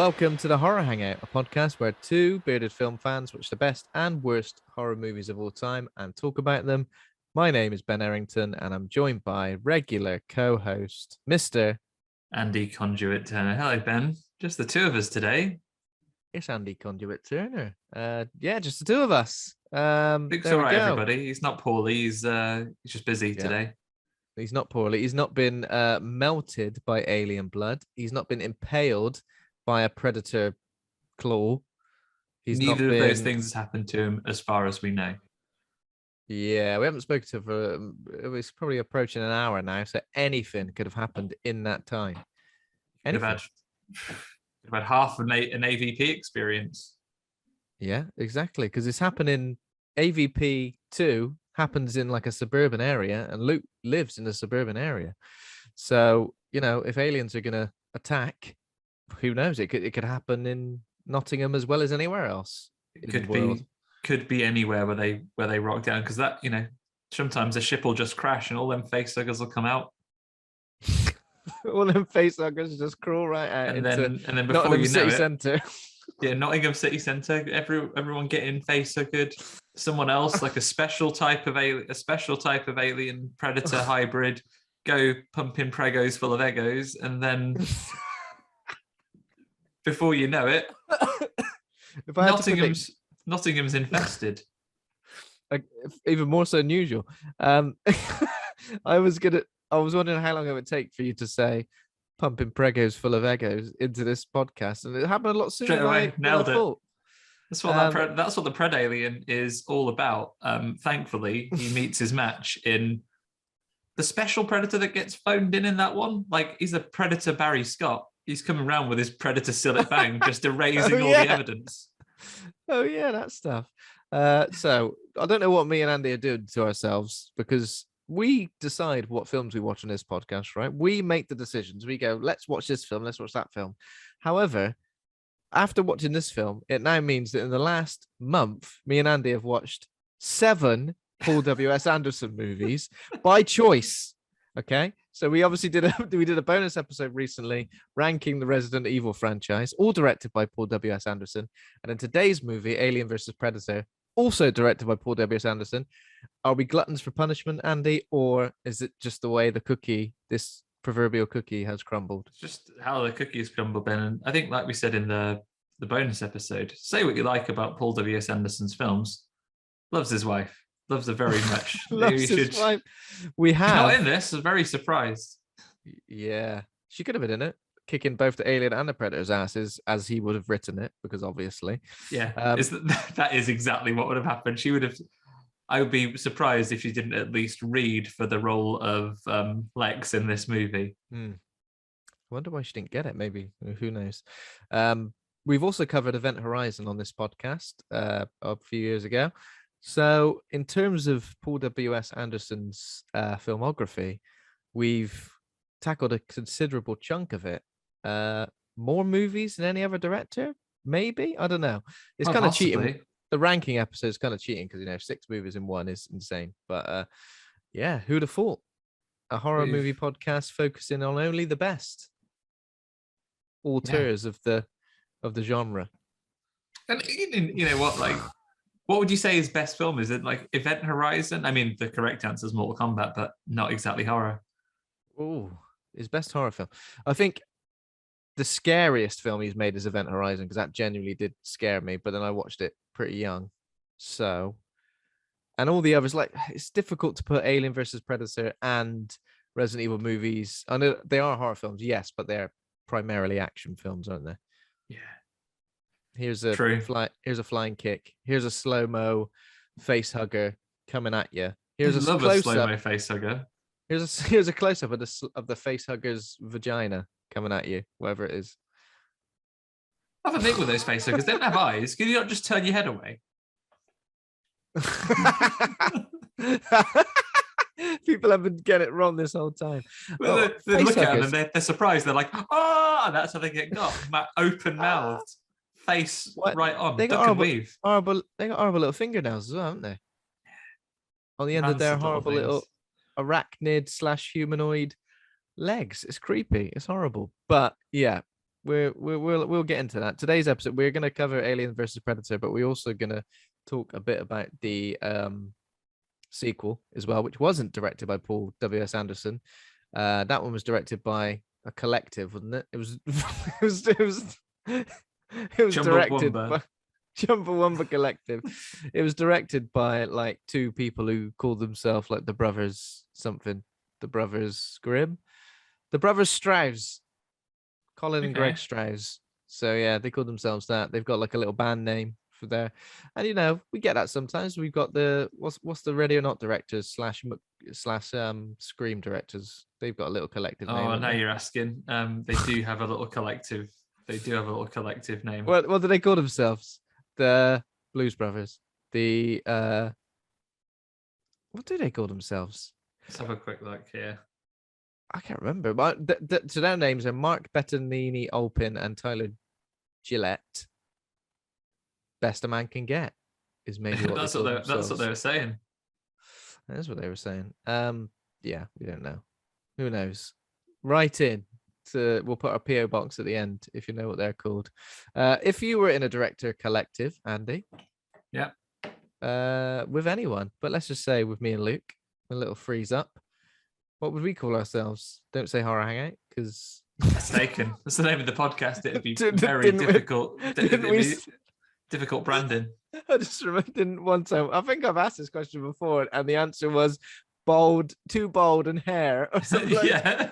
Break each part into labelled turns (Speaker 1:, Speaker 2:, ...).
Speaker 1: Welcome to the Horror Hangout, a podcast where two bearded film fans watch the best and worst horror movies of all time and talk about them. My name is Ben Errington, and I'm joined by regular co-host, Mr.
Speaker 2: Andy Conduit Turner. Hello, Ben. Just the two of us today.
Speaker 1: It's Andy Conduit Turner. Just the two of us.
Speaker 2: Luke's all right, everybody. He's not poorly. He's just busy today.
Speaker 1: He's not poorly. He's not been melted by alien blood. He's not been impaled by a predator claw.
Speaker 2: Neither of those things has happened to him, as far as we know.
Speaker 1: Yeah, we haven't spoken to him for it was probably approaching an hour now, so anything could have happened in that time.
Speaker 2: Could have had half an AVP experience.
Speaker 1: Yeah, exactly, because it's happening. AVP 2 happens in like a suburban area, and Luke lives in a suburban area. So, if aliens are going to attack, who knows? It could happen in Nottingham as well as anywhere else.
Speaker 2: It could be anywhere where they rock down, because that sometimes a ship will just crash and all them facehuggers will come out.
Speaker 1: All them facehuggers just crawl right out
Speaker 2: and then before
Speaker 1: Nottingham
Speaker 2: you know
Speaker 1: City
Speaker 2: it,
Speaker 1: Centre.
Speaker 2: Yeah, Nottingham City Centre. Everyone getting facehuggered. Someone else, like a special type of alien predator hybrid, go pumping pregos full of egos, and then before you know it, Nottingham's infested.
Speaker 1: Even more so than usual. I was wondering how long it would take for you to say pumping pregos full of egos into this podcast, and it happened a lot sooner.
Speaker 2: Straight away, nailed it. That's what
Speaker 1: that's
Speaker 2: what the Pred Alien is all about. Thankfully, he meets his match in the special predator that gets phoned in that one. Like, he's a predator Barry Scott. He's coming around with his predator Sillet Bang, just erasing all the evidence.
Speaker 1: Oh yeah, that stuff. So I don't know what me and Andy are doing to ourselves, because we decide what films we watch on this podcast, right? We make the decisions. We go, let's watch this film, let's watch that film. However, after watching this film, it now means that in the last month, me and Andy have watched 7 Paul W.S. Anderson movies by choice. Okay, so we obviously did a bonus episode recently ranking the Resident Evil franchise, all directed by Paul W.S. Anderson. And in today's movie, Alien vs. Predator, also directed by Paul W.S. Anderson. Are we gluttons for punishment, Andy, or is it just the way this proverbial cookie has crumbled?
Speaker 2: It's just how the cookies crumble, Ben. And I think, like we said in the bonus episode, say what you like about Paul W.S. Anderson's films, loves his wife. Loves her very much.
Speaker 1: Loves his wife. We have.
Speaker 2: She's not in this. I was very surprised.
Speaker 1: Yeah, she could have been in it, kicking both the alien and the predator's asses, as he would have written it, because obviously.
Speaker 2: Yeah, that is exactly what would have happened. She would have. I would be surprised if she didn't at least read for the role of Lex in this movie.
Speaker 1: I wonder why she didn't get it. Maybe, who knows? We've also covered Event Horizon on this podcast a few years ago. So in terms of Paul W.S. Anderson's filmography, we've tackled a considerable chunk of it. More movies than any other director, maybe? I don't know. It's kind of cheating. The ranking episode is kind of cheating because, 6 movies in one is insane. But who'd have thought? A horror movie podcast focusing on only the best auteurs of the genre.
Speaker 2: And you know what, like, what would you say his best film? Is it like Event Horizon? I mean, the correct answer is Mortal Kombat, but not exactly horror.
Speaker 1: Oh, his best horror film. I think the scariest film he's made is Event Horizon, because that genuinely did scare me, but then I watched it pretty young. So, and all the others, like, it's difficult to put Alien versus Predator and Resident Evil movies. I know they are horror films, yes, but they're primarily action films, aren't they?
Speaker 2: Yeah.
Speaker 1: Here's a flying kick. Here's a slow-mo face hugger coming at you. Here's a
Speaker 2: slow-mo face hugger.
Speaker 1: Here's a close-up of the face hugger's vagina coming at you, whatever it is.
Speaker 2: I have a thing with those face huggers. They don't have eyes. Can you not just turn your head away?
Speaker 1: People have been getting it wrong this whole time.
Speaker 2: Well, they look at them and they're surprised. They're like, "Oh!" That's how they get got. Open mouthed, face right on.
Speaker 1: They got horrible little fingernails as well, haven't they? On the end of their horrible little arachnid / humanoid legs. It's creepy. It's horrible. But yeah, we'll get into that. Today's episode, we're going to cover Alien versus Predator, but we're also going to talk a bit about the sequel as well, which wasn't directed by Paul W.S. Anderson. That one was directed by a collective, wasn't it? It was it was directed by Chumbawamba Collective. It was directed by like two people who called themselves like the Brothers something, the Brothers Grimm, the Brothers Strauss, Colin and Greg Strauss. So yeah, they call themselves that. They've got like a little band name for there, and you know we get that sometimes. We've got the what's the Radio Not directors slash Scream directors. They've got a little collective name.
Speaker 2: Oh, now you're asking. They do have a little collective. They do have a little collective name.
Speaker 1: What do they call themselves? The Blues Brothers. The what do they call themselves?
Speaker 2: Let's have a quick look here.
Speaker 1: I can't remember, but so their names are Mark Bettinini Olpin and Tyler Gillette. Best a man can get is maybe what
Speaker 2: that's what they were saying.
Speaker 1: That's what they were saying. Yeah, we don't know. Who knows? Write in. We'll put our PO box at the end if you know what they're called. If you were in a director collective, Andy,
Speaker 2: yeah,
Speaker 1: with anyone, but let's just say with me and Luke, a little freeze up. What would we call ourselves? Don't say Horror Hangout because
Speaker 2: it's taken. That's the name of the podcast. It'd be very difficult. Difficult branding.
Speaker 1: I just remembered one time. I think I've asked this question before, and the answer was bald, too bald and hair, or something.
Speaker 2: Yeah,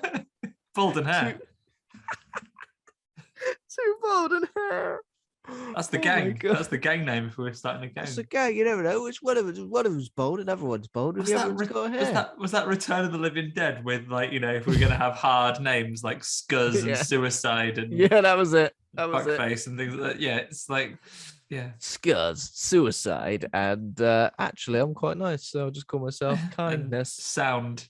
Speaker 2: bald and hair.
Speaker 1: Too bald and hair.
Speaker 2: That's the gang. That's the gang name if we were starting a gang.
Speaker 1: It's a gang. You never know. Which one of them's bald and everyone's bald. And
Speaker 2: was that Return of the Living Dead with like, you know, if we were going to have hard names like Scuzz and Suicide and
Speaker 1: that was it. That was
Speaker 2: Fuckface and things like that. Yeah, it's like
Speaker 1: Scuzz, Suicide, and actually I'm quite nice, so I'll just call myself Kindness.
Speaker 2: Sound.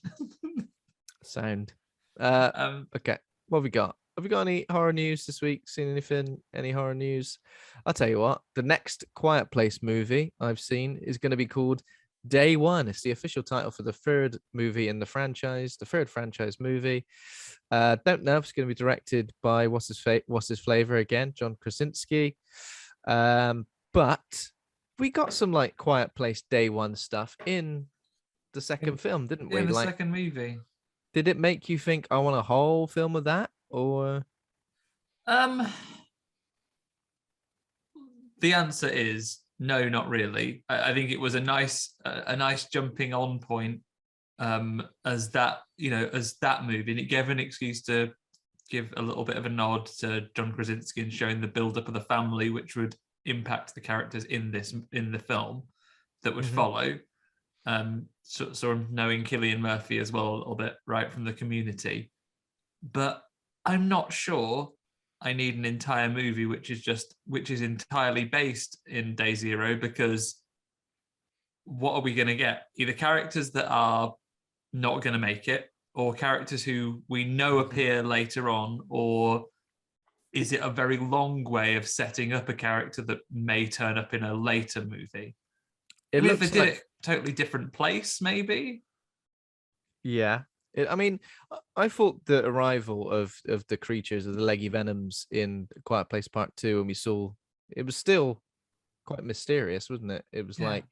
Speaker 1: Okay, what have we got? Have we got any horror news this week? Seen anything? Any horror news? I'll tell you what. The next Quiet Place movie I've seen is going to be called Day One. It's the official title for the third movie in the franchise, the third franchise movie. Don't know if it's going to be directed by what's his flavor again, John Krasinski. But we got some like Quiet Place Day One stuff in the second film, didn't we?
Speaker 2: In the second movie.
Speaker 1: Did it make you think I want a whole film of that? Or
Speaker 2: the answer is no, not really. I think it was a nice jumping on point as that movie, and it gave an excuse to give a little bit of a nod to John Krasinski and showing the build-up of the family, which would impact the characters in the film that would follow. So knowing Cillian Murphy as well a little bit right from the Community, but I'm not sure I need an entire movie which is entirely based in Day Zero, because what are we going to get? Either characters that are not going to make it, or characters who we know appear later on, or is it a very long way of setting up a character that may turn up in a later movie? If they did it totally different place, maybe.
Speaker 1: Yeah. I thought the arrival of the creatures, of the leggy venoms in Quiet Place Part 2, and we saw it was still quite mysterious, wasn't it? It was like,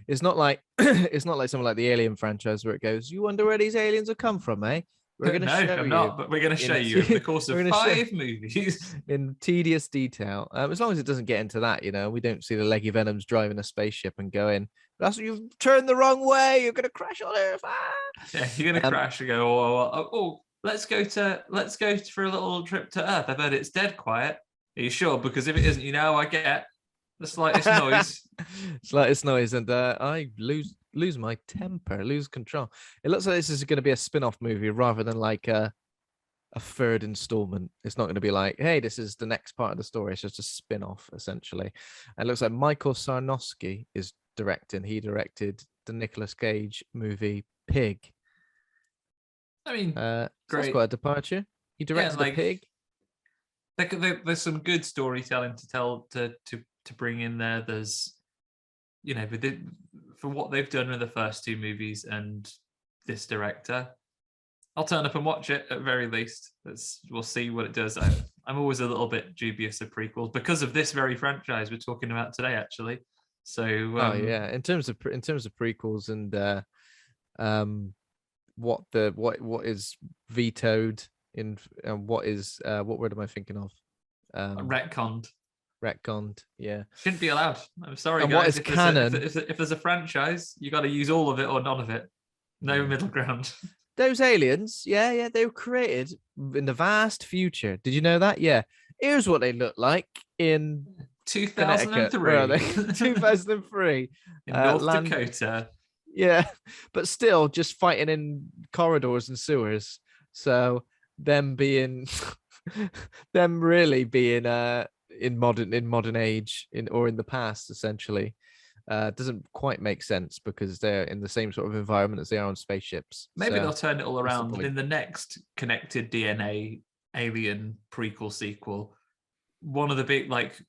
Speaker 1: it's not like something like the Alien franchise where it goes, you wonder where these aliens have come from, eh? We're going to show you.
Speaker 2: But we're going to show you in the course of 5 movies
Speaker 1: in tedious detail. As long as it doesn't get into that, you know, we don't see the leggy venoms driving a spaceship and going, "That's you've turned the wrong way. You're going to crash on Earth."
Speaker 2: Yeah, you're going to crash and go, oh, let's go for a little trip to Earth. I've heard it's dead quiet. Are you sure? Because if it isn't, you know, I get the slightest noise. And I lose my temper, lose control. It looks like this is going to be a spin-off movie rather than like a third installment. It's not going to be like, hey, this is the next part of the story. It's just a spin-off, essentially. And it looks like Michael Sarnowski is directing. He directed the Nicolas Cage movie Pig. I mean,
Speaker 1: great. That's quite a departure. He directed the Pig.
Speaker 2: There's some good storytelling to bring in there. There's, you know, for what they've done with the first 2 movies and this director, I'll turn up and watch it at very least. We'll see what it does. I'm always a little bit dubious of prequels because of this very franchise we're talking about today, actually. So,
Speaker 1: yeah, in terms of prequels and what is vetoed in and what is what word am I thinking of?
Speaker 2: Retconned.
Speaker 1: Yeah.
Speaker 2: Shouldn't be allowed. I'm sorry,
Speaker 1: And
Speaker 2: guys.
Speaker 1: what is canon?
Speaker 2: If there's a franchise, you got to use all of it or none of it. No middle ground.
Speaker 1: Those aliens, yeah, they were created in the vast future. Did you know that? Yeah. Here's what they look like in
Speaker 2: 2003.
Speaker 1: Where are they? 2003.
Speaker 2: In North Dakota.
Speaker 1: Yeah, but still just fighting in corridors and sewers. So them being them really being in modern age or in the past essentially doesn't quite make sense because they're in the same sort of environment as they are on spaceships.
Speaker 2: Maybe
Speaker 1: so,
Speaker 2: they'll turn it all around
Speaker 1: the
Speaker 2: in the next connected DNA alien prequel sequel. One of the big, like,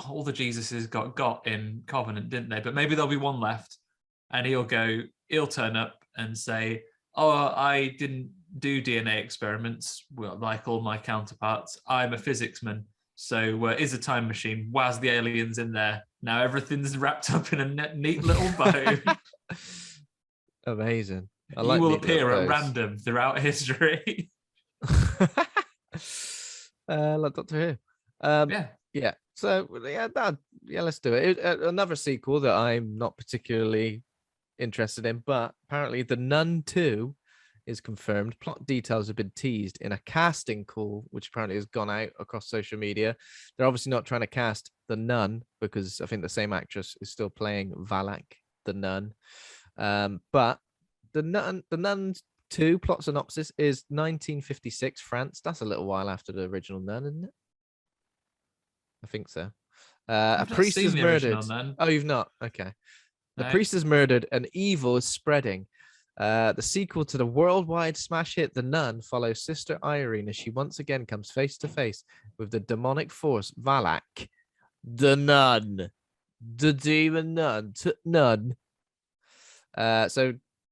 Speaker 2: all the Jesuses got in Covenant, didn't they? But maybe there'll be one left, and he'll turn up and say, "Oh, I didn't do DNA experiments like all my counterparts. I'm a physicsman. So is a time machine. Where's the aliens in there? Now everything's wrapped up in a neat little bow."
Speaker 1: Amazing.
Speaker 2: You will appear at random throughout history.
Speaker 1: Like Doctor Who. Yeah. So let's do it. Another sequel that I'm not particularly interested in, but apparently The Nun 2 is confirmed. Plot details have been teased in a casting call, which apparently has gone out across social media. They're obviously not trying to cast the nun because I think the same actress is still playing Valak, the nun. But the Nun 2 plot synopsis is 1956 France. That's a little while after the original Nun, isn't it? I think so. A priest is murdered. Oh, you've not? Okay. The priest is murdered and evil is spreading. The sequel to the worldwide smash hit The Nun follows Sister Irene as she once again comes face to face with the demonic force Valak, the demon nun.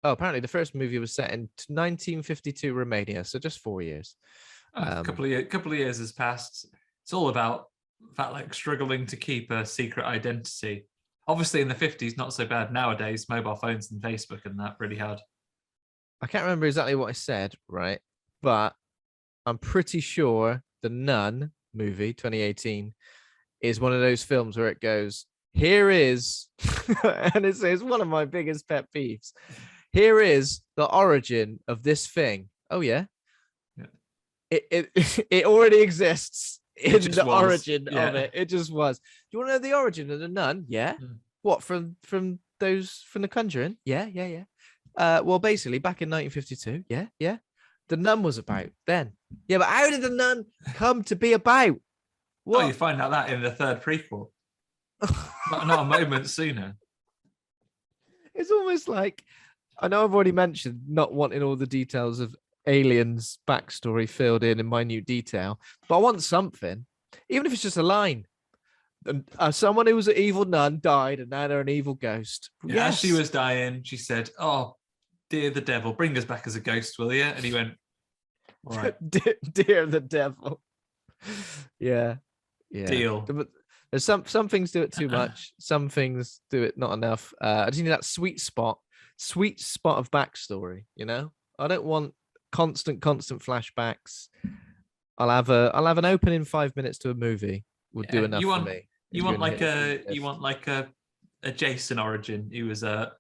Speaker 1: Apparently the first movie was set in 1952 Romania, so just 4 years.
Speaker 2: A couple of years has passed. It's all about Valak struggling to keep a secret identity. Obviously, in the 50s, not so bad. Nowadays, mobile phones and Facebook and that really hard.
Speaker 1: I can't remember exactly what I said, right? But I'm pretty sure the Nun movie, 2018, is one of those films where it goes, here is, and it's one of my biggest pet peeves. Here is the origin of this thing. Oh, yeah. It already exists in the origin of it. It just was. Do you want to know the origin of the nun? Yeah. What, from The Conjuring? Yeah. Well, basically, back in 1952. Yeah. The Nun was about then. Yeah, but how did the Nun come to be about?
Speaker 2: What? Oh, you find out that in the third prequel. not a moment sooner.
Speaker 1: It's almost like, I know I've already mentioned not wanting all the details of aliens' backstory filled in minute detail, but I want something, even if it's just a line. Someone who was an evil nun died, and now they're an evil ghost.
Speaker 2: Yeah, as she was dying, she said, "Oh, dear the devil, bring us back as a ghost, will you?" And he went, "All right."
Speaker 1: Dear the devil. Yeah.
Speaker 2: Deal.
Speaker 1: But there's some things do it too much. Some things do it not enough. I just need that sweet spot of backstory. You know, I don't want constant flashbacks. I'll have an opening 5 minutes to a movie. Would do enough for me.
Speaker 2: You want like a Jason origin. He was a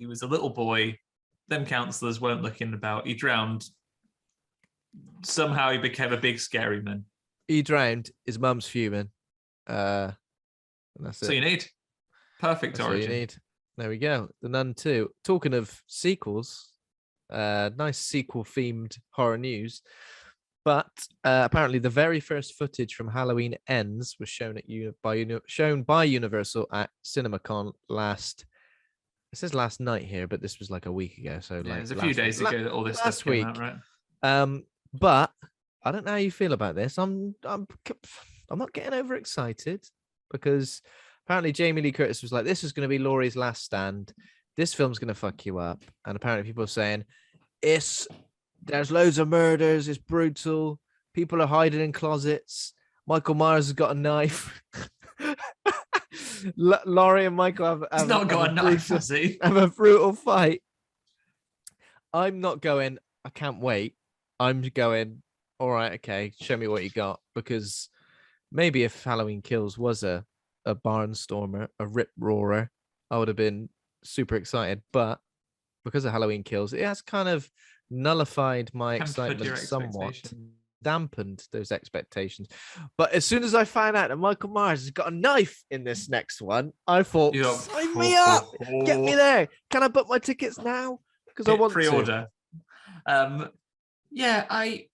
Speaker 2: little boy. Them counselors weren't looking about. He drowned. Somehow he became a big scary man.
Speaker 1: He drowned. His mum's fuming. And that's it.
Speaker 2: So you need perfect origin.
Speaker 1: You need. There we go. The Nun 2. Talking of sequels, nice sequel themed horror news. But apparently, the very first footage from Halloween Ends was shown by Universal at CinemaCon last. It says last night here, but this was like a week ago. So
Speaker 2: yeah, it was a few days ago that all this stuff came out, right?
Speaker 1: But I don't know how you feel about this. I'm not getting overexcited because apparently Jamie Lee Curtis was like, "This is going to be Laurie's last stand. This film's going to fuck you up." And apparently, people are saying there's loads of murders. It's brutal. People are hiding in closets. Michael Myers has got a knife. Laurie and Michael
Speaker 2: He's not got a knife, has he?
Speaker 1: Have a brutal fight. I'm not going, I can't wait. I'm going, all right, okay, show me what you got. Because maybe if Halloween Kills was a barnstormer, a rip roarer, I would have been super excited. But because of Halloween Kills, it has kind of nullified my excitement somewhat, dampened those expectations. But as soon as I found out that Michael Myers has got a knife in this next one, I thought, sign me up, get me there. Can I book my tickets now? Because I want
Speaker 2: pre-order. Yeah, I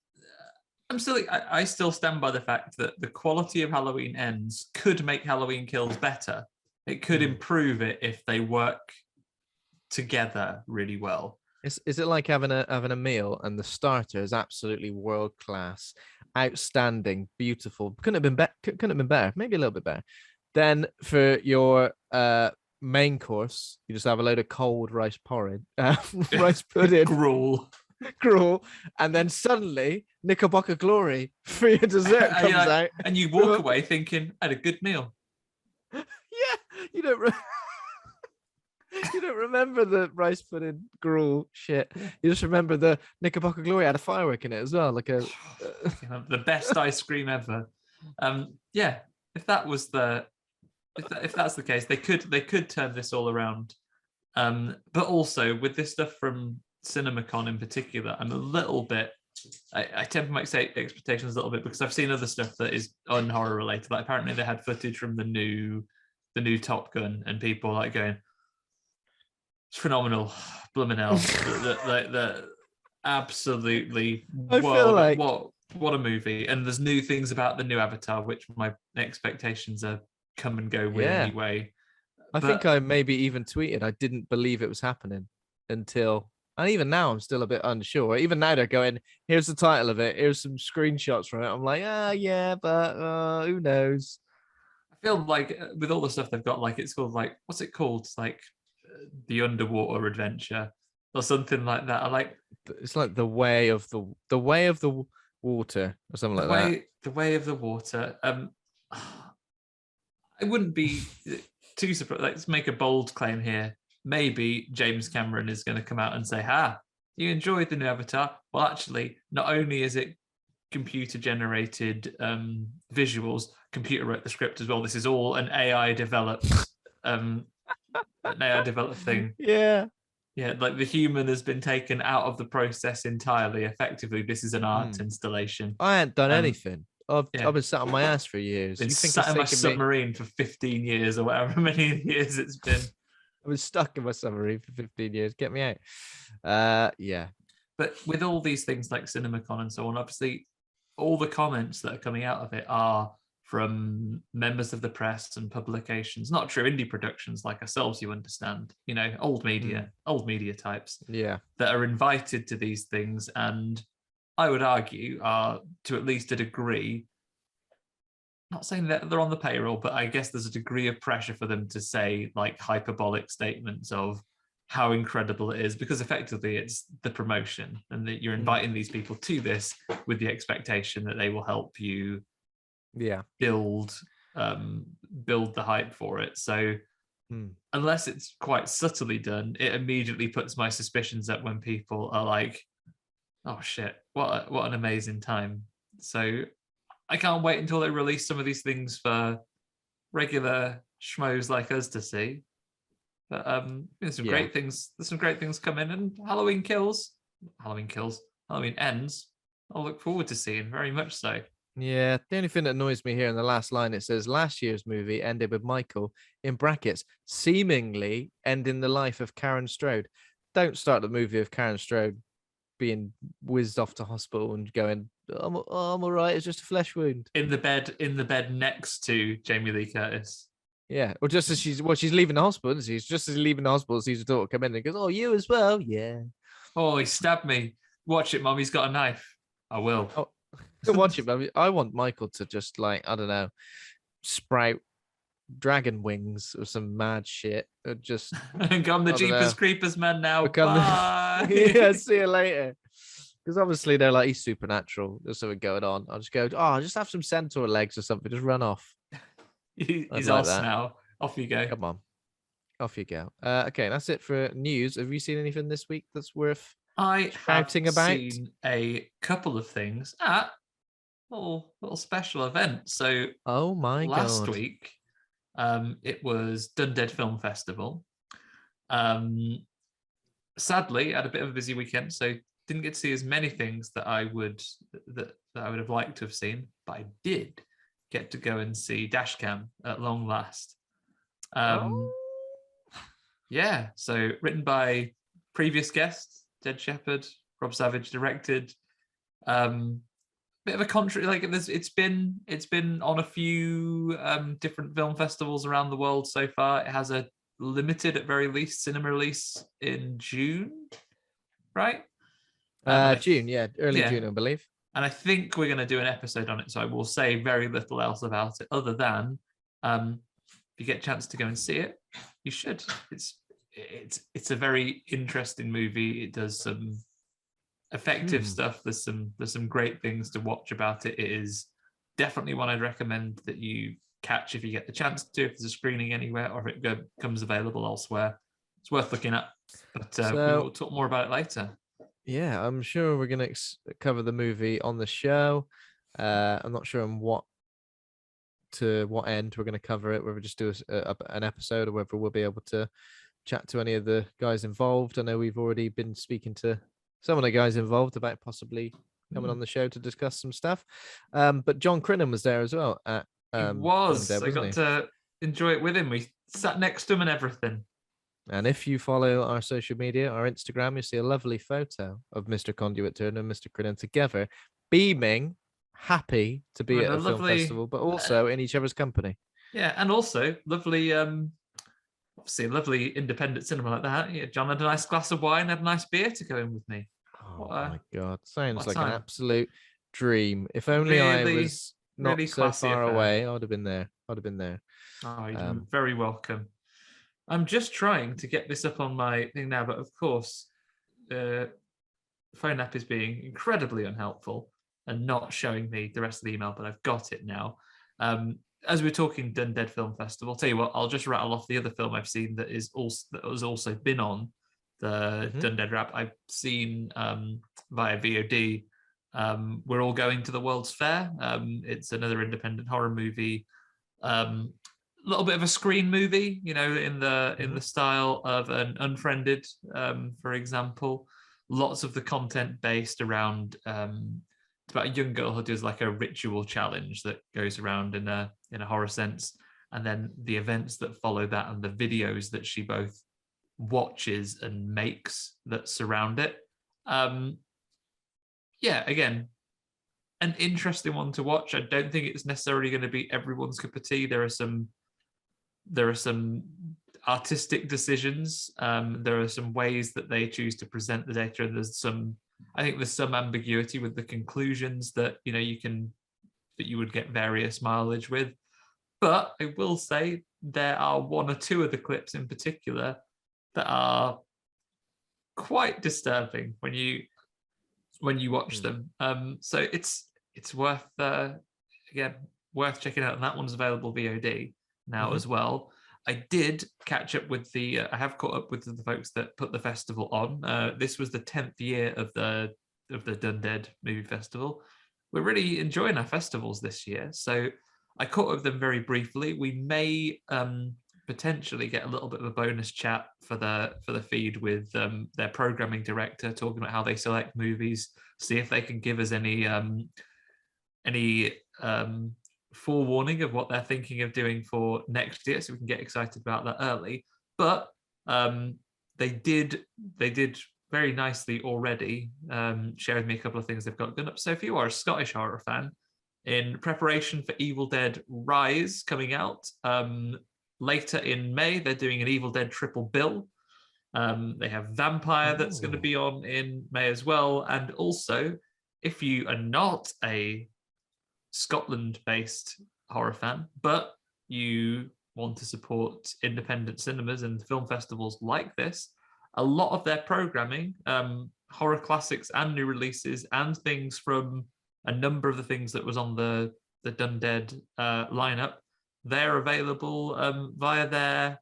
Speaker 2: still stand by the fact that the quality of Halloween Ends could make Halloween Kills better. It could improve it if they work together really well.
Speaker 1: Is it like having a meal and the starter is absolutely world class, outstanding, beautiful? Couldn't have been better. Maybe a little bit better. Then for your main course, you just have a load of cold rice porridge, rice pudding, gruel, and then suddenly Knickerbocker Glory for your dessert comes out,
Speaker 2: and you walk away thinking, "I had a good meal."
Speaker 1: Yeah, you don't. You don't remember the rice pudding gruel shit. You just remember the Knickerbocker Glory had a firework in it as well, like a
Speaker 2: the best ice cream ever. Yeah, if that's the case, they could turn this all around. But also with this stuff from CinemaCon in particular, I'm a little bit. I temper my expectations a little bit because I've seen other stuff that is un-horror related. Like apparently they had footage from the new Top Gun, and people like going, "It's phenomenal, blooming hell!" the absolutely.
Speaker 1: I feel like
Speaker 2: what a movie. And there's new things about the new Avatar, which my expectations are come and go with anyway.
Speaker 1: I think I maybe even tweeted I didn't believe it was happening until. And even now, I'm still a bit unsure. Even now, they're going, here's the title of it. Here's some screenshots from it. I'm like, yeah, but who knows?
Speaker 2: I feel like with all the stuff they've got, like it's called like, what's it called? It's like the underwater adventure or something like that. I like.
Speaker 1: It's like the way of the water or something like that.
Speaker 2: The way of the water. I wouldn't be too surprised. Let's make a bold claim here. Maybe James Cameron is going to come out and say, you enjoyed the new Avatar? Well, actually, not only is it computer generated visuals, computer wrote the script as well. This is all an AI developed thing.
Speaker 1: Yeah.
Speaker 2: Yeah, like the human has been taken out of the process entirely. Effectively, this is an art installation.
Speaker 1: I ain't done anything. I've been sat on my ass for years.
Speaker 2: Been sat in my submarine for 15 years or whatever many years it's been.
Speaker 1: I was stuck in my submarine for 15 years. Get me out. Yeah.
Speaker 2: But with all these things like CinemaCon and so on, obviously, all the comments that are coming out of it are from members of the press and publications, not true indie productions like ourselves, you understand, old media types that are invited to these things. And I would argue are, to at least a degree, not saying that they're on the payroll, but I guess there's a degree of pressure for them to say like hyperbolic statements of how incredible it is, because effectively it's the promotion and that you're inviting these people to this with the expectation that they will help you build the hype for it. So unless it's quite subtly done, it immediately puts my suspicions up when people are like, oh shit, what an amazing time. So I can't wait until they release some of these things for regular schmoes like us to see. But there's some great things. There's some great things coming, and Halloween Ends. I'll look forward to seeing very much so.
Speaker 1: Yeah, the only thing that annoys me here in the last line, it says last year's movie ended with Michael in brackets seemingly ending the life of Karen Strode. Don't start the movie of Karen Strode being whizzed off to hospital and going, I'm all right, it's just a flesh wound.
Speaker 2: In the bed next to Jamie Lee Curtis.
Speaker 1: Yeah, or just as she's leaving the hospital, isn't she? Just as she's leaving the hospital, sees her daughter come in and goes, oh, you as well? Yeah.
Speaker 2: Oh, he stabbed me. Watch it, Mum, he's got a knife. I will.
Speaker 1: Oh, watch it, Mum. I want Michael to just like, I don't know, sprout dragon wings or some mad shit. Or just
Speaker 2: become the Jeepers Creepers man now. Bye.
Speaker 1: Yeah, see you later. Because obviously they're like, he's supernatural. There's something going on. I'll just go, oh, just have some centaur legs or something. Just run off.
Speaker 2: He's
Speaker 1: like
Speaker 2: us
Speaker 1: that.
Speaker 2: now. Off you go.
Speaker 1: Come on. Off you go. Okay, that's it for news. Have you seen anything this week that's worth
Speaker 2: I have
Speaker 1: shouting about?
Speaker 2: seen a couple of things at little special event. So
Speaker 1: Oh my
Speaker 2: last
Speaker 1: God.
Speaker 2: week, it was Dundee Film Festival. Sadly, I had a bit of a busy weekend, so didn't get to see as many things that I would have liked to have seen, but I did get to go and see Dashcam at long last. Yeah, so written by previous guest Jed Shepherd, Rob Savage directed. Bit of a contrary, like it's been on a few different film festivals around the world so far. It has a limited, at very least, cinema release in June, right?
Speaker 1: June, yeah, early June, I believe.
Speaker 2: And I think we're going to do an episode on it, so I will say very little else about it, other than if you get a chance to go and see it, you should. It's a very interesting movie. It does some effective stuff. There's some great things to watch about it. It is definitely one I'd recommend that you catch if you get the chance to, if there's a screening anywhere or if it becomes available elsewhere. It's worth looking at, but we will talk more about it later.
Speaker 1: Yeah, I'm sure we're going to cover the movie on the show. I'm not sure on what end we're going to cover it, whether we just do an episode or whether we'll be able to chat to any of the guys involved. I know we've already been speaking to some of the guys involved about possibly coming on the show to discuss some stuff. But John Crinnan was there as well.
Speaker 2: He was.
Speaker 1: Dundee,
Speaker 2: I got to enjoy it with him. We sat next to him and everything.
Speaker 1: And if you follow our social media, our Instagram, you see a lovely photo of Mr. Conduit Turner and Mr. Crinnan together, beaming, happy to be at a film festival, but also in each other's company.
Speaker 2: Yeah, and also lovely, obviously a lovely independent cinema like that. Yeah, John had a nice glass of wine, had a nice beer to go in with me.
Speaker 1: Oh my God, sounds like an absolute dream. If only I was not so far away, I would have been there.
Speaker 2: Oh, you're very welcome. I'm just trying to get this up on my thing now, but of course, the phone app is being incredibly unhelpful and not showing me the rest of the email, but I've got it now. As we're talking Dundee Film Festival, I'll tell you what, I'll just rattle off the other film I've seen that has also been on the Dundee Wrap. I've seen via VOD. We're All Going to the World's Fair. It's another independent horror movie. A little bit of a screen movie, in the style of an Unfriended, for example. Lots of the content based around it's about a young girl who does like a ritual challenge that goes around in a horror sense, and then the events that follow that and the videos that she both watches and makes that surround it. Again, an interesting one to watch. I don't think it's necessarily going to be everyone's cup of tea. There are some artistic decisions. There are some ways that they choose to present the data, and there's some ambiguity with the conclusions that you would get various mileage with. But I will say there are one or two of the clips in particular that are quite disturbing when you watch them. So it's worth worth checking out, and that one's available VOD now as well. I did catch up with I have caught up with the folks that put the festival on. This was the 10th year of the Dundee Movie Festival. We're really enjoying our festivals this year, so I caught up with them very briefly. We may potentially get a little bit of a bonus chat for the feed with their programming director, talking about how they select movies, see if they can give us any forewarning of what they're thinking of doing for next year, so we can get excited about that early. But they did very nicely already share with me a couple of things they've got done up. So if you are a Scottish horror fan, in preparation for Evil Dead Rise coming out later in May, they're doing an Evil Dead triple bill. They have Vampire that's going to be on in May as well. And also, if you are not a Scotland-based horror fan, but you want to support independent cinemas and film festivals like this, a lot of their programming horror classics and new releases and things from a number of the things that was on the Dundead lineup. They're available via their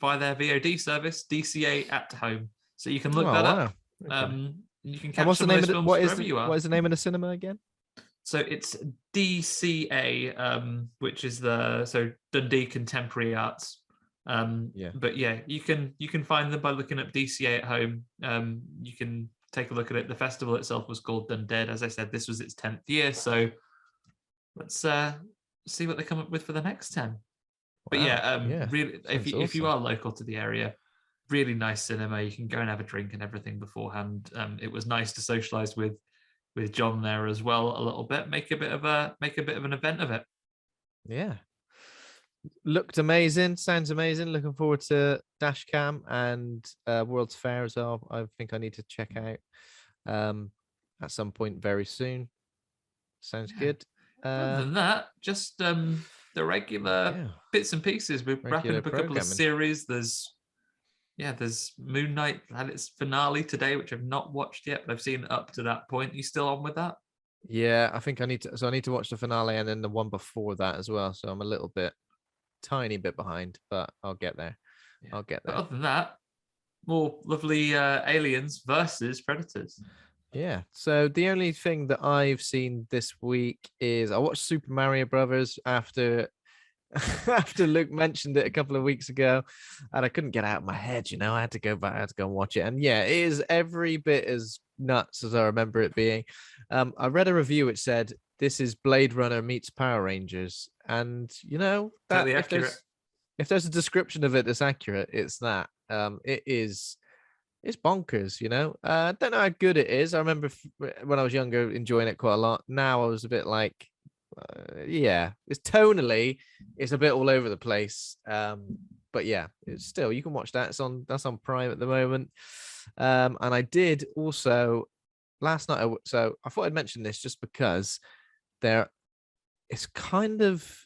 Speaker 2: VOD service, DCA at Home. So you can look that up.
Speaker 1: Okay.
Speaker 2: You can
Speaker 1: And
Speaker 2: catch
Speaker 1: what's the
Speaker 2: some of
Speaker 1: name
Speaker 2: those
Speaker 1: of
Speaker 2: films
Speaker 1: what
Speaker 2: wherever you are.
Speaker 1: What is the name of the cinema again?
Speaker 2: So it's DCA, which is so Dundee Contemporary Arts. But yeah, you can find them by looking up DCA at Home. You can take a look at it. The festival itself was called Dundead. As I said, this was its 10th year. So let's see what they come up with for the next 10. But really, if you are local to the area, really nice cinema. You can go and have a drink and everything beforehand. It was nice to socialize with John there as well a little bit. Make a bit of an event of it.
Speaker 1: Yeah. Looked amazing, sounds amazing. Looking forward to Dashcam and World's Fair as well. I think I need to check out at some point very soon. Sounds good.
Speaker 2: Other than that, just the regular bits and pieces. We're wrapping up a couple of series. There's Moon Knight had its finale today, which I've not watched yet, but I've seen up to that point. Are you still on with that?
Speaker 1: Yeah, I think I need to. So I need to watch the finale and then the one before that as well. So I'm a tiny bit behind, but I'll get there. I'll get there.
Speaker 2: But other than that, more lovely aliens versus predators.
Speaker 1: Yeah. So the only thing that I've seen this week is I watched Super Mario Brothers after Luke mentioned it a couple of weeks ago, and I couldn't get it out of my head. I had to go back. I had to go and watch it, and yeah, it is every bit as nuts as I remember it being. I read a review which said this is Blade Runner meets Power Rangers, and that
Speaker 2: totally accurate.
Speaker 1: If there's a description of it that's accurate, it's that. It's bonkers, I don't know how good it is. I remember when I was younger enjoying it quite a lot. Now I was a bit like, it's tonally, it's a bit all over the place. But yeah, it's still, you can watch that. That's on Prime at the moment. And I did also last night. So I thought I'd mention this just because it's kind of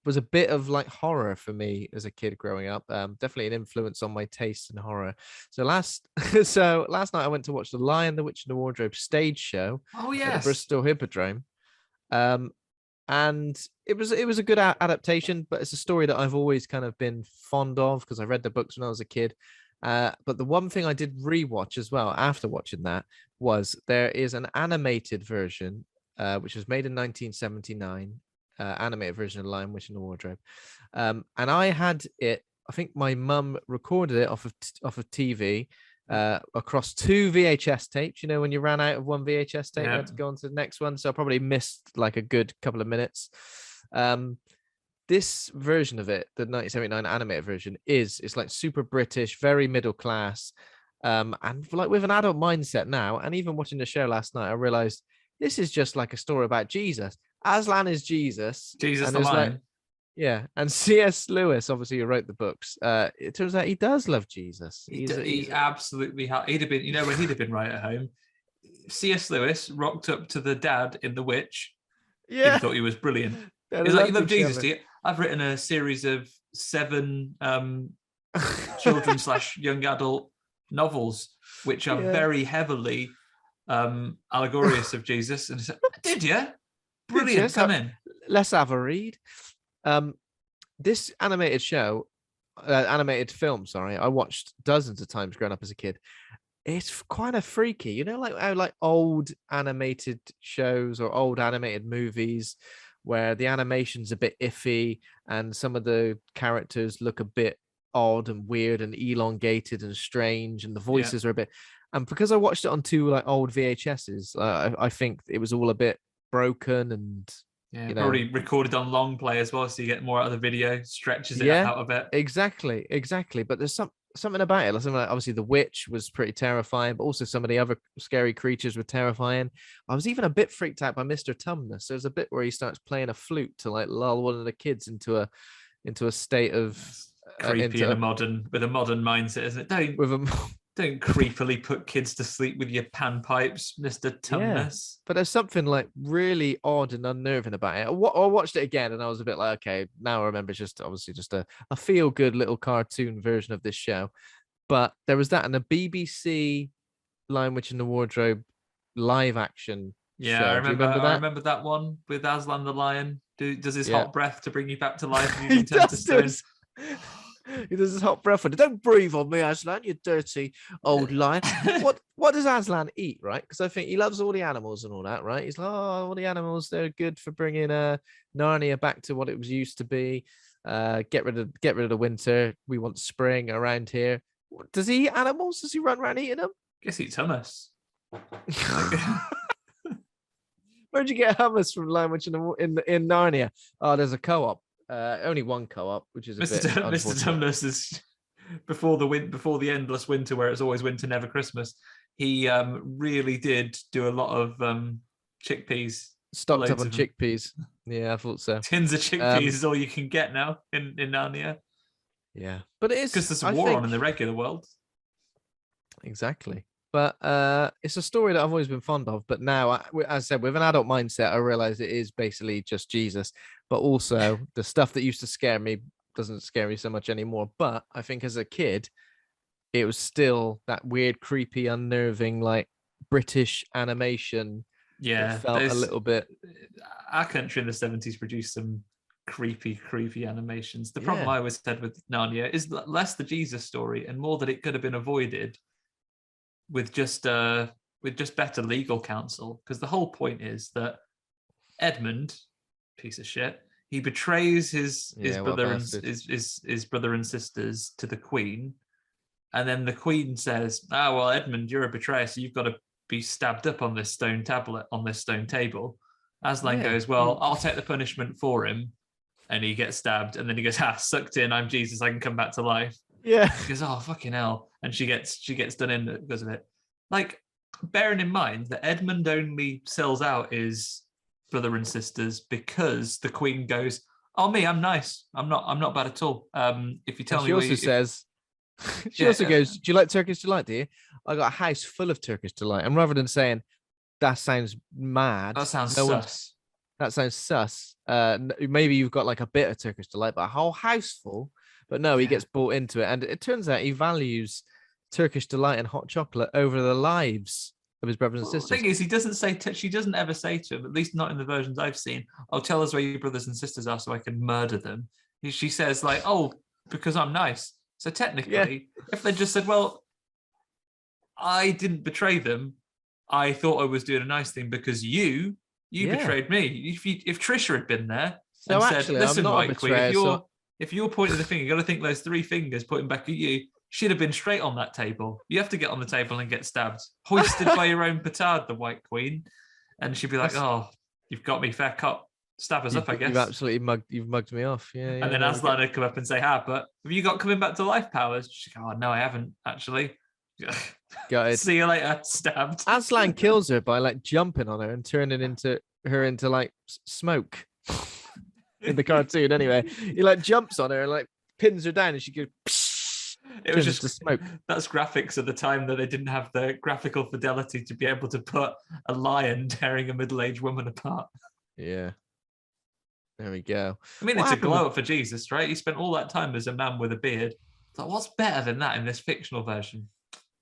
Speaker 1: was a bit of like horror for me as a kid growing up. Definitely an influence on my taste in horror. So last night I went to watch The Lion, the Witch, and the Wardrobe stage show at the Bristol Hippodrome. And it was a good adaptation, but it's a story that I've always kind of been fond of because I read the books when I was a kid. But the one thing I did rewatch as well after watching that was there is an animated version, which was made in 1979. Animated version of The Lion, Witch, and the Wardrobe, and I had it. I think my mum recorded it off of TV across 2 VHS tapes. When you ran out of one VHS tape, you had to go on to the next one. So I probably missed like a good couple of minutes. This version of it, the 1979 animated version, it's like super British, very middle class, and like with an adult mindset now. And even watching the show last night, I realized this is just like a story about Jesus. Aslan is Jesus.
Speaker 2: Jesus the Lion.
Speaker 1: And C.S. Lewis, obviously, who wrote the books. It turns out he does love Jesus.
Speaker 2: He absolutely he'd have been, when he'd have been right at home. C.S. Lewis rocked up to the dad in The Witch. Yeah, he thought he was brilliant. He's like, you love Jesus, do you? I've written a series of 7 children / young adult novels, which are very heavily allegorious of Jesus. And said, did you? Brilliant, come in.
Speaker 1: Let's have a read. This animated film, I watched dozens of times growing up as a kid. It's kind of freaky, like how like old animated shows or old animated movies where the animation's a bit iffy and some of the characters look a bit odd and weird and elongated and strange and the voices are a bit. And because I watched it on 2 like old VHSs, I think it was all a bit broken and
Speaker 2: probably recorded on long play as well, so you get more out of the video, stretches it out a bit.
Speaker 1: Exactly. But there's something about it. Like obviously the witch was pretty terrifying, but also some of the other scary creatures were terrifying. I was even a bit freaked out by Mr. Tumnus. There's a bit where he starts playing a flute to like lull one of the kids into a state of
Speaker 2: creepy with a modern mindset, isn't it? Don't creepily put kids to sleep with your panpipes, Mr. Tumnus.
Speaker 1: But there's something like really odd and unnerving about it. I watched it again and I was a bit like, okay, now I remember it's just obviously just a feel-good little cartoon version of this show. But there was that, and the BBC Lion Witch in the Wardrobe live action
Speaker 2: Yeah,
Speaker 1: show. Do you remember that?
Speaker 2: I remember that one with Aslan the lion. Does his hot breath to bring you back to life and you
Speaker 1: He
Speaker 2: can turn to
Speaker 1: does
Speaker 2: stone.
Speaker 1: He does his hot breath. Don't breathe on me, Aslan, you dirty old lion. What does Aslan eat, right? Because I think he loves all the animals and all that, right? He's like, oh, all the animals, they're good for bringing Narnia back to what it was used to be. Get rid of the winter. We want spring around here. Does he eat animals? Does he run around eating them?
Speaker 2: Guess he eats hummus.
Speaker 1: Where'd you get hummus from Lion Witch in Narnia? Oh, there's a co-op. Only one co-op, which is a bit
Speaker 2: Mr. Tumnus is before the endless winter, where it's always winter, never Christmas. He really did do a lot of chickpeas.
Speaker 1: Stocked up on chickpeas. Yeah, I thought so.
Speaker 2: Tins of chickpeas is all you can get now in Narnia.
Speaker 1: Yeah, but it is
Speaker 2: because there's a war on in the regular world.
Speaker 1: Exactly. But it's a story that I've always been fond of. But now, as I said, with an adult mindset, I realize it is basically just Jesus. But also, the stuff that used to scare me doesn't scare me so much anymore. But I think as a kid, it was still that weird, creepy, unnerving, like British animation.
Speaker 2: Yeah,
Speaker 1: that felt a little bit.
Speaker 2: Our country in the 70s produced some creepy animations. The problem I always said with Narnia is less the Jesus story and more that it could have been avoided with just better legal counsel, because the whole point is that Edmund, piece of shit, he betrays his brother and his brother and sisters to the Queen, and then the Queen says, well, Edmund, you're a betrayer, so you've got to be stabbed up on this stone tablet, on this stone table. Aslan goes, well, I'll take the punishment for him, and he gets stabbed, and then he goes, sucked in, I'm Jesus, I can come back to life.
Speaker 1: Yeah.
Speaker 2: He goes, oh, fucking hell. And she gets done in because of it. Like, bearing in mind that Edmund only sells out his brother and sisters because the Queen goes, oh, me, I'm nice. I'm not bad at all. If you tell me,
Speaker 1: she also says, she also goes, do you like Turkish delight, do you? I got a house full of Turkish delight. And rather than saying, that sounds mad.
Speaker 2: That sounds sus.
Speaker 1: That sounds sus. Maybe you've got like a bit of Turkish delight, but a whole house full. But no, he gets bought into it. And it turns out he values Turkish delight and hot chocolate over the lives of his brothers and sisters.
Speaker 2: The thing is, he doesn't say, she doesn't ever say to him, at least not in the versions I've seen, oh, tell us where your brothers and sisters are so I can murder them. She says, like, oh, because I'm nice. So technically, if they just said, well, I didn't betray them, I thought I was doing a nice thing because you betrayed me. If Trisha had been there and said, listen, White Queen, if you're pointing the finger, you got to think those three fingers pointing back at you. She'd have been straight on that table. You have to get on the table and get stabbed, hoisted by your own petard, the White Queen, and she'd be like, "Oh, you've got me, fair cop. Stab us up, I guess."
Speaker 1: You've absolutely mugged me off. Yeah.
Speaker 2: And then Aslan would come up and say, but have you got coming back to life powers?" She'd go, "Oh no, I haven't actually."
Speaker 1: Got it.
Speaker 2: See you later. Stabbed.
Speaker 1: Aslan kills her by like jumping on her and turning her into like smoke. In the cartoon, anyway, he like jumps on her and like pins her down, and she goes.
Speaker 2: It was just smoke. That's graphics at the time that they didn't have the graphical fidelity to be able to put a lion tearing a middle-aged woman apart.
Speaker 1: Yeah. There we go.
Speaker 2: I mean, it's a glow up for Jesus, right? He spent all that time as a man with a beard. It's like, what's better than that in this fictional version?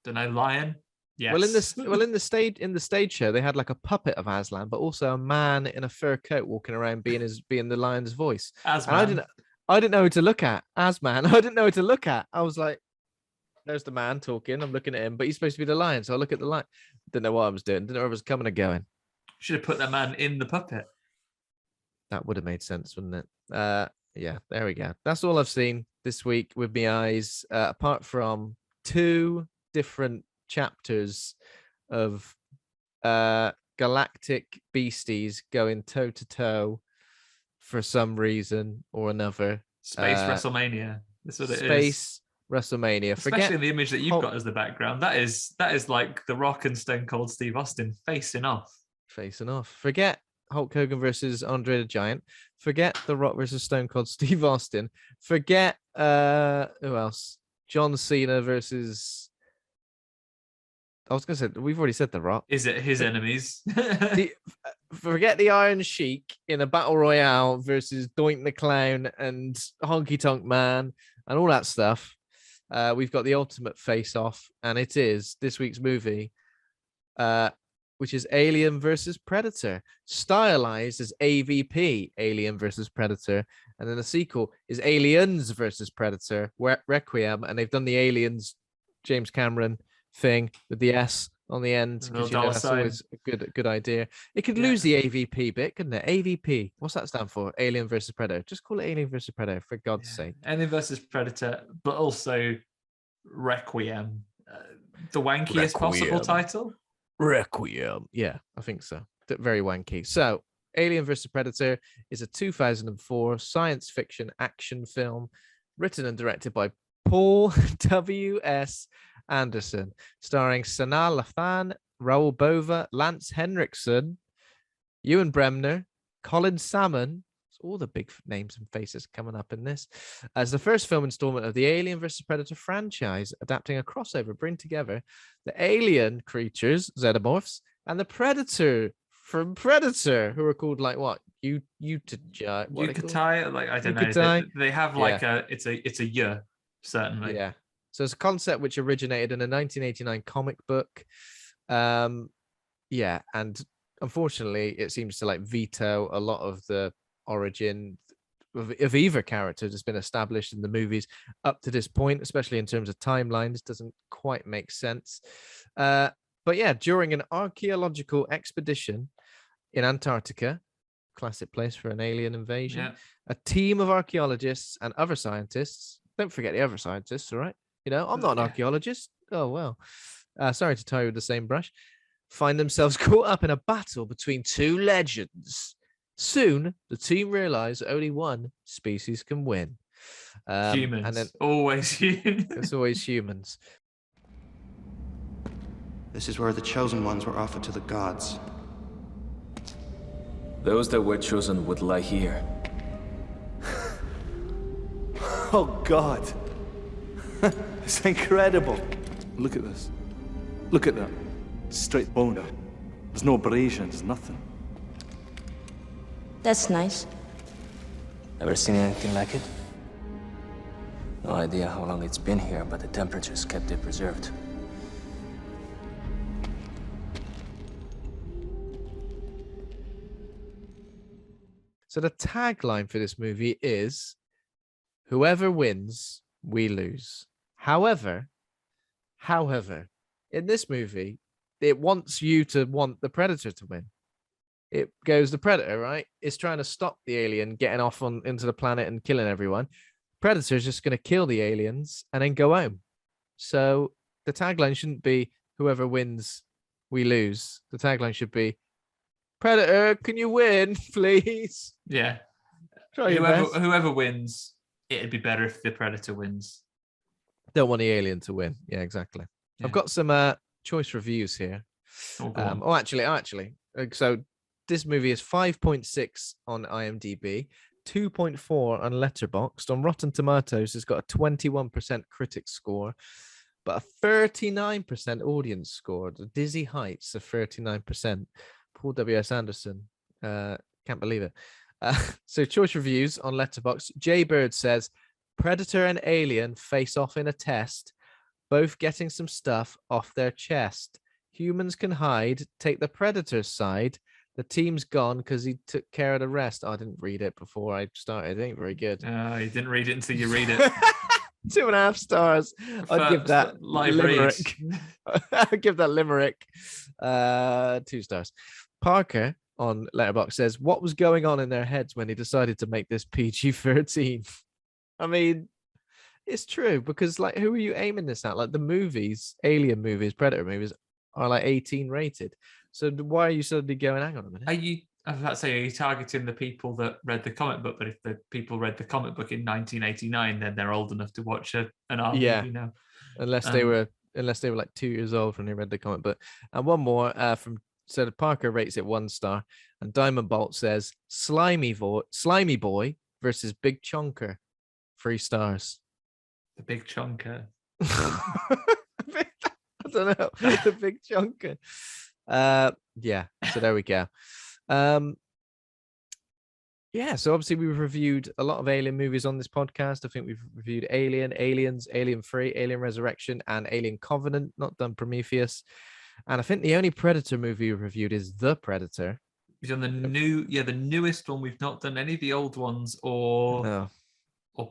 Speaker 2: Don't know, lion. Yes.
Speaker 1: Well, in the stage show, they had like a puppet of Aslan, but also a man in a fur coat walking around being the lion's voice.
Speaker 2: Aslan.
Speaker 1: I didn't know who to look at. Asman. I didn't know who to look at. I was like, there's the man talking. I'm looking at him, but he's supposed to be the lion. So I look at the lion. Didn't know what I was doing. Didn't know if I was coming or going.
Speaker 2: Should have put that man in the puppet.
Speaker 1: That would have made sense, wouldn't it? Yeah, there we go. That's all I've seen this week with my eyes, apart from 2 different chapters of galactic beasties going toe to toe for some reason or another.
Speaker 2: Space WrestleMania. That's what it is.
Speaker 1: Space WrestleMania.
Speaker 2: Especially the image that you've got as the background. That is like The Rock and Stone Cold Steve Austin facing off.
Speaker 1: Forget Hulk Hogan versus Andre the Giant. Forget The Rock versus Stone Cold Steve Austin. Forget who else? John Cena versus. I was going to say, we've already said The Rock.
Speaker 2: Is it his enemies?
Speaker 1: Forget the Iron Sheik in a battle royale versus Doink the Clown and Honky Tonk Man and all that stuff. We've got the ultimate face-off, and it is this week's movie, which is Alien versus Predator, stylized as AVP, Alien versus Predator, and then the sequel is Aliens versus Predator, Requiem, and they've done the Aliens James Cameron thing with the S on the end, because that's always a good idea. It could lose the AVP bit, couldn't it? AVP, what's that stand for? Alien versus Predator. Just call it Alien versus Predator, for God's sake.
Speaker 2: Alien versus Predator, but also Requiem, the wankiest possible title.
Speaker 1: Requiem. Yeah, I think so. Very wanky. So, Alien vs. Predator is a 2004 science fiction action film written and directed by Paul W.S. Anderson, starring Sanaa Lathan, Raoul Bova, Lance Henriksen, Ewen Bremner, Colin Salmon. All the big names and faces coming up in this, as the first film installment of the Alien vs. Predator franchise, adapting a crossover, bring together the alien creatures, xenomorphs, and the Predator from Predator, who are called like what?
Speaker 2: Yucatai, like I don't know. They have like it's a year, certainly.
Speaker 1: Yeah. So it's a concept which originated in a 1989 comic book. Yeah, and unfortunately, it seems to like veto a lot of the origin of either character that's been established in the movies up to this point, especially in terms of timelines. Doesn't quite make sense. But yeah, during an archaeological expedition in Antarctica, classic place for an alien invasion, a team of archaeologists and other scientists, don't forget the other scientists, all right? You know, I'm not an archaeologist. Oh, well. Sorry to tie you with the same brush. Find themselves caught up in a battle between two legends. Soon, the team realize only one species can win.
Speaker 2: Humans. And then, always humans.
Speaker 1: It's always humans.
Speaker 3: This is where the chosen ones were offered to the gods.
Speaker 4: Those that were chosen would lie here.
Speaker 5: Oh, God. It's incredible. Look at this. Look at that. Straight bone. There's no abrasions, nothing.
Speaker 6: That's nice.
Speaker 4: Ever seen anything like it? No idea how long it's been here, but the temperature's kept it preserved.
Speaker 1: So the tagline for this movie is, whoever wins, we lose. However, in this movie, it wants you to want the Predator to win. It goes, the Predator, right, is trying to stop the alien getting off into the planet and killing everyone. Predator is just going to kill the aliens and then go home. So the tagline shouldn't be, whoever wins, we lose. The tagline should be, Predator, can you win, please?
Speaker 2: Yeah.
Speaker 1: Whoever
Speaker 2: wins, it'd be better if the Predator wins.
Speaker 1: Don't want the alien to win. Yeah, exactly. Yeah. I've got some choice reviews here. Actually. So this movie is 5.6 on IMDb, 2.4 on Letterboxd. On Rotten Tomatoes, it's got a 21% critic score, but a 39% audience score. The dizzy heights of 39%. Paul W.S. Anderson. Can't believe it. So choice reviews on Letterboxd. Jay Bird says, Predator and Alien face off in a test, both getting some stuff off their chest. Humans can hide, take the Predator's side. The team's gone because he took care of the rest. I didn't read it before I started. It ain't very good.
Speaker 2: You didn't read it until you read it.
Speaker 1: 2.5 stars. I'd give that limerick. I'd give that limerick 2 stars. Parker on Letterboxd says, what was going on in their heads when he decided to make this PG-13? I mean, it's true, because like, who are you aiming this at? Like, the movies, Alien movies, Predator movies are like 18 rated. So why are you suddenly going, hang on a minute?
Speaker 2: I was about to say, are you targeting the people that read the comic book? But if the people read the comic book in 1989, then they're old enough to watch an art movie now.
Speaker 1: Unless they were like 2 years old when they read the comic book. And one more from Parker rates it 1 star, and Diamond Bolt says slimy boy versus Big Chonker, 3 stars.
Speaker 2: The Big Chonker.
Speaker 1: I don't know. The Big Chonker. Yeah. So there we go. Yeah. So obviously we've reviewed a lot of Alien movies on this podcast. I think we've reviewed Alien, Aliens, Alien 3, Alien Resurrection, and Alien Covenant. Not done Prometheus. And I think the only Predator movie we reviewed is The Predator.
Speaker 2: He's on the newest one. We've not done any of the old ones or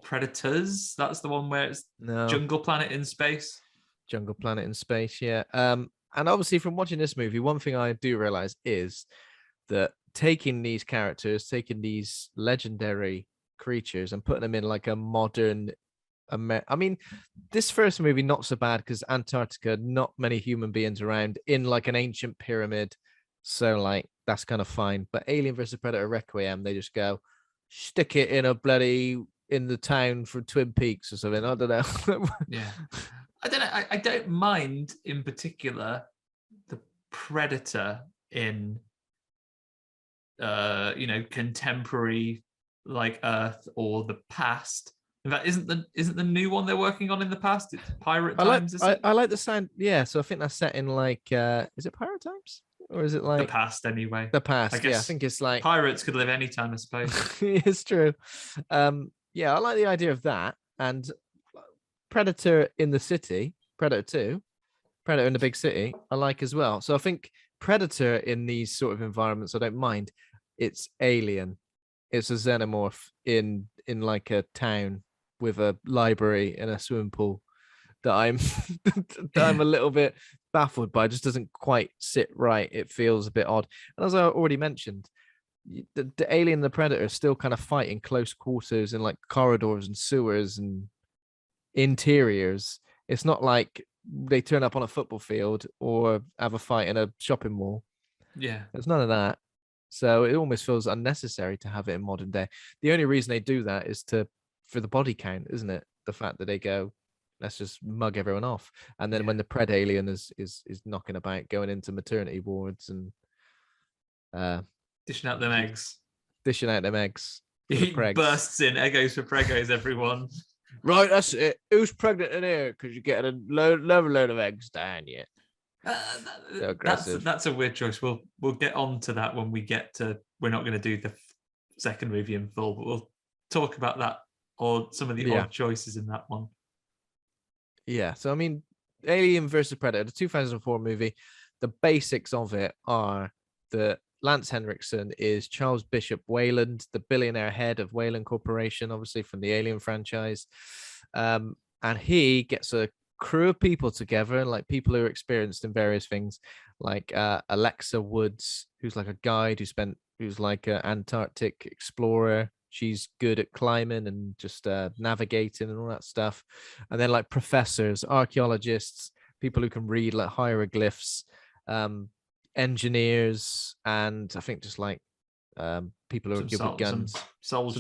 Speaker 2: Predators. That's the one where it's Jungle Planet in space.
Speaker 1: Jungle Planet in space, yeah. And obviously from watching this movie, one thing I do realize is that taking these characters, taking these legendary creatures and putting them in like a modern I mean, this first movie not so bad because Antarctica, not many human beings around in like an ancient pyramid, so like that's kind of fine. But Alien versus Predator Requiem, they just go stick it in the town from Twin Peaks or something. I don't know.
Speaker 2: Yeah, I don't know. I don't mind in particular the Predator in contemporary like Earth or the past. In fact, isn't the new one they're working on in the past? It's Pirate Times.
Speaker 1: I like the sound. Yeah, so I think that's set in like is it Pirate Times or is it like
Speaker 2: the past anyway?
Speaker 1: The past.
Speaker 2: I guess
Speaker 1: I think it's like
Speaker 2: pirates could live any time, I suppose.
Speaker 1: It's true. Yeah, I like the idea of that. And Predator in the city, Predator 2, Predator in the big city, I like as well. So I think Predator in these sort of environments, I don't mind. It's Alien. It's a xenomorph in like a town with a library and a swimming pool that I'm a little bit baffled by. It just doesn't quite sit right. It feels a bit odd. And as I already mentioned, the Alien and the Predator still kind of fight in close quarters in like corridors and sewers and interiors. It's not like they turn up on a football field or have a fight in a shopping mall.
Speaker 2: Yeah.
Speaker 1: There's none of that. So it almost feels unnecessary to have it in modern day. The only reason they do that is for the body count, isn't it? The fact that they go, let's just mug everyone off. And then when the Pred alien is knocking about, going into maternity wards and
Speaker 2: dishing out them eggs.
Speaker 1: He
Speaker 2: bursts in, egos for pregos, everyone.
Speaker 1: Right, that's it. Who's pregnant in here? Because you get a load of eggs down yet. So aggressive.
Speaker 2: That's a weird choice. We'll get on to that when we get to. We're not going to do the second movie in full, but we'll talk about that or some of the odd choices in that one. Yeah.
Speaker 1: So I mean, Alien versus Predator, the 2004 movie. The basics of it are that Lance Henriksen is Charles Bishop Wayland, the billionaire head of Wayland Corporation, obviously from the Alien franchise, and he gets a crew of people together, like people who are experienced in various things, like Alexa Woods, who's like a guide who's like an Antarctic explorer. She's good at climbing and just navigating and all that stuff. And then like professors, archaeologists, people who can read like hieroglyphs, engineers, and I think just like people who are good with guns, some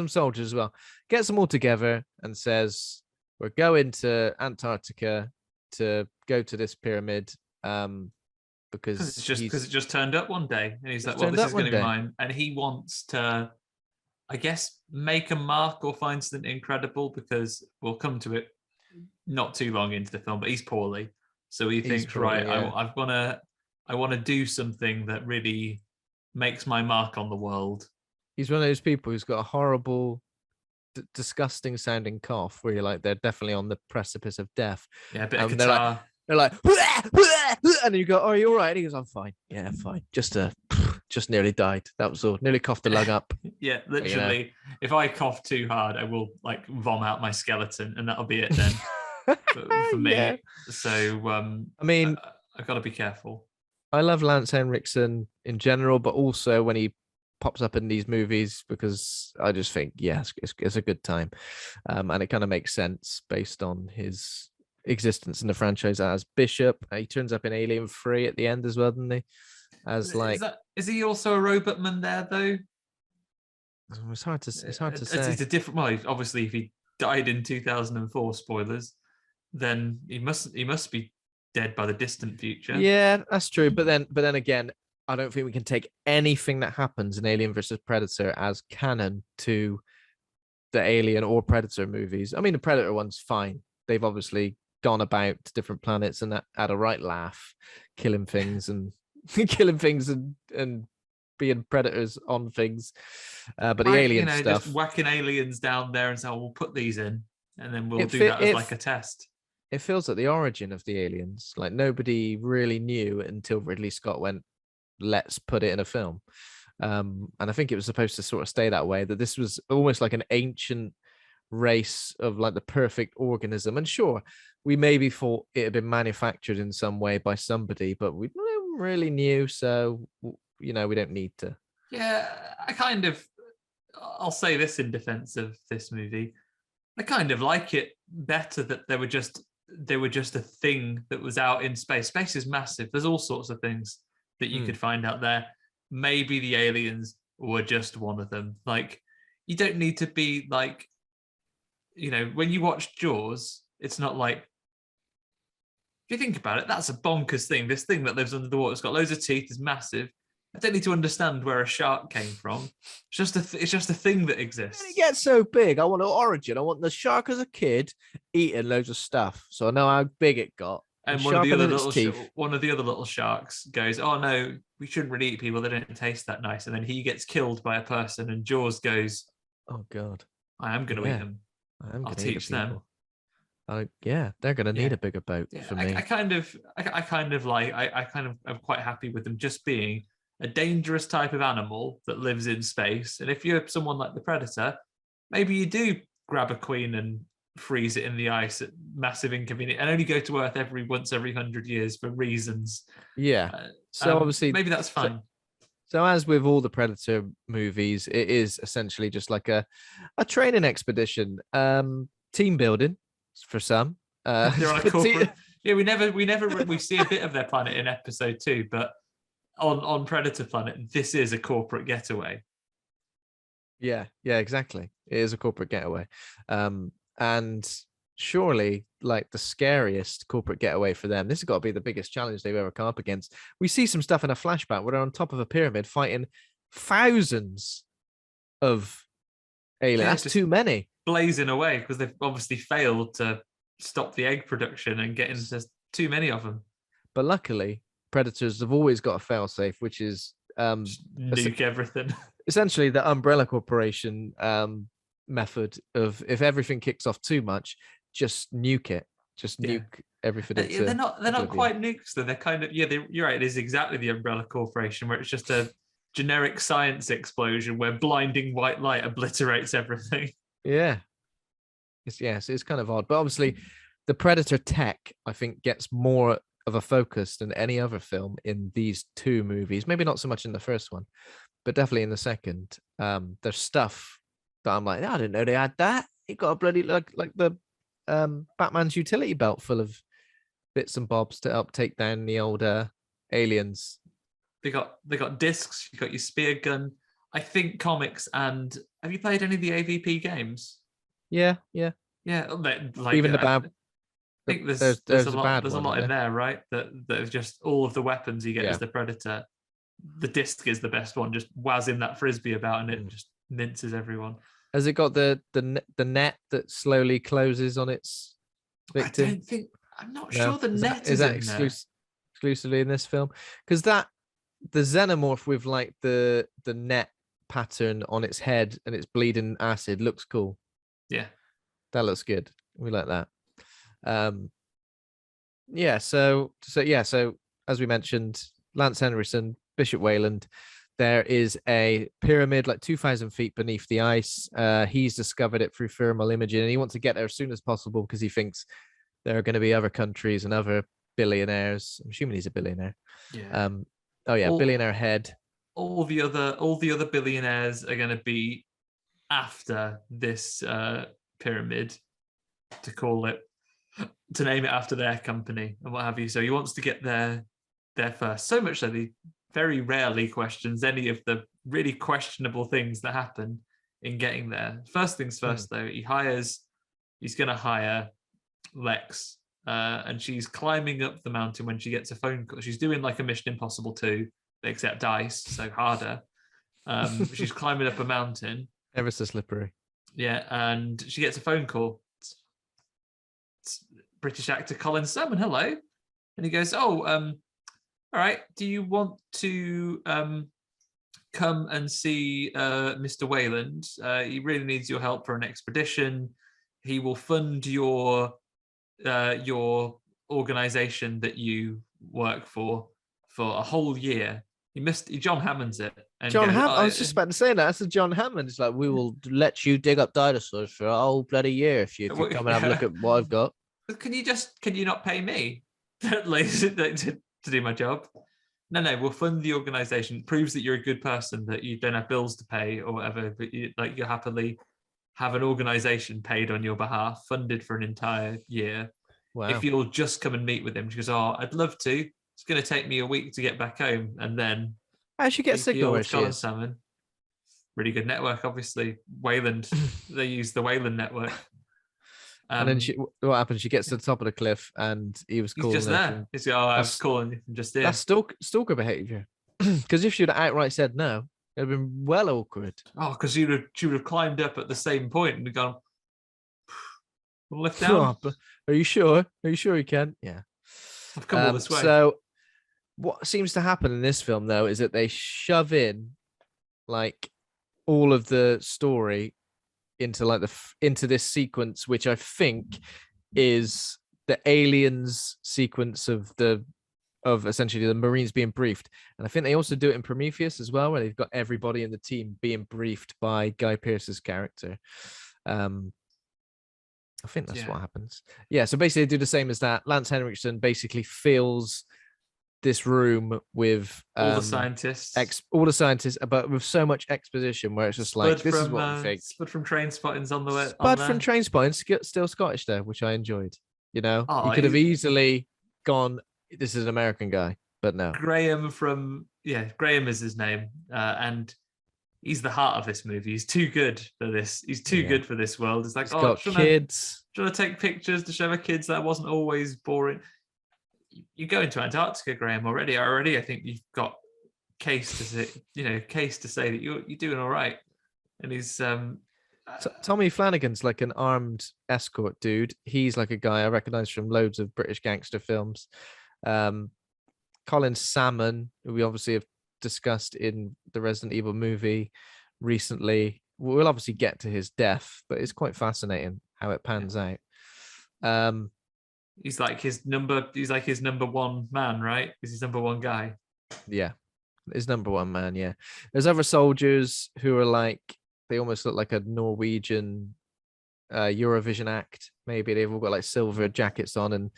Speaker 1: soldiers as well. Gets them all together and says, we're going to Antarctica to go to this pyramid because
Speaker 2: it just turned up one day, and he's like, well, this is going to be mine. And he wants to, I guess, make a mark or find something incredible, because we'll come to it not too long into the film, but he's poorly. So he thinks, right, yeah. I want to do something that really makes my mark on the world.
Speaker 1: He's one of those people who's got a horrible, disgusting sounding cough where you're like, they're definitely on the precipice of death.
Speaker 2: Yeah, a bit of guitar.
Speaker 1: They're like, and you go, "Oh, are you all right?" And he goes, "I'm fine. Yeah, I'm fine. Just nearly died. That was all. Nearly coughed the lung up."
Speaker 2: Yeah, literally. If I cough too hard, I will like vomit out my skeleton, and that'll be it then for me. Yeah. So,
Speaker 1: I mean,
Speaker 2: I've got to be careful.
Speaker 1: I love Lance Henriksen in general, but also when he pops up in these movies, because I just think, yes, it's a good time, and it kind of makes sense based on his existence in the franchise as Bishop. He turns up in Alien 3 at the end as well, doesn't he? As like,
Speaker 2: is he also a robot man there though?
Speaker 1: It's hard to say.
Speaker 2: It's a different. Well, obviously, if he died in 2004, spoilers, then he must be dead by the distant future.
Speaker 1: Yeah, that's true. But then again, I don't think we can take anything that happens in Alien versus Predator as canon to the Alien or Predator movies. I mean, the Predator one's fine. They've obviously gone about different planets and had a right laugh, killing things and and being predators on things. But the alien stuff,
Speaker 2: just whacking aliens down there and saying, "We'll put these in, and then we'll do that as like a test."
Speaker 1: it feels like the origin of the aliens. Like nobody really knew until Ridley Scott went, let's put it in a film. And I think it was supposed to sort of stay that way, that this was almost like an ancient race of like the perfect organism. And sure, we maybe thought it had been manufactured in some way by somebody, but we really knew. So, we don't need to.
Speaker 2: Yeah, I'll say this in defense of this movie. I kind of like it better that they were just a thing that was out in space. Space is massive. There's all sorts of things that you could find out there. Maybe the aliens were just one of them. Like, you don't need to be like, when you watch Jaws, it's not like, if you think about it, that's a bonkers thing. This thing that lives under the water, it's got loads of teeth, is massive. I don't need to understand where a shark came from. It's just a thing that exists.
Speaker 1: It gets so big. I want an origin. I want the shark as a kid eating loads of stuff, so I know how big it got.
Speaker 2: And one of the other little sharks goes, "Oh no, we shouldn't really eat people. They don't taste that nice." And then he gets killed by a person, and Jaws goes,
Speaker 1: "Oh God,
Speaker 2: I am going to eat them. I'll teach them."
Speaker 1: Yeah, they're going to need a bigger boat for me.
Speaker 2: I kind of am quite happy with them just being a dangerous type of animal that lives in space. And if you're someone like the Predator, maybe you do grab a queen and freeze it in the ice at massive inconvenience and only go to Earth once every 100 years for reasons.
Speaker 1: Yeah. So obviously
Speaker 2: maybe that's fine.
Speaker 1: So as with all the Predator movies, it is essentially just like a training expedition, team building for some.
Speaker 2: They're on a corporate. We see a bit of their planet in episode 2, but on Predator Planet, this is a corporate getaway.
Speaker 1: Yeah, exactly. It is a corporate getaway. And surely, like, the scariest corporate getaway for them, this has got to be the biggest challenge they've ever come up against. We see some stuff in a flashback where they're on top of a pyramid fighting thousands of aliens.
Speaker 2: Yeah,
Speaker 1: that's too many.
Speaker 2: Blazing away because they've obviously failed to stop the egg production and get into too many of them.
Speaker 1: But luckily, Predators have always got a failsafe, which is
Speaker 2: nuke everything.
Speaker 1: Essentially, the Umbrella Corporation method of, if everything kicks off too much, just nuke it. Just nuke everything.
Speaker 2: They're not quite nukes though. They're kind of you're right. It is exactly the Umbrella Corporation, where it's just a generic science explosion where blinding white light obliterates everything.
Speaker 1: Yeah. It's kind of odd, but obviously, the Predator tech, I think, gets more of a focus than any other film in these two movies. Maybe not so much in the first one, but definitely in the second. There's stuff that I'm like, I didn't know they had that. It got a bloody like the Batman's utility belt full of bits and bobs to help take down the old aliens.
Speaker 2: They got discs. You got your spear gun. I think comics. And have you played any of the AVP games?
Speaker 1: Yeah.
Speaker 2: Like,
Speaker 1: even the bad.
Speaker 2: I think there's a lot in there, right? That is just all of the weapons you get as the Predator. The disc is the best one. Just whizzing that frisbee about, and it just minces everyone. Has
Speaker 1: it got the net that slowly closes on its victim?
Speaker 2: I'm not sure the net is that
Speaker 1: exclusively in this film, because the xenomorph with like the net pattern on its head and it's bleeding acid looks cool.
Speaker 2: Yeah,
Speaker 1: that looks good. We like that. So as we mentioned, Lance Henriksen, Bishop Wayland, there is a pyramid like 2,000 feet beneath the ice. He's discovered it through thermal imaging, and he wants to get there as soon as possible because he thinks there are going to be other countries and other billionaires. I'm assuming he's a billionaire.
Speaker 2: Yeah.
Speaker 1: Billionaire head.
Speaker 2: All the other billionaires are going to be after this pyramid, to name it after their company and what have you. So he wants to get there first. So much so he very rarely questions any of the really questionable things that happen in getting there. First things first, though, he's going to hire Lex, and she's climbing up the mountain when she gets a phone call. She's doing like a Mission Impossible 2, except ice, so harder. She's climbing up a mountain.
Speaker 1: Ever so slippery.
Speaker 2: Yeah, and she gets a phone call. It's British actor Colin Salmon, hello. And he goes, all right, do you want to come and see Mr. Wayland? He really needs your help for an expedition. He will fund your your organization that you work for a whole year. He John Hammonds it. And
Speaker 1: John
Speaker 2: goes,
Speaker 1: Hammond. I was just about to say that. That's a John Hammond. It's like, we will let you dig up dinosaurs for a whole bloody year if you come and have a look at what I've got.
Speaker 2: Can you not pay me to do my job? No, we'll fund the organization. It proves that you're a good person, that you don't have bills to pay or whatever, but you happily have an organization paid on your behalf, funded for an entire year.
Speaker 1: Wow.
Speaker 2: If you'll just come and meet with him. She goes, oh, I'd love to. It's going to take me a week to get back home. And then
Speaker 1: how she get signal where she
Speaker 2: Colin
Speaker 1: is?
Speaker 2: Salmon. Really good network, obviously. Wayland. They use the Wayland network.
Speaker 1: And then what happens? She gets to the top of the cliff, and he's calling
Speaker 2: just there. He's like, I was calling you from just here.
Speaker 1: That's stalker behavior. Because if she'd outright said no, it'd have been well awkward.
Speaker 2: Oh, because she would have climbed up at the same point and gone, lift down.
Speaker 1: Oh, are you sure? Are you sure you can? Yeah.
Speaker 2: I've come all this way.
Speaker 1: So what seems to happen in this film, though, is that they shove in like all of the story into into this sequence, which I think is the aliens sequence of essentially the Marines being briefed. And I think they also do it in Prometheus as well, where they've got everybody in the team being briefed by Guy Pearce's character. I think that's what happens. Yeah, so basically they do the same as that. Lance Henriksen basically fills this room with
Speaker 2: all the scientists,
Speaker 1: but with so much exposition where it's just like, this is what we think.
Speaker 2: Spud from Train Spottings on the way.
Speaker 1: Spud from Train Spottings, still Scottish there, which I enjoyed. You know,
Speaker 2: he
Speaker 1: could have easily gone, this is an American guy, but no.
Speaker 2: Graham is his name, and he's the heart of this movie. He's too good for this. He's too good for this world. It's like,
Speaker 1: got kids.
Speaker 2: Trying to take pictures to show my kids that wasn't always boring. You go into Antarctica, Graham, already. I think you've got case to say that you're doing all right. And he's
Speaker 1: Tommy Flanagan's like an armed escort dude. He's like a guy I recognize from loads of British gangster films. Colin Salmon, who we obviously have discussed in the Resident Evil movie recently. We'll obviously get to his death, but it's quite fascinating how it pans out.
Speaker 2: He's like his number one man, right? He's his number one guy.
Speaker 1: Yeah, his number one man. Yeah, there's other soldiers who are like, they almost look like a Norwegian Eurovision act. Maybe they've all got like silver jackets on and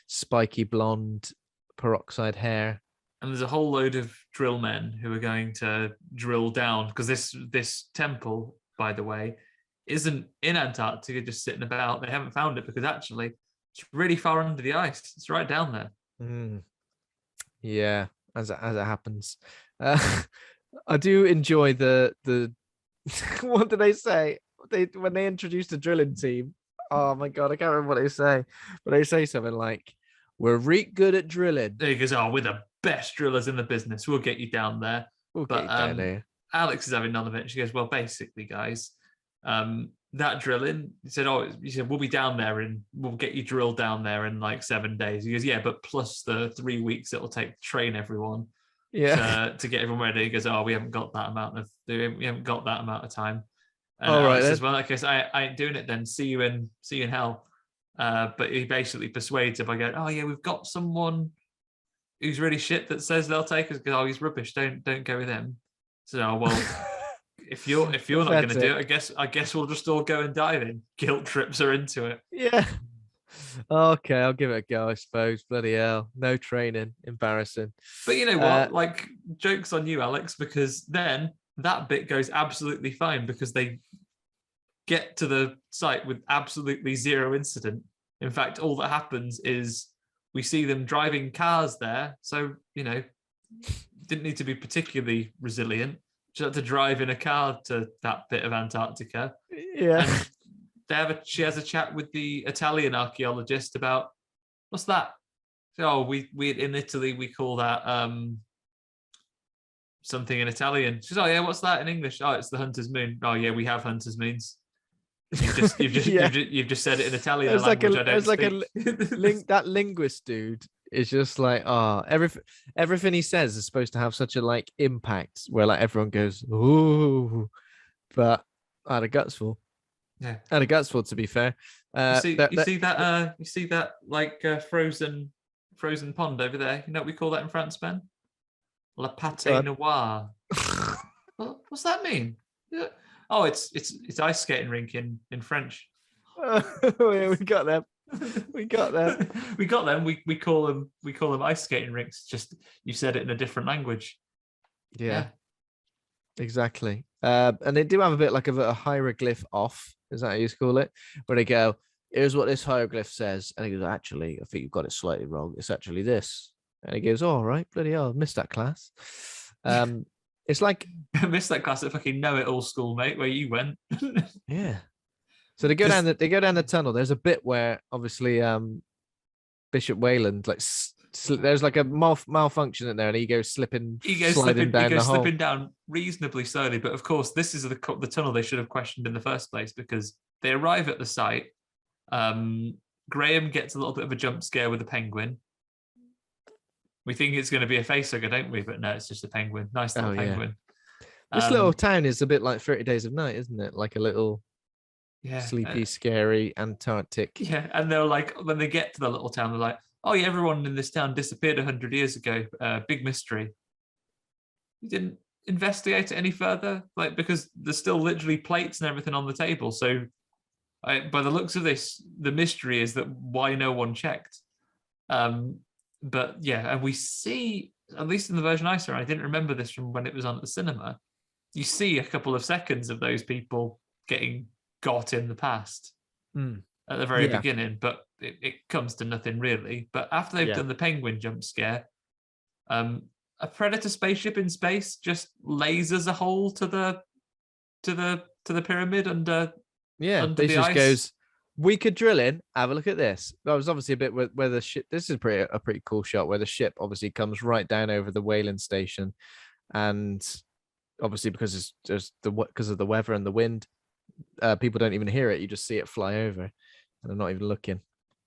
Speaker 1: spiky blonde peroxide hair.
Speaker 2: And there's a whole load of drill men who are going to drill down, because this temple, by the way, isn't in Antarctica just sitting about. They haven't found it because actually it's really far under the ice. It's right down there.
Speaker 1: Yeah, as it happens. I do enjoy the what do they say? When they introduced the drilling team. Oh my god, I can't remember what they say. But they say something like, we're really good at drilling.
Speaker 2: He goes, we're the best drillers in the business. We'll get you down there.
Speaker 1: We'll get you down there.
Speaker 2: Alex is having none of it. She goes, well, basically, guys, that drilling, he said, we'll be down there and we'll get you drilled down there in like 7 days. He goes, yeah, but plus the 3 weeks it'll take to train everyone.
Speaker 1: Yeah.
Speaker 2: To get everyone ready. He goes, we haven't got that amount of time. And
Speaker 1: all right,
Speaker 2: says, well, in that case, I ain't doing it then. See you in hell. But he basically persuades her by going, yeah, we've got someone who's really shit that says they'll take us, because he's rubbish. Don't go with him. So if you're not going to do it, I guess we'll just all go and dive in. Guilt trips her into it.
Speaker 1: Yeah. Okay, I'll give it a go, I suppose. Bloody hell. No training. Embarrassing.
Speaker 2: But you know what? Like, joke's on you, Alex, because then that bit goes absolutely fine, because they get to the site with absolutely zero incident. In fact, all that happens is we see them driving cars there. So, didn't need to be particularly resilient. Just had to drive in a car to that bit of Antarctica.
Speaker 1: Yeah.
Speaker 2: And she has a chat with the Italian archaeologist about, what's that? So, we in Italy, we call that something in Italian. She says, what's that in English? It's the hunter's moon. Yeah, we have hunter's moons. You've just said it in Italian.
Speaker 1: It's that linguist dude is just like, everything he says is supposed to have such a like impact where like everyone goes, ooh, but I had a guts full.
Speaker 2: Yeah,
Speaker 1: I had a guts full, to be fair.
Speaker 2: You see that like frozen pond over there. You know what we call that in France, Ben? La pâté noire. What's that mean? Yeah. Oh, it's ice skating rink in French.
Speaker 1: Yeah, we got them. We got them.
Speaker 2: We got them. We call them ice skating rinks. Just you said it in a different language.
Speaker 1: Yeah. Exactly. And they do have a bit like a hieroglyph off. Is that how you call it? Where they go, here's what this hieroglyph says. And he goes, actually, I think you've got it slightly wrong. It's actually this. And he goes, all right, bloody hell, I missed that class. It's like
Speaker 2: I missed that class at fucking Know It All school, mate, where you went.
Speaker 1: Yeah. So they go down the tunnel. There's a bit where obviously Bishop Wayland there's like a malfunction in there, and he goes sliding
Speaker 2: down reasonably slowly. But of course, this is the tunnel they should have questioned in the first place, because they arrive at the site. Graham gets a little bit of a jump scare with the penguin. We think it's going to be a facehugger, don't we? But no, it's just a penguin. Nice little penguin.
Speaker 1: This little town is a bit like 30 Days of Night, isn't it? Like a little sleepy, scary Antarctic.
Speaker 2: Yeah, and they're like, when they get to the little town, they're like, oh yeah, everyone in this town disappeared 100 years ago. Big mystery. You didn't investigate it any further? Like, because there's still literally plates and everything on the table. So by the looks of this, the mystery is that why no one checked. But yeah, and we see, at least in the version I saw, I didn't remember this from when it was on at the cinema, you see a couple of seconds of those people getting got in the past at the very beginning, but it comes to nothing really. But after they've done the penguin jump scare, a Predator spaceship in space just lasers a hole to the pyramid under
Speaker 1: they just
Speaker 2: ice.
Speaker 1: Goes, we could drill in, have a look at this. That was obviously a bit where the ship, this is a pretty cool shot where the ship obviously comes right down over the Wayland station, and obviously because of the weather and the wind, people don't even hear it. You just see it fly over, and they're not even looking.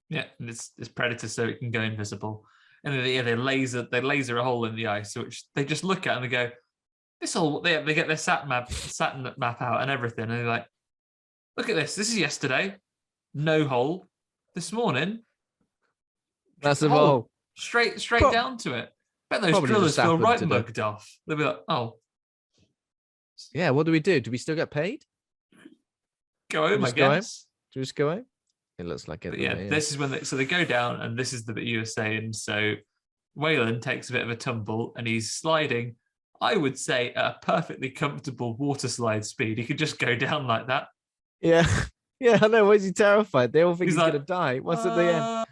Speaker 1: Yeah,
Speaker 2: and it's Predator, so it can go invisible. And then they laser a hole in the ice, which they just look at and they go, "This all." They get their sat map out and everything, and they're like, "Look at this. This is yesterday. No hole. This morning,
Speaker 1: massive hole.
Speaker 2: Straight down to it." Bet those drillers feel right mugged off. They'll be like, "Oh,
Speaker 1: yeah. What do we do? Do we still get paid?
Speaker 2: Go home, I guess.
Speaker 1: Do we just go home?" It looks like it.
Speaker 2: But yeah, this is when they go down, and this is the bit you were saying. So Wayland takes a bit of a tumble, and he's sliding, I would say, at a perfectly comfortable water slide speed. He could just go down like that.
Speaker 1: Yeah. Yeah, I know. Why is he terrified? They all think he's going to die. What's at the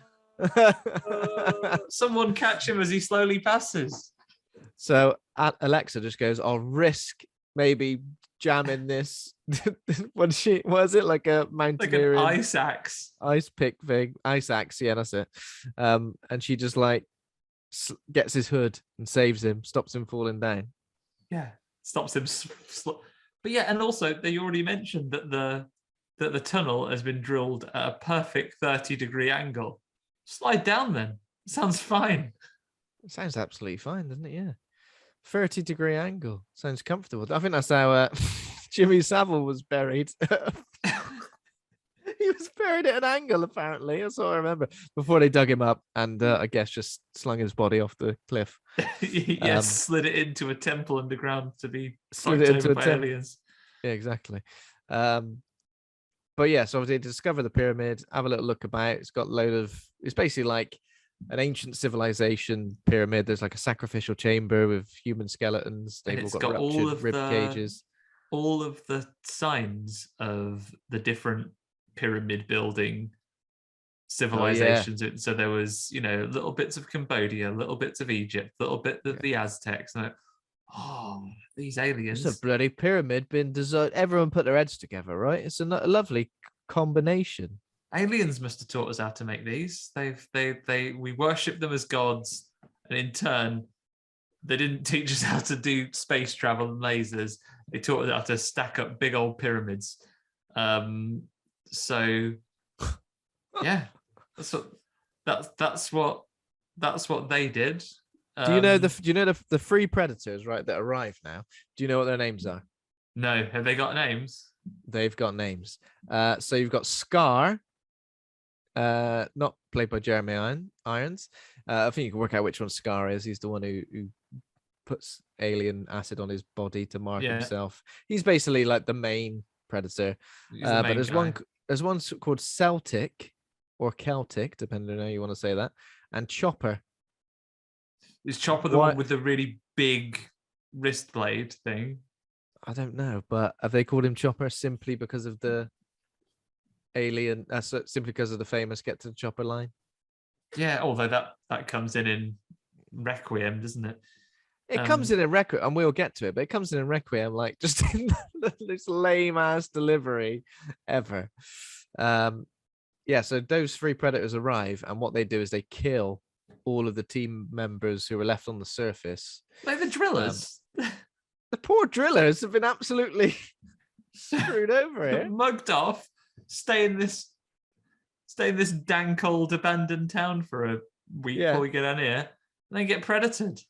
Speaker 2: end? Someone catch him as he slowly passes.
Speaker 1: So Alexa just goes, I'll risk maybe jamming this. What is it? Like a mountaineering,
Speaker 2: like an ice axe.
Speaker 1: Ice pick thing. Ice axe, yeah, that's it. And she just like gets his hood and saves him, stops him falling down.
Speaker 2: Yeah, stops him. But yeah, and also they already mentioned that the tunnel has been drilled at a perfect 30-degree angle. Slide down then. Sounds fine.
Speaker 1: It sounds absolutely fine, doesn't it? Yeah. 30-degree angle. Sounds comfortable. I think that's how Jimmy Savile was buried. He was buried at an angle, apparently. That's what I remember. Before they dug him up and I guess just slung his body off the cliff.
Speaker 2: Yes, slid it into a temple underground to be
Speaker 1: slid it into
Speaker 2: by aliens.
Speaker 1: Yeah, exactly. But yeah, so obviously they discover the pyramid, have a little look about. It's got it's basically like an ancient civilization pyramid. There's like a sacrificial chamber with human skeletons. They've all got
Speaker 2: all of
Speaker 1: rib cages.
Speaker 2: All of the signs of the different pyramid building civilizations. So there was, little bits of Cambodia, little bits of Egypt, little bit of the Aztecs. And these aliens.
Speaker 1: It's a bloody pyramid been designed. Everyone put their heads together, right? It's a lovely combination.
Speaker 2: Aliens must have taught us how to make these. We worship them as gods, and in turn, they didn't teach us how to do space travel and lasers. They taught us how to stack up big old pyramids. So yeah, that's what they did.
Speaker 1: Do you know the three predators, right, that arrive now? Do you know what their names are?
Speaker 2: No, have they got names?
Speaker 1: They've got names. So you've got Scar, not played by Jeremy Irons. I think you can work out which one Scar is. He's the one who puts alien acid on his body to mark himself. He's basically like the main predator.
Speaker 2: He's the main
Speaker 1: but
Speaker 2: guy.
Speaker 1: there's one called Celtic or Celtic, depending on how you want to say that, and Chopper.
Speaker 2: Is Chopper the one with the really big wrist blade thing?
Speaker 1: I don't know, but have they called him Chopper simply because of the alien? Simply because of the famous "Get to the Chopper" line?
Speaker 2: Yeah, although that comes in Requiem, doesn't it?
Speaker 1: It comes in Requiem, and we'll get to it, but it comes in Requiem, like just in this lame ass delivery ever. So those 3 predators arrive, and what they do is they kill all of the team members who were left on the surface.
Speaker 2: Like the drillers.
Speaker 1: The poor drillers have been absolutely screwed over here.
Speaker 2: Mugged off, stay in this dank old abandoned town for a week before we get down here, and then get predated.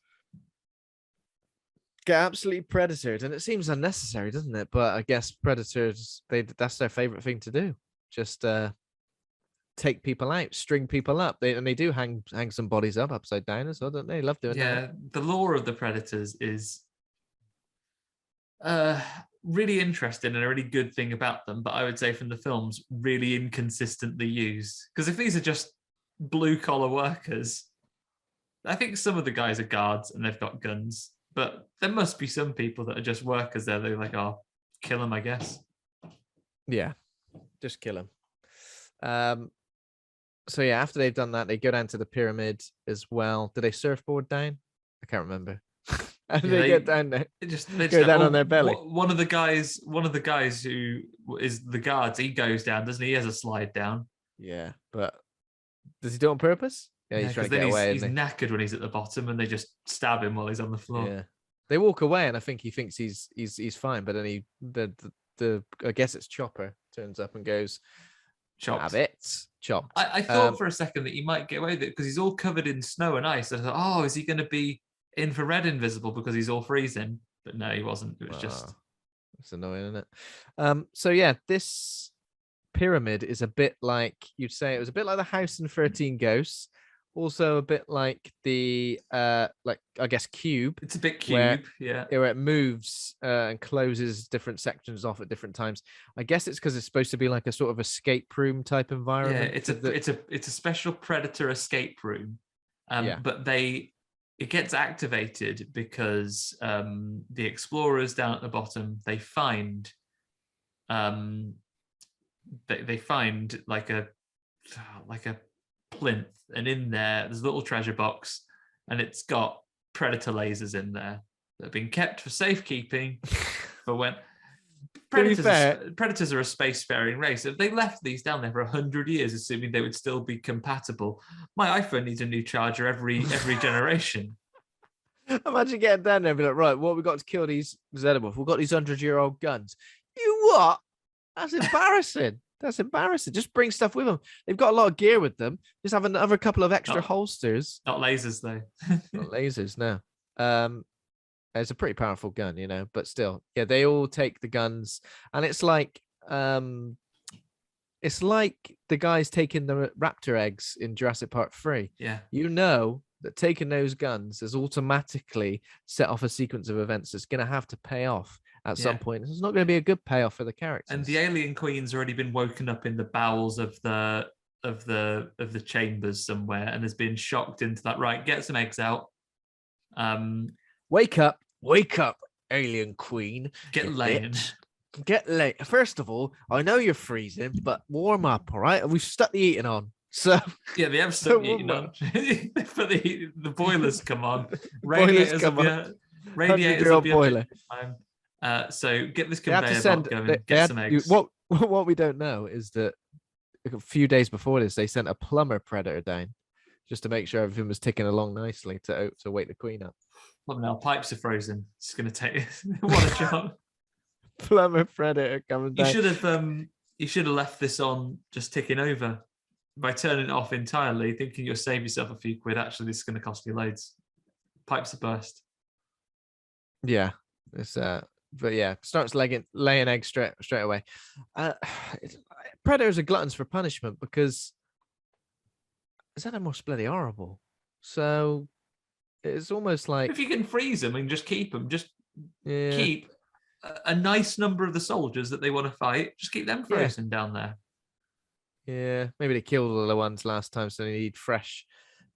Speaker 1: Get absolutely predatored, and it seems unnecessary, doesn't it? But I guess predators, that's their favorite thing to do. Just take people out, string people up. They do hang some bodies up upside down as well, don't they? Love doing that.
Speaker 2: Yeah, the lore of the predators is really interesting and a really good thing about them, but I would say from the films, really inconsistently used. Because if these are just blue collar workers, I think some of the guys are guards and they've got guns, but there must be some people that are just workers there. They're like, oh, kill them, I guess.
Speaker 1: Yeah, just kill them. So yeah, after they've done that, they go down to the pyramid as well. Do they surfboard down? I can't remember. How do they get down there? They just go down on their belly.
Speaker 2: One of the guys who is the guards, he goes down, doesn't he? He has a slide down.
Speaker 1: Yeah, but does he do it on purpose? Yeah, he's trying to get away.
Speaker 2: He's knackered when he's at the bottom, and they just stab him while he's on the floor.
Speaker 1: Yeah, they walk away, and I think he thinks he's fine, but then I guess it's Chopper turns up and goes,
Speaker 2: chopped.
Speaker 1: Have it chopped.
Speaker 2: I thought for a second that he might get away with it because he's all covered in snow and ice. I thought, oh, is he going to be infrared invisible because he's all freezing? But no, he wasn't. It was just.
Speaker 1: It's annoying, isn't it? So yeah, this pyramid is a bit like you'd say it was a bit like the house in 13 Ghosts. Also a bit like the like I guess Cube.
Speaker 2: It's a bit Cube,
Speaker 1: where it moves and closes different sections off at different times. I guess it's because it's supposed to be like a sort of escape room type environment.
Speaker 2: Yeah, it's a special predator escape room. But it gets activated because the explorers down at the bottom, they find they find like a plinth, and in there's a little treasure box, and it's got predator lasers in there that have been kept for safekeeping for when predators are a spacefaring race. If they left these down there for 100 years, assuming they would still be compatible, my iPhone needs a new charger every generation.
Speaker 1: Imagine getting down there and be like, right, what we got to kill these xenomorphs? We've got these 100-year-old guns. You what? That's embarrassing. That's embarrassing. Just bring stuff with them. They've got a lot of gear with them. Just have another couple of extra holsters.
Speaker 2: Not lasers, though.
Speaker 1: Not lasers, no. It's a pretty powerful gun, but still. Yeah, they all take the guns. And it's like the guys taking the raptor eggs in Jurassic Park 3.
Speaker 2: Yeah.
Speaker 1: That taking those guns has automatically set off a sequence of events that's going to have to pay off at some point. It's not going to be a good payoff for the characters.
Speaker 2: And the alien queen's already been woken up in the bowels of the chambers somewhere and has been shocked into that. Right, get some eggs out.
Speaker 1: Wake up, alien queen.
Speaker 2: Get laying.
Speaker 1: Get late. First of all, I know you're freezing, but warm up, all right? We've stuck the heating on. So
Speaker 2: yeah, they have stuck the heating on. For the boilers come on. Radiators will be
Speaker 1: boiler.
Speaker 2: So get this conveyor belt going. Get some eggs.
Speaker 1: What we don't know is that a few days before this, they sent a plumber predator down just to make sure everything was ticking along nicely to wake the queen up.
Speaker 2: Well, now pipes are frozen. It's going to take what a job.
Speaker 1: Plumber predator coming down.
Speaker 2: You should have left this on just ticking over. By turning it off entirely, thinking you'll save yourself a few quid, actually this is going to cost you loads. Pipes are burst.
Speaker 1: Yeah, it's but yeah, starts laying eggs straight away. Predators are gluttons for punishment because xenomorph's bloody horrible. So it's almost like
Speaker 2: If you can freeze them and just keep them, just
Speaker 1: yeah,
Speaker 2: keep a nice number of the soldiers that they want to fight, just keep them
Speaker 1: Yeah.
Speaker 2: frozen down there.
Speaker 1: yeah. Maybe they killed all the ones last time, so they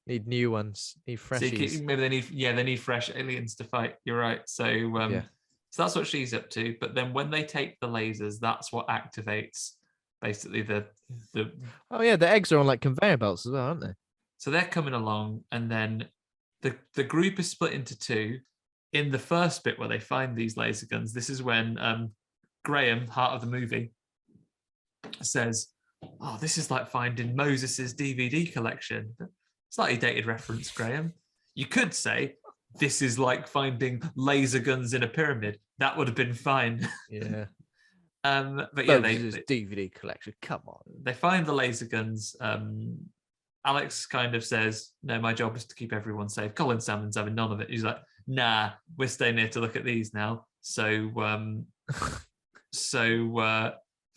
Speaker 1: need new ones, need
Speaker 2: So you
Speaker 1: freshies.
Speaker 2: maybe they need fresh aliens to fight. You're right. So so that's what she's up to. But then when they take the lasers, that's what activates basically the
Speaker 1: Oh yeah, the eggs are on like conveyor belts as well, aren't they?
Speaker 2: So they're coming along, and then the group is split into two. In the first bit where they find these laser guns, this is when Graham, heart of the movie, says, "Oh, this is like finding Moses's DVD collection." Slightly dated reference, Graham. You could say this is like finding laser guns in a pyramid. That would have been fine.
Speaker 1: Yeah.
Speaker 2: But yeah,
Speaker 1: Moses' DVD collection. Come on.
Speaker 2: they find the laser guns. Alex kind of says, "No, my job is to keep everyone safe." Colin Salmon's having none of it. He's like, "Nah, we're staying here to look at these now." So,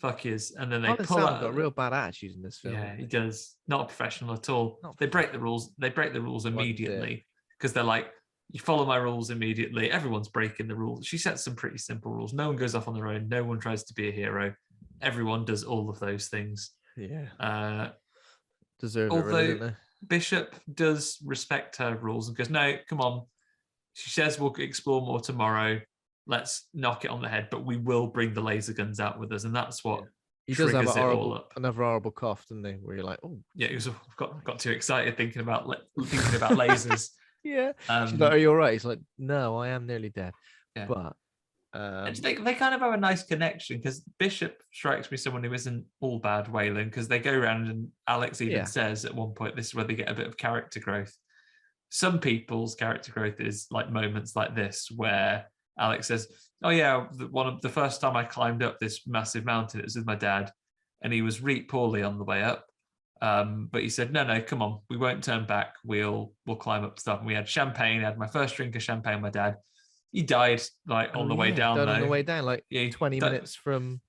Speaker 2: fuck yous. And then they
Speaker 1: Colin
Speaker 2: pull
Speaker 1: Salmon
Speaker 2: out.
Speaker 1: got a real bad attitude in this film.
Speaker 2: Yeah, he does. Not professional at all.
Speaker 1: Not
Speaker 2: They break the rules. They break the rules
Speaker 1: One
Speaker 2: immediately because they're like, "You follow my rules immediately." Everyone's breaking the rules. She sets some pretty simple rules. No one goes off on their own. No one tries to be a hero. Everyone does all of those things.
Speaker 1: Yeah. Deserve it,
Speaker 2: although
Speaker 1: really, don't they?
Speaker 2: Bishop does respect her rules and goes, "No, come on." She says, "We'll explore more tomorrow. Let's knock it on the head, but we will bring the laser guns out with us." And that's what
Speaker 1: He does have
Speaker 2: triggers
Speaker 1: a
Speaker 2: it all
Speaker 1: horrible,
Speaker 2: up.
Speaker 1: another horrible cough, doesn't he? Where you're like, oh,
Speaker 2: Yeah, it was got too excited thinking about lasers.
Speaker 1: yeah. She's like, "Are you all right?" He's like, "No, I am nearly dead."
Speaker 2: Yeah.
Speaker 1: But
Speaker 2: And they kind of have a nice connection because Bishop strikes me someone who isn't all bad Wayland, because they go around and Alex even says at one point, this is where they get a bit of character growth. Some people's character growth is like moments like this where Alex says, "Oh yeah, the first time I climbed up this massive mountain, it was with my dad, and he was reet poorly on the way up. But he said, no, come on, we won't turn back. We'll climb up stuff." And we had champagne. I had my first drink of champagne with my dad. He died like on the way down.
Speaker 1: Died on the way down, like 20 minutes from.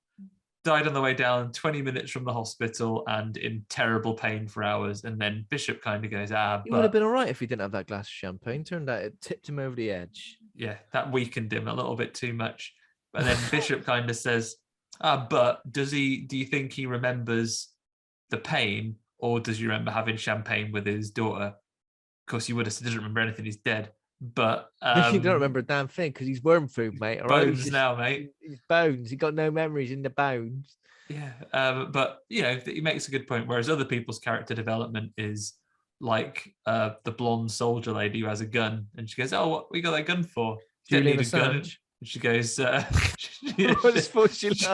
Speaker 2: Died on the way down, 20 minutes from the hospital, and in terrible pain for hours. And then Bishop kind of goes,
Speaker 1: He would have been all right if he didn't have that glass of champagne. Turned out it tipped him over the edge.
Speaker 2: Yeah, that weakened him a little bit too much. And then Bishop kind of says, but do you think he remembers the pain, or does he remember having champagne with his daughter? Of course, he doesn't remember anything. He's dead. But
Speaker 1: you don't remember a damn thing because he's worm food, mate. All right?
Speaker 2: Bones now, mate.
Speaker 1: He's bones. He got no memories in the bones.
Speaker 2: Yeah, but he makes a good point. Whereas other people's character development is like the blonde soldier lady who has a gun, and she goes, "Oh, what we got that gun for?
Speaker 1: Julian
Speaker 2: Don't need a gun."
Speaker 1: Assange.
Speaker 2: And she goes,
Speaker 1: I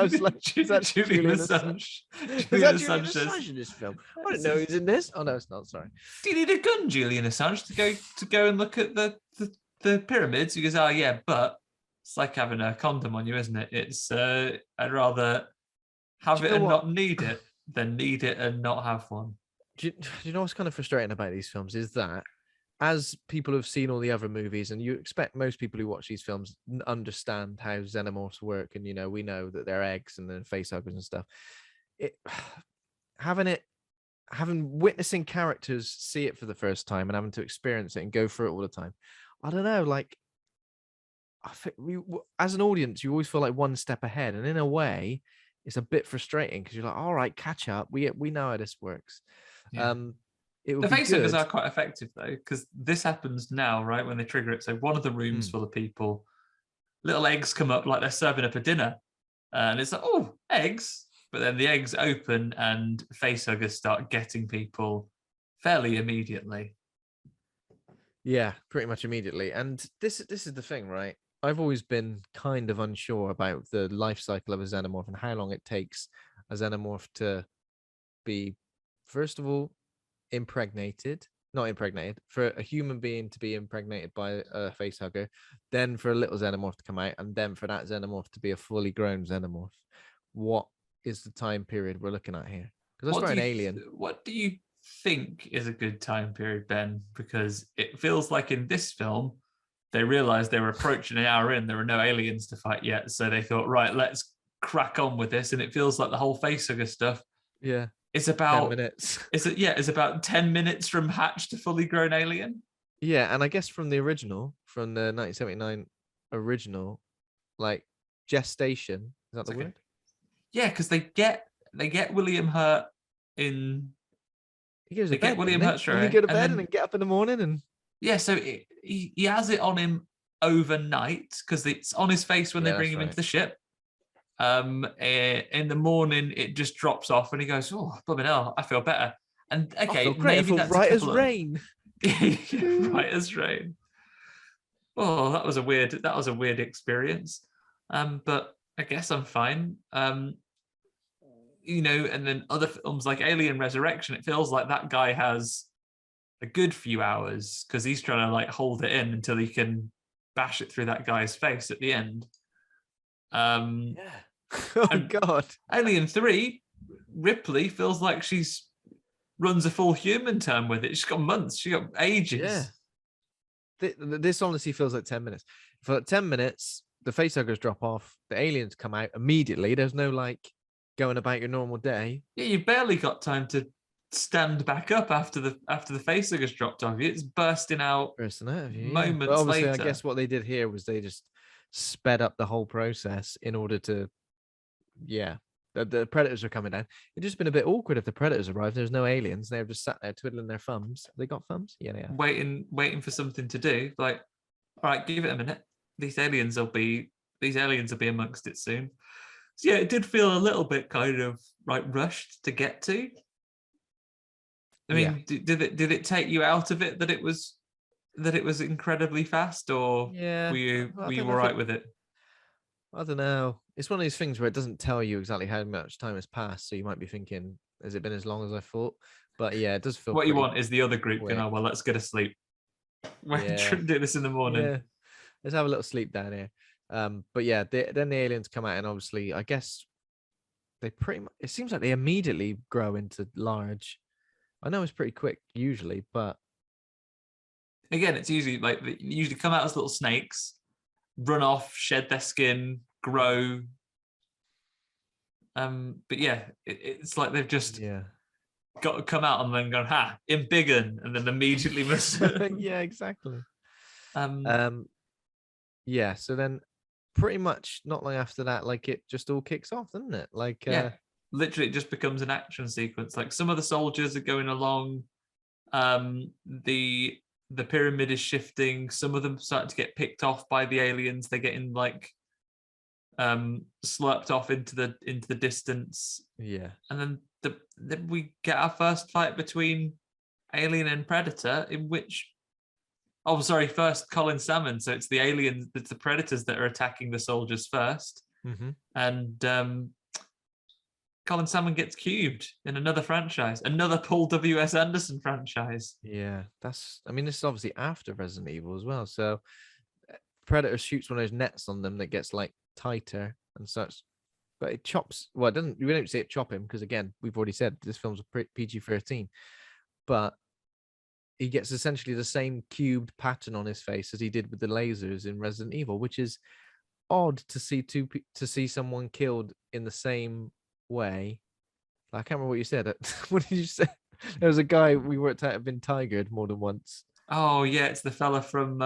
Speaker 1: was like, is that
Speaker 2: Julian
Speaker 1: Julian
Speaker 2: Assange.
Speaker 1: Is
Speaker 2: Julian
Speaker 1: that Julian
Speaker 2: Assange says,
Speaker 1: Assange in this film? I didn't know he was in this. Oh no, it's not. Sorry.
Speaker 2: "Do you need a gun, Julian Assange, to go and look at the pyramids?" He goes, "Oh yeah, but it's like having a condom on you, isn't it? It's I'd rather have it and not need it than need it and not have one."
Speaker 1: Do you know what's kind of frustrating about these films is that as people have seen all the other movies, and you expect most people who watch these films understand how xenomorphs work, and we know that they're eggs and then facehuggers and stuff. Witnessing characters see it for the first time and having to experience it and go through it all the time. I don't know, like I think as an audience, you always feel like one step ahead, and in a way, it's a bit frustrating because you're like, all right, catch up. We know how this works.
Speaker 2: Yeah.
Speaker 1: The
Speaker 2: facehuggers are quite effective though, because this happens now, right? When they trigger it. So one of the rooms full of people, little eggs come up like they're serving up a dinner, and it's like, oh, eggs. But then the eggs open and facehuggers start getting people fairly immediately.
Speaker 1: Yeah, pretty much immediately. And this is the thing, right? I've always been kind of unsure about the life cycle of a xenomorph and how long it takes a xenomorph to be, first of all, for a human being to be impregnated by a facehugger, then for a little xenomorph to come out, and then for that xenomorph to be a fully grown xenomorph. What is the time period we're looking at here? Because that's for an alien.
Speaker 2: What do you think is a good time period, Ben? Because it feels like in this film, they realized they were approaching an hour in, there were no aliens to fight yet. So they thought, right, let's crack on with this. And it feels like the whole facehugger stuff.
Speaker 1: Yeah.
Speaker 2: It's
Speaker 1: 10
Speaker 2: about
Speaker 1: minutes.
Speaker 2: it's about 10 minutes from hatch to fully grown alien.
Speaker 1: Yeah, and I guess from the 1979 original, like gestation, is that the word?
Speaker 2: Yeah, because they get William Hurt in.
Speaker 1: He goes
Speaker 2: They
Speaker 1: to
Speaker 2: get
Speaker 1: bed,
Speaker 2: William
Speaker 1: doesn't
Speaker 2: Hurt
Speaker 1: he?
Speaker 2: straight
Speaker 1: Doesn't he
Speaker 2: away,
Speaker 1: go to
Speaker 2: and
Speaker 1: bed
Speaker 2: then-
Speaker 1: and then get up in the morning and
Speaker 2: Yeah, so he has it on him overnight because it's on his face when they
Speaker 1: Yeah,
Speaker 2: bring
Speaker 1: that's
Speaker 2: him
Speaker 1: right.
Speaker 2: into the ship. In the morning, it just drops off, and he goes, "Oh, blooming hell, I feel better." And
Speaker 1: I
Speaker 2: okay,
Speaker 1: feel great. I
Speaker 2: maybe
Speaker 1: feel
Speaker 2: that's
Speaker 1: right
Speaker 2: a
Speaker 1: as
Speaker 2: couple
Speaker 1: rain.
Speaker 2: of right as rain. Oh, that was a weird experience. But I guess I'm fine. You know, and then other films like Alien Resurrection, it feels like that guy has a good few hours because he's trying to like hold it in until he can bash it through that guy's face at the end.
Speaker 1: Yeah. Oh
Speaker 2: And-
Speaker 1: God.
Speaker 2: Alien 3, Ripley feels like she's runs a full human term with it. She's got months, she got ages.
Speaker 1: Yeah. This honestly feels like 10 minutes. For 10 minutes, the facehuggers drop off, the aliens come out immediately. There's no like going about your normal day.
Speaker 2: Yeah, you've barely got time to stand back up after the facehuggers dropped off you. It's bursting out
Speaker 1: Person out of you, yeah.
Speaker 2: moments
Speaker 1: But obviously,
Speaker 2: later.
Speaker 1: I guess what they did here was they just sped up the whole process in order to, yeah. The predators are coming down. It'd just been a bit awkward if the predators arrived. There's no aliens. They've just sat there twiddling their thumbs. They got thumbs? Yeah, they are.
Speaker 2: waiting for something to do. Like, all right, give it a minute. These aliens will be amongst it soon. So yeah, it did feel a little bit kind of like rushed to get to. I mean, did it take you out of it that it was incredibly fast, or
Speaker 1: Yeah.
Speaker 2: were you
Speaker 1: I
Speaker 2: all
Speaker 1: don't know if
Speaker 2: right with it?
Speaker 1: I don't know. It's one of these things where it doesn't tell you exactly how much time has passed. So you might be thinking, has it been as long as I thought? But yeah, it does feel
Speaker 2: What you
Speaker 1: pretty
Speaker 2: want is the other group going,
Speaker 1: quick.
Speaker 2: oh, well, let's get to sleep. We're
Speaker 1: Yeah.
Speaker 2: trying to do this in the morning.
Speaker 1: Yeah. Let's have a little sleep down here. But yeah, then the aliens come out, and obviously, I guess they pretty much, it seems like they immediately grow into large. I know it's pretty quick usually, but
Speaker 2: Again, it's usually like they usually come out as little snakes, run off, shed their skin, grow. But yeah, it's like they've just
Speaker 1: yeah.
Speaker 2: got to come out and then gone, ha, in big un, and then immediately must.
Speaker 1: Yeah, exactly.
Speaker 2: um,
Speaker 1: Yeah, so then pretty much not long after that, like it just all kicks off, doesn't it? Like
Speaker 2: yeah, literally it just becomes an action sequence. Like some of the soldiers are going along. The pyramid is shifting. Some of them start to get picked off by the aliens. They're getting like slurped off into the distance.
Speaker 1: yeah.
Speaker 2: And then we get our first fight between alien and predator, in which first Colin Salmon. So it's the aliens, it's the predators that are attacking the soldiers first.
Speaker 1: Mm-hmm.
Speaker 2: And Colin Salmon gets cubed in another franchise, another Paul W.S. Anderson franchise.
Speaker 1: Yeah, this is obviously after Resident Evil as well. So Predator shoots one of those nets on them that gets like tighter and such, but it chops. Well, it doesn't. We don't see it chop him because again, we've already said this film's a PG-13, but he gets essentially the same cubed pattern on his face as he did with the lasers in Resident Evil, which is odd to see someone killed in the same way. I can't remember what you said. What did you say? There was a guy we worked out had been tigered more than once.
Speaker 2: Oh yeah, it's the fella from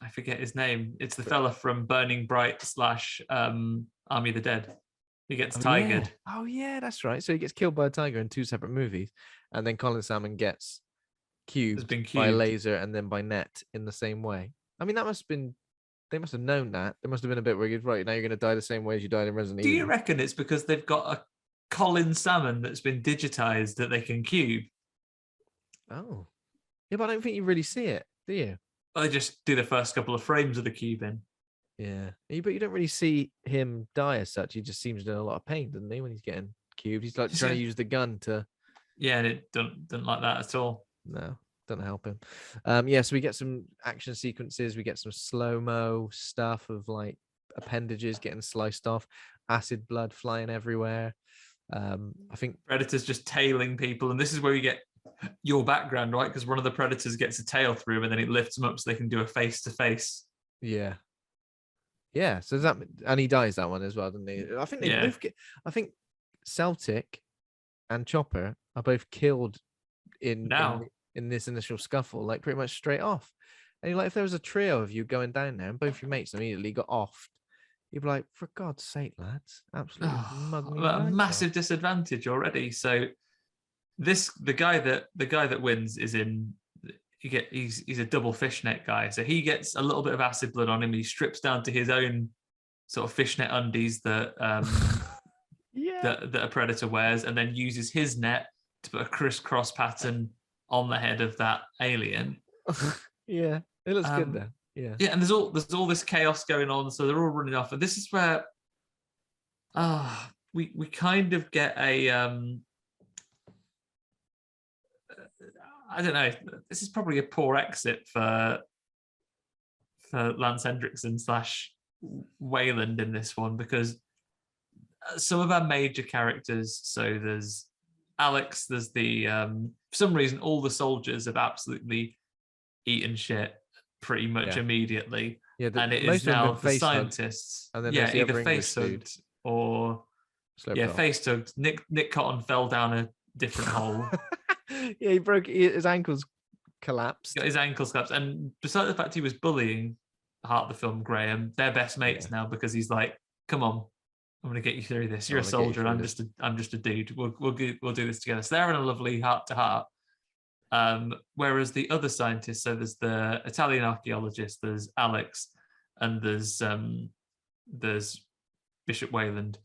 Speaker 2: I forget his name. It's the fella from Burning Bright / Army of the Dead. He gets tigered.
Speaker 1: Yeah. Oh yeah, that's right. So he gets killed by a tiger in 2 separate movies, and then Colin Salmon gets cubed by a laser and then by net in the same way. I mean, they must have known that. There must have been a bit where you're right, now you're going to die the same way as you died in Resident Evil.
Speaker 2: Do you reckon it's because they've got a Colin Salmon that's been digitized that they can cube?
Speaker 1: Oh. Yeah, but I don't think you really see it, do you?
Speaker 2: They just do the first couple of frames of the cube in.
Speaker 1: Yeah. But you don't really see him die as such. He just seems in a lot of pain, doesn't he, when he's getting cubed? He's like trying to use the gun to...
Speaker 2: Yeah, and it doesn't like that at all.
Speaker 1: No, doesn't help him. Yeah, so we get some action sequences. We get some slow-mo stuff of like appendages getting sliced off, acid blood flying everywhere. I think
Speaker 2: Predators just tailing people, and this is where you get your background, right? Because one of the predators gets a tail through him and then it lifts him up so they can do a face-to-face.
Speaker 1: Yeah. So and he dies that one as well, doesn't he? I think they both get. I think Celtic and Chopper are both killed in
Speaker 2: Now.
Speaker 1: in this initial scuffle, like pretty much straight off. And you're like, if there was a trio of you going down there and both your mates immediately got offed, you'd be like, for God's sake, lads, absolutely mug me
Speaker 2: A
Speaker 1: right
Speaker 2: massive disadvantage already. So the guy that wins is in. He's a double fishnet guy, so he gets a little bit of acid blood on him. He strips down to his own sort of fishnet undies that that a predator wears, and then uses his net to put a crisscross pattern on the head of that alien.
Speaker 1: Yeah, it looks good then. Yeah,
Speaker 2: and there's all this chaos going on, so they're all running off, and this is where we kind of get a I don't know. This is probably a poor exit for Lance Henriksen / Wayland in this one, because some of our major characters. So there's Alex. There's the for some reason all the soldiers have absolutely eaten shit pretty much immediately.
Speaker 1: Yeah,
Speaker 2: and it is now the scientists.
Speaker 1: And then
Speaker 2: either face hugged or face hugged. Nick Cotton fell down a different hole.
Speaker 1: Yeah, he broke his ankles, collapsed.
Speaker 2: His ankles collapsed, and besides the fact he was bullying Heart of the Film Graham, they're best mates now, because he's like, "Come on, I'm going to get you through this. You're a soldier, and I'm just a dude. We'll do this together." So they're in a lovely heart to heart. Whereas the other scientists, so there's the Italian archaeologist, there's Alex, and there's Bishop Wayland.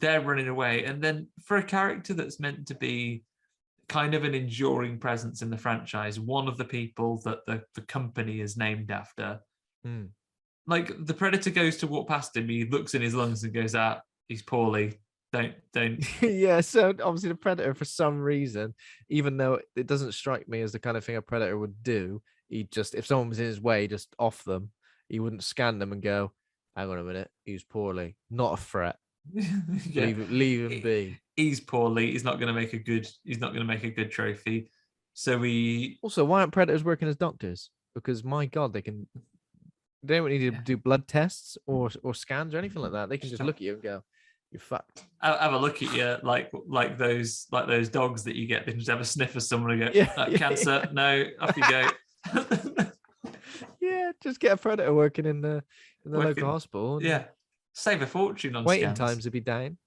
Speaker 2: They're running away, and then for a character that's meant to be kind of an enduring presence in the franchise, one of the people that the company is named after, like the Predator goes to walk past him, he looks in his lungs and goes, he's poorly, don't
Speaker 1: Yeah, so obviously the Predator, for some reason, even though it doesn't strike me as the kind of thing a Predator would do, he'd just, if someone was in his way, just off them. He wouldn't scan them and go, hang on a minute, he's poorly, not a threat. Leave him be.
Speaker 2: He's poorly. He's not going to make a good trophy. So we
Speaker 1: also, why aren't Predators working as doctors? Because my God, they don't need to do blood tests or scans or anything like that. They can just look at you and go, "You're fucked."
Speaker 2: Have a look at you like those dogs that you get. They can just have a sniff of someone and go, "Cancer, no, off you go."
Speaker 1: Yeah, just get a Predator working in the local hospital.
Speaker 2: Yeah. Save a fortune on
Speaker 1: waiting
Speaker 2: scans.
Speaker 1: Times would be down.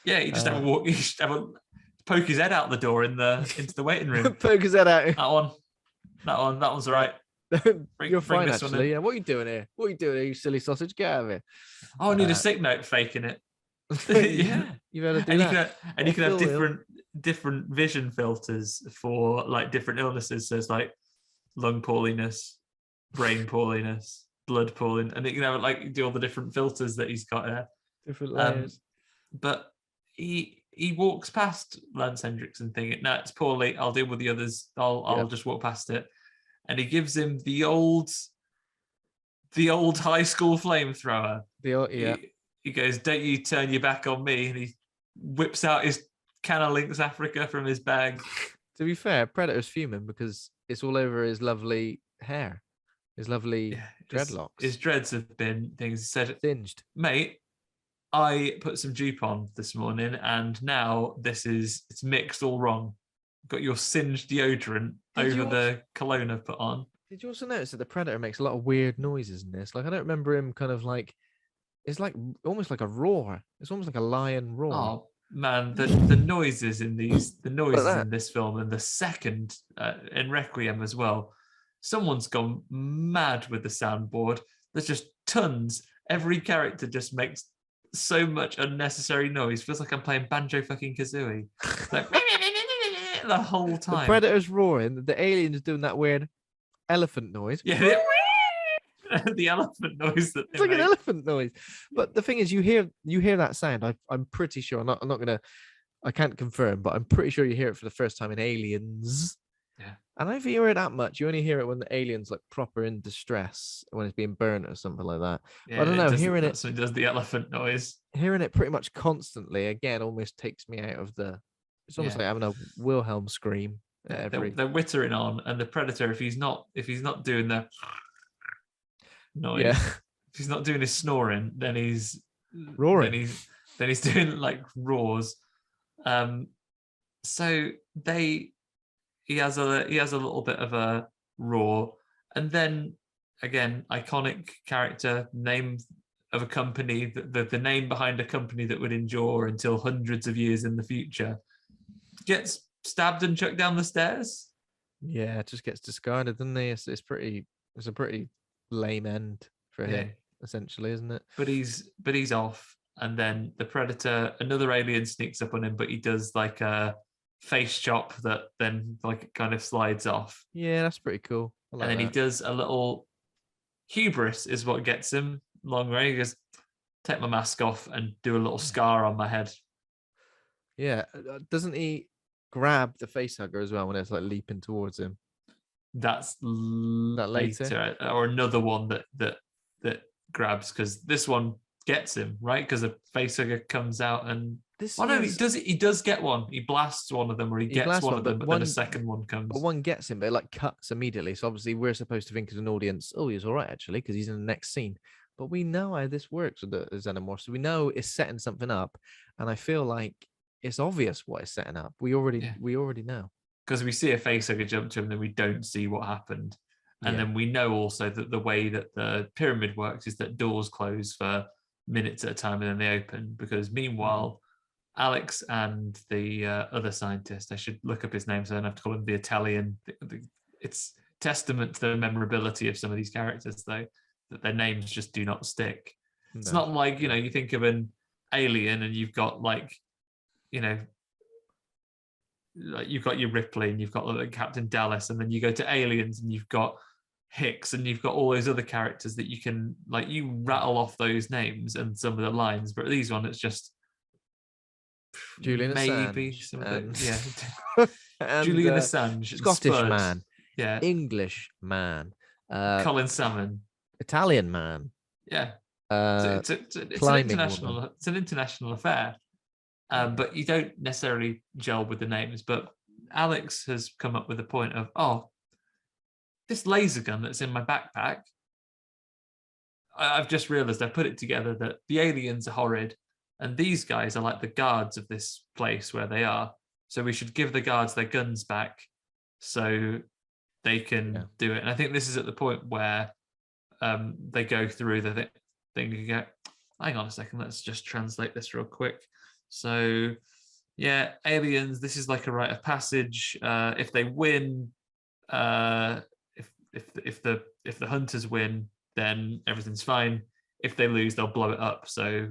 Speaker 2: Yeah, you just have a walk. You just poke his head out the door into the waiting room.
Speaker 1: Poke his head out.
Speaker 2: That one's all right.
Speaker 1: You're fine, actually. Yeah, what are you doing here? You silly sausage? Get out of here.
Speaker 2: Oh, I need a sick note faking it.
Speaker 1: Yeah, you've got to do that.
Speaker 2: You can have different vision filters for like different illnesses. So it's like lung poorliness, brain poorliness, blood pooling, and you can have like do all the different filters that he's got there.
Speaker 1: Different layers.
Speaker 2: But he walks past Lance Henriksen thinking, no, it's poorly. I'll deal with the others. I'll just walk past it. And he gives him the old high school flamethrower. He goes, don't you turn your back on me. And he whips out his Canna Lynx Africa from his bag.
Speaker 1: To be fair, Predator's fuming because it's all over his lovely hair. His lovely dreadlocks.
Speaker 2: His dreads have been things. He said,
Speaker 1: singed.
Speaker 2: Mate, I put some dupe on this morning and now it's mixed all wrong. Got your singed deodorant over the cologne I've put on.
Speaker 1: Did you also notice that the Predator makes a lot of weird noises in this? Like, I don't remember him kind of like, it's like almost like a roar. It's almost like a lion roar.
Speaker 2: Oh man, the noises in this film, and the second in Requiem as well. Someone's gone mad with the soundboard. There's just tons. Every character just makes so much unnecessary noise. Feels like I'm playing Banjo fucking Kazooie. Like the whole time.
Speaker 1: The Predator's roaring. The alien's doing that weird elephant noise.
Speaker 2: Yeah, the elephant noise that
Speaker 1: it's like an elephant noise. But the thing is, you hear that sound. I'm pretty sure. I'm not gonna. I can't confirm, but I'm pretty sure you hear it for the first time in Aliens.
Speaker 2: Yeah.
Speaker 1: And I don't hear it that much. You only hear it when the alien's like proper in distress, when it's being burnt or something like that.
Speaker 2: Yeah,
Speaker 1: I don't know. Hearing it,
Speaker 2: so it does the elephant noise.
Speaker 1: Hearing it pretty much constantly again almost takes me out of the. It's almost like having a Wilhelm scream.
Speaker 2: They're whittering on, and the Predator, if he's not doing the noise, if he's not doing his snoring, then he's
Speaker 1: roaring.
Speaker 2: Then he's doing like roars. So he has a little bit of a roar, and then again, iconic character, name of a company, the name behind a company that would endure until hundreds of years in the future, gets stabbed and chucked down the stairs.
Speaker 1: Yeah, it just gets discarded, doesn't he? It's a pretty lame end for him, essentially, isn't it?
Speaker 2: But he's off, and then the predator, another alien, sneaks up on him, but he does like a face chop that then like it kind of slides off.
Speaker 1: Yeah, that's pretty cool.
Speaker 2: And then he does a little hubris is what gets him long range. He goes, take my mask off and do a little scar on my head.
Speaker 1: Yeah, doesn't he grab the face hugger as well when it's like leaping towards him?
Speaker 2: That's
Speaker 1: That
Speaker 2: later, or another one that grabs, because this one gets him, right? Because the face hugger comes out and he does get one. He blasts one of them, or he gets one of them, but then a second one comes.
Speaker 1: But one gets him, but it like cuts immediately. So obviously we're supposed to think as an audience, oh, he's all right actually, because he's in the next scene. But we know how this works with the xenomorph, so we know it's setting something up, and I feel like it's obvious what it's setting up. We already know,
Speaker 2: because we see a facehugger jump to him, then we don't see what happened, and then we know also that the way that the pyramid works is that doors close for minutes at a time and then they open. Because meanwhile, Alex and the other scientist, I should look up his name so I don't have to call him the Italian. It's testament to the memorability of some of these characters, though, that their names just do not stick. No. It's not like, you think of an alien and you've got like you've got your Ripley and you've got like Captain Dallas, and then you go to aliens and you've got Hicks and you've got all those other characters that you can you rattle off those names and some of the lines, but these one it's just
Speaker 1: Julian
Speaker 2: maybe
Speaker 1: Assange,
Speaker 2: some of it,
Speaker 1: and,
Speaker 2: Julian Assange,
Speaker 1: Scottish
Speaker 2: Spurs,
Speaker 1: man, English man,
Speaker 2: Colin Salmon,
Speaker 1: Italian man,
Speaker 2: it's an international affair. But you don't necessarily gel with the names. But Alex has come up with the point of, this laser gun that's in my backpack, I've just realized I put it together that the aliens are horrid and these guys are like the guards of this place where they are. So we should give the guards their guns back so they can do it. And I think this is at the point where they go through the thing and go, hang on a second, let's just translate this real quick. So, aliens, this is like a rite of passage. If they win, if the hunters win, then everything's fine. If they lose, they'll blow it up. So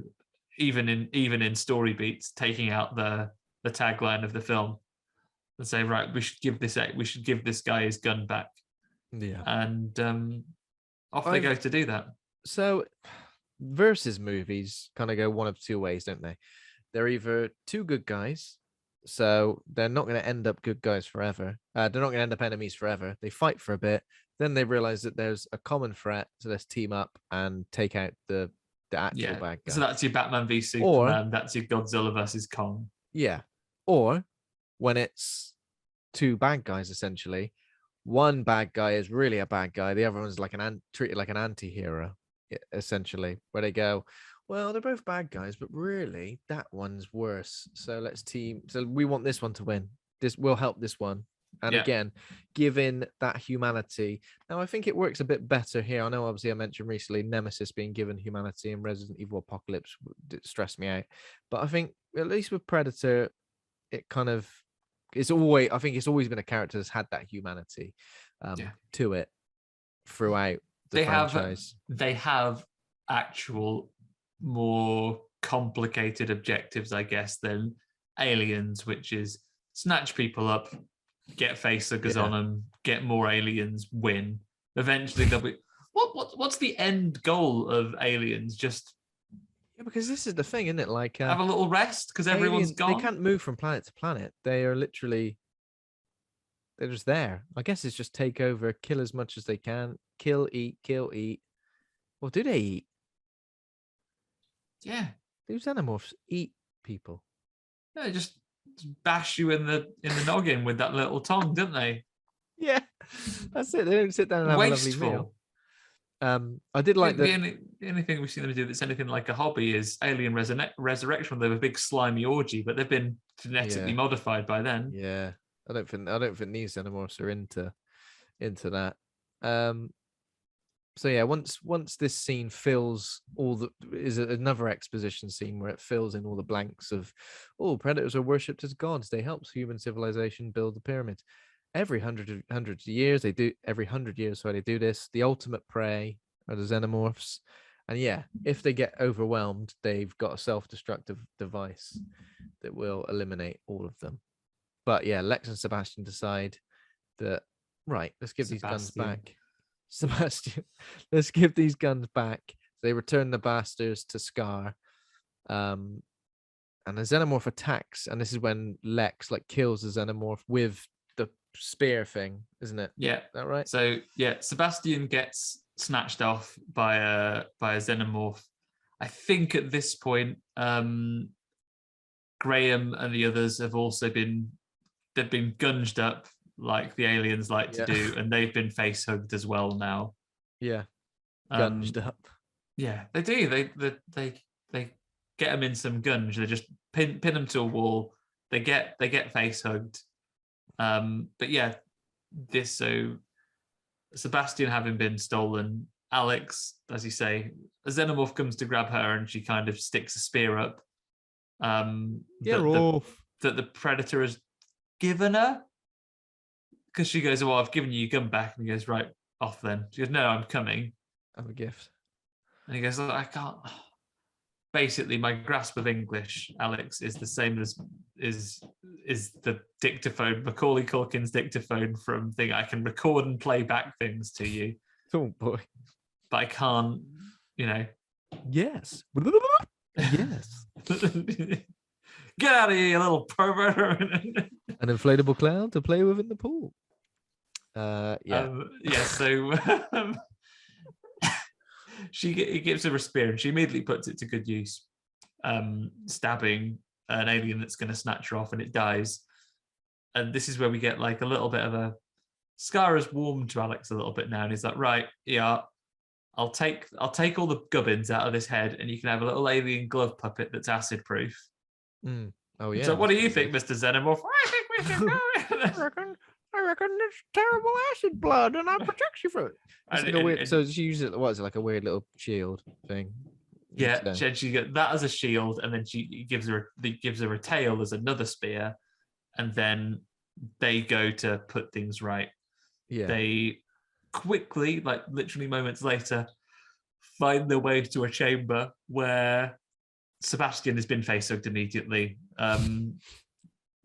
Speaker 2: even in story beats, taking out the tagline of the film and say, right, we should give this guy his gun back. Yeah, and off they go to do that.
Speaker 1: So, versus movies kind of go one of two ways, don't they? They're either two good guys, so they're not going to end up good guys forever. They're not going to end up enemies forever. They fight for a bit, then they realize that there's a common threat, so let's team up and take out the actual bad guy.
Speaker 2: So that's your Batman v Superman, that's your Godzilla versus Kong.
Speaker 1: Yeah. Or when it's two bad guys, essentially, one bad guy is really a bad guy, the other one's like treated like an anti-hero, essentially, where they go, well, they're both bad guys, but really that one's worse. So let's team. So we want this one to win. This will help this one. And again, given that humanity. Now, I think it works a bit better here. I know, obviously, I mentioned recently Nemesis being given humanity and Resident Evil Apocalypse stressed me out. But I think at least with Predator, it kind of I think it's always been a character that's had that humanity to it throughout the franchise.
Speaker 2: They have actual more complicated objectives, I guess, than Aliens, which is snatch people up, get facehuggers on them, get more aliens, win. Eventually they'll be what's the end goal of Aliens? Just
Speaker 1: because this is the thing, isn't it? Like
Speaker 2: have a little rest because everyone's gone.
Speaker 1: They can't move from planet to planet. They're just there. I guess it's just take over, kill as much as they can, kill, eat. Well, do they eat?
Speaker 2: Yeah,
Speaker 1: these xenomorphs eat people.
Speaker 2: Yeah, they just bash you in the noggin with that little tongue, don't they?
Speaker 1: Yeah, that's it. They don't sit down and have a lovely meal. I did like
Speaker 2: the
Speaker 1: that.
Speaker 2: only thing we've seen them do that's anything like a hobby is Alien Resurrection. They have a big slimy orgy, but they've been genetically modified by then.
Speaker 1: Yeah, I don't think these xenomorphs are into that. So yeah, once this scene fills is another exposition scene where it fills in all the blanks of, predators are worshipped as gods. They helped human civilization build the pyramids. Every hundred years they do this. The ultimate prey are the xenomorphs, and yeah, if they get overwhelmed, they've got a self-destructive device that will eliminate all of them. But yeah, Lex and Sebastian decide that let's give these guns back. Sebastian, let's give these guns back. They return the bastards to Scar, and the xenomorph attacks, and this is when Lex kills the xenomorph with the spear thing, isn't it?
Speaker 2: Yeah,
Speaker 1: is that right?
Speaker 2: So yeah, Sebastian gets snatched off by a xenomorph. I think at this point, Graham and the others have also been gunged up like the aliens like to do, and they've been face hugged as well now.
Speaker 1: Yeah, gunged up.
Speaker 2: Yeah, they do. They get them in some gunge. They just pin them to a wall. They get face hugged. But yeah, so Sebastian having been stolen, Alex, as you say, a xenomorph comes to grab her, and she kind of sticks a spear up. That the predator has given her. Because she goes, well, I've given you your gun back. And he goes, right, off then. She goes, no, I'm coming.
Speaker 1: I have a gift.
Speaker 2: And he goes, I can't. Basically, my grasp of English, Alex, is the same as is the dictaphone, Macaulay Culkin's dictaphone from thing. I can record and play back things to you.
Speaker 1: Oh, boy.
Speaker 2: But I can't,
Speaker 1: Yes. Yes.
Speaker 2: Get out of here, you little pervert.
Speaker 1: An inflatable cloud to play with in the pool. So
Speaker 2: he gives her a spear, and she immediately puts it to good use, stabbing an alien that's going to snatch her off, and it dies. And this is where we get a little bit of a Scar has warmed to Alex a little bit now, and he's like, right, yeah, I'll take all the gubbins out of this head, and you can have a little alien glove puppet that's acid proof.
Speaker 1: Oh yeah.
Speaker 2: So what do you think, Mr. Xenomorph?
Speaker 1: I reckon it's terrible acid blood, and I'll protect you from it. So she uses it. What is it, like a weird little shield thing?
Speaker 2: Yeah, she got that as a shield, and then she gives her a tail as another spear, and then they go to put things right.
Speaker 1: Yeah.
Speaker 2: They quickly, literally moments later, find their way to a chamber where Sebastian has been face hugged immediately.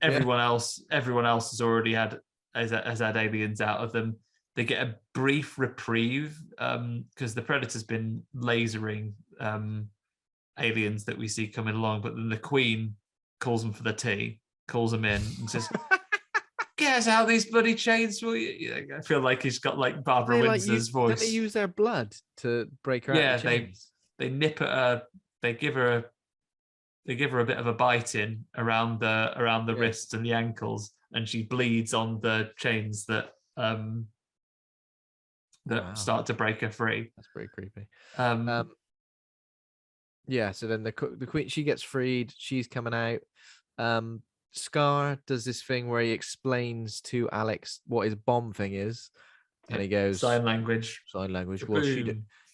Speaker 2: Everyone else has already had aliens out of them. They get a brief reprieve because the Predator's been lasering aliens that we see coming along, but then the Queen calls them for the tea, calls them in, and says, "Get us out these bloody chains, will you?" I feel like he's got Barbara Windsor's voice.
Speaker 1: Don't they use their blood to break her out?
Speaker 2: Yeah,
Speaker 1: the chains?
Speaker 2: they nip at her. They give her a bit of a bite in around the wrists and the ankles, and she bleeds on the chains that start to break her free.
Speaker 1: That's pretty creepy. Yeah, so then the Queen, she gets freed. She's coming out. Scar does this thing where he explains to Alex what his bomb thing is, and he goes
Speaker 2: sign language.
Speaker 1: Well,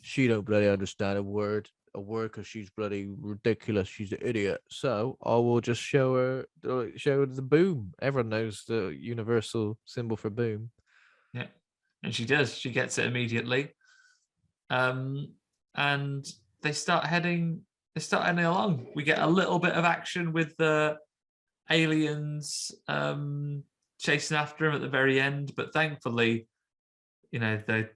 Speaker 1: she don't bloody understand a word because she's bloody ridiculous. She's an idiot. So I will just show her the boom. Everyone knows the universal symbol for boom.
Speaker 2: Yeah, and she does. She gets it immediately. And they start heading along. We get a little bit of action with the aliens chasing after him at the very end, but thankfully, the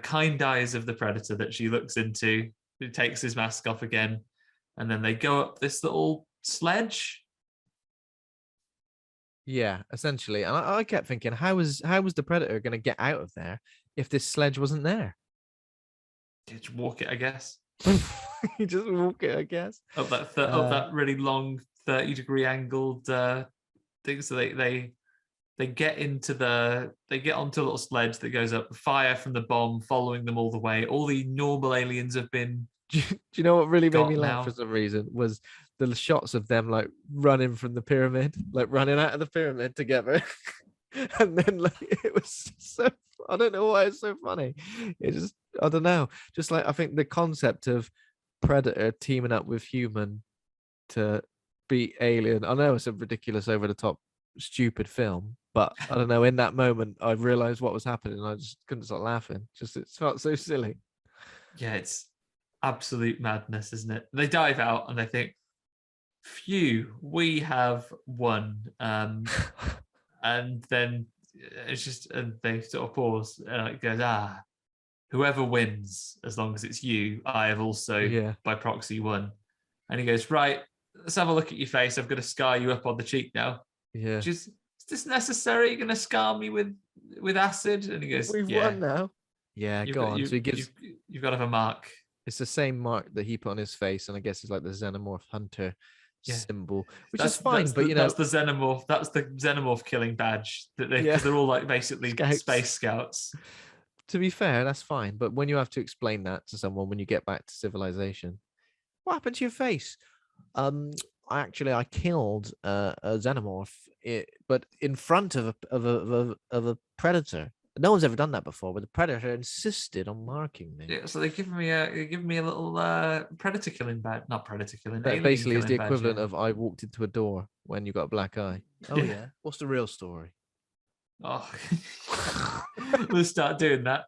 Speaker 2: kind eyes of the Predator that she looks into, who takes his mask off again, and then they go up this little sledge.
Speaker 1: Yeah, essentially. And I kept thinking, how was the Predator going to get out of there if this sledge wasn't there?
Speaker 2: Just walk it, I guess.
Speaker 1: You just walk it, I guess.
Speaker 2: Up that really long 30-degree angled thing. So they They get onto a little sledge that goes up, fire from the bomb following them all the way. All the normal aliens have been.
Speaker 1: Do you know what really made me
Speaker 2: Got
Speaker 1: laugh
Speaker 2: now.
Speaker 1: for some reason was the shots of them like running from the pyramid, like running out of the pyramid together. And then like it was so, I don't know why it's so funny. It just, I don't know. Just like I think the concept of Predator teaming up with human to beat Alien. I know it's a ridiculous, over the top, stupid film, but I don't know. In that moment, I realized what was happening. And I just couldn't stop laughing. Just it felt so silly.
Speaker 2: Yeah, it's absolute madness, isn't it? They dive out and they think, "Phew, we have won." And then it's just, and they sort of pause, and it goes, "Whoever wins, as long as it's you, I have also by proxy won." And he goes, "Right, let's have a look at your face. I've got to scar you up on the cheek now."
Speaker 1: Yeah.
Speaker 2: Is this necessary? You're going to scar me with acid? And he goes,
Speaker 1: We've
Speaker 2: "Yeah,
Speaker 1: won now. Yeah, go on. So he gives.
Speaker 2: You've got to have a mark."
Speaker 1: It's the same mark that he put on his face, and I guess it's like the xenomorph hunter symbol, which is fine. But
Speaker 2: that's the xenomorph. That's the xenomorph killing badge that because they're all like basically space scouts.
Speaker 1: To be fair, that's fine. But when you have to explain that to someone when you get back to civilization, what happened to your face? I killed a xenomorph, but in front of a predator. No one's ever done that before, but the predator insisted on marking me.
Speaker 2: Yeah, so they're giving me a little predator killing badge, not predator killing.
Speaker 1: That basically is the equivalent of I walked into a door when you got a black eye. Oh yeah. What's the real story?
Speaker 2: Oh, we'll start doing that.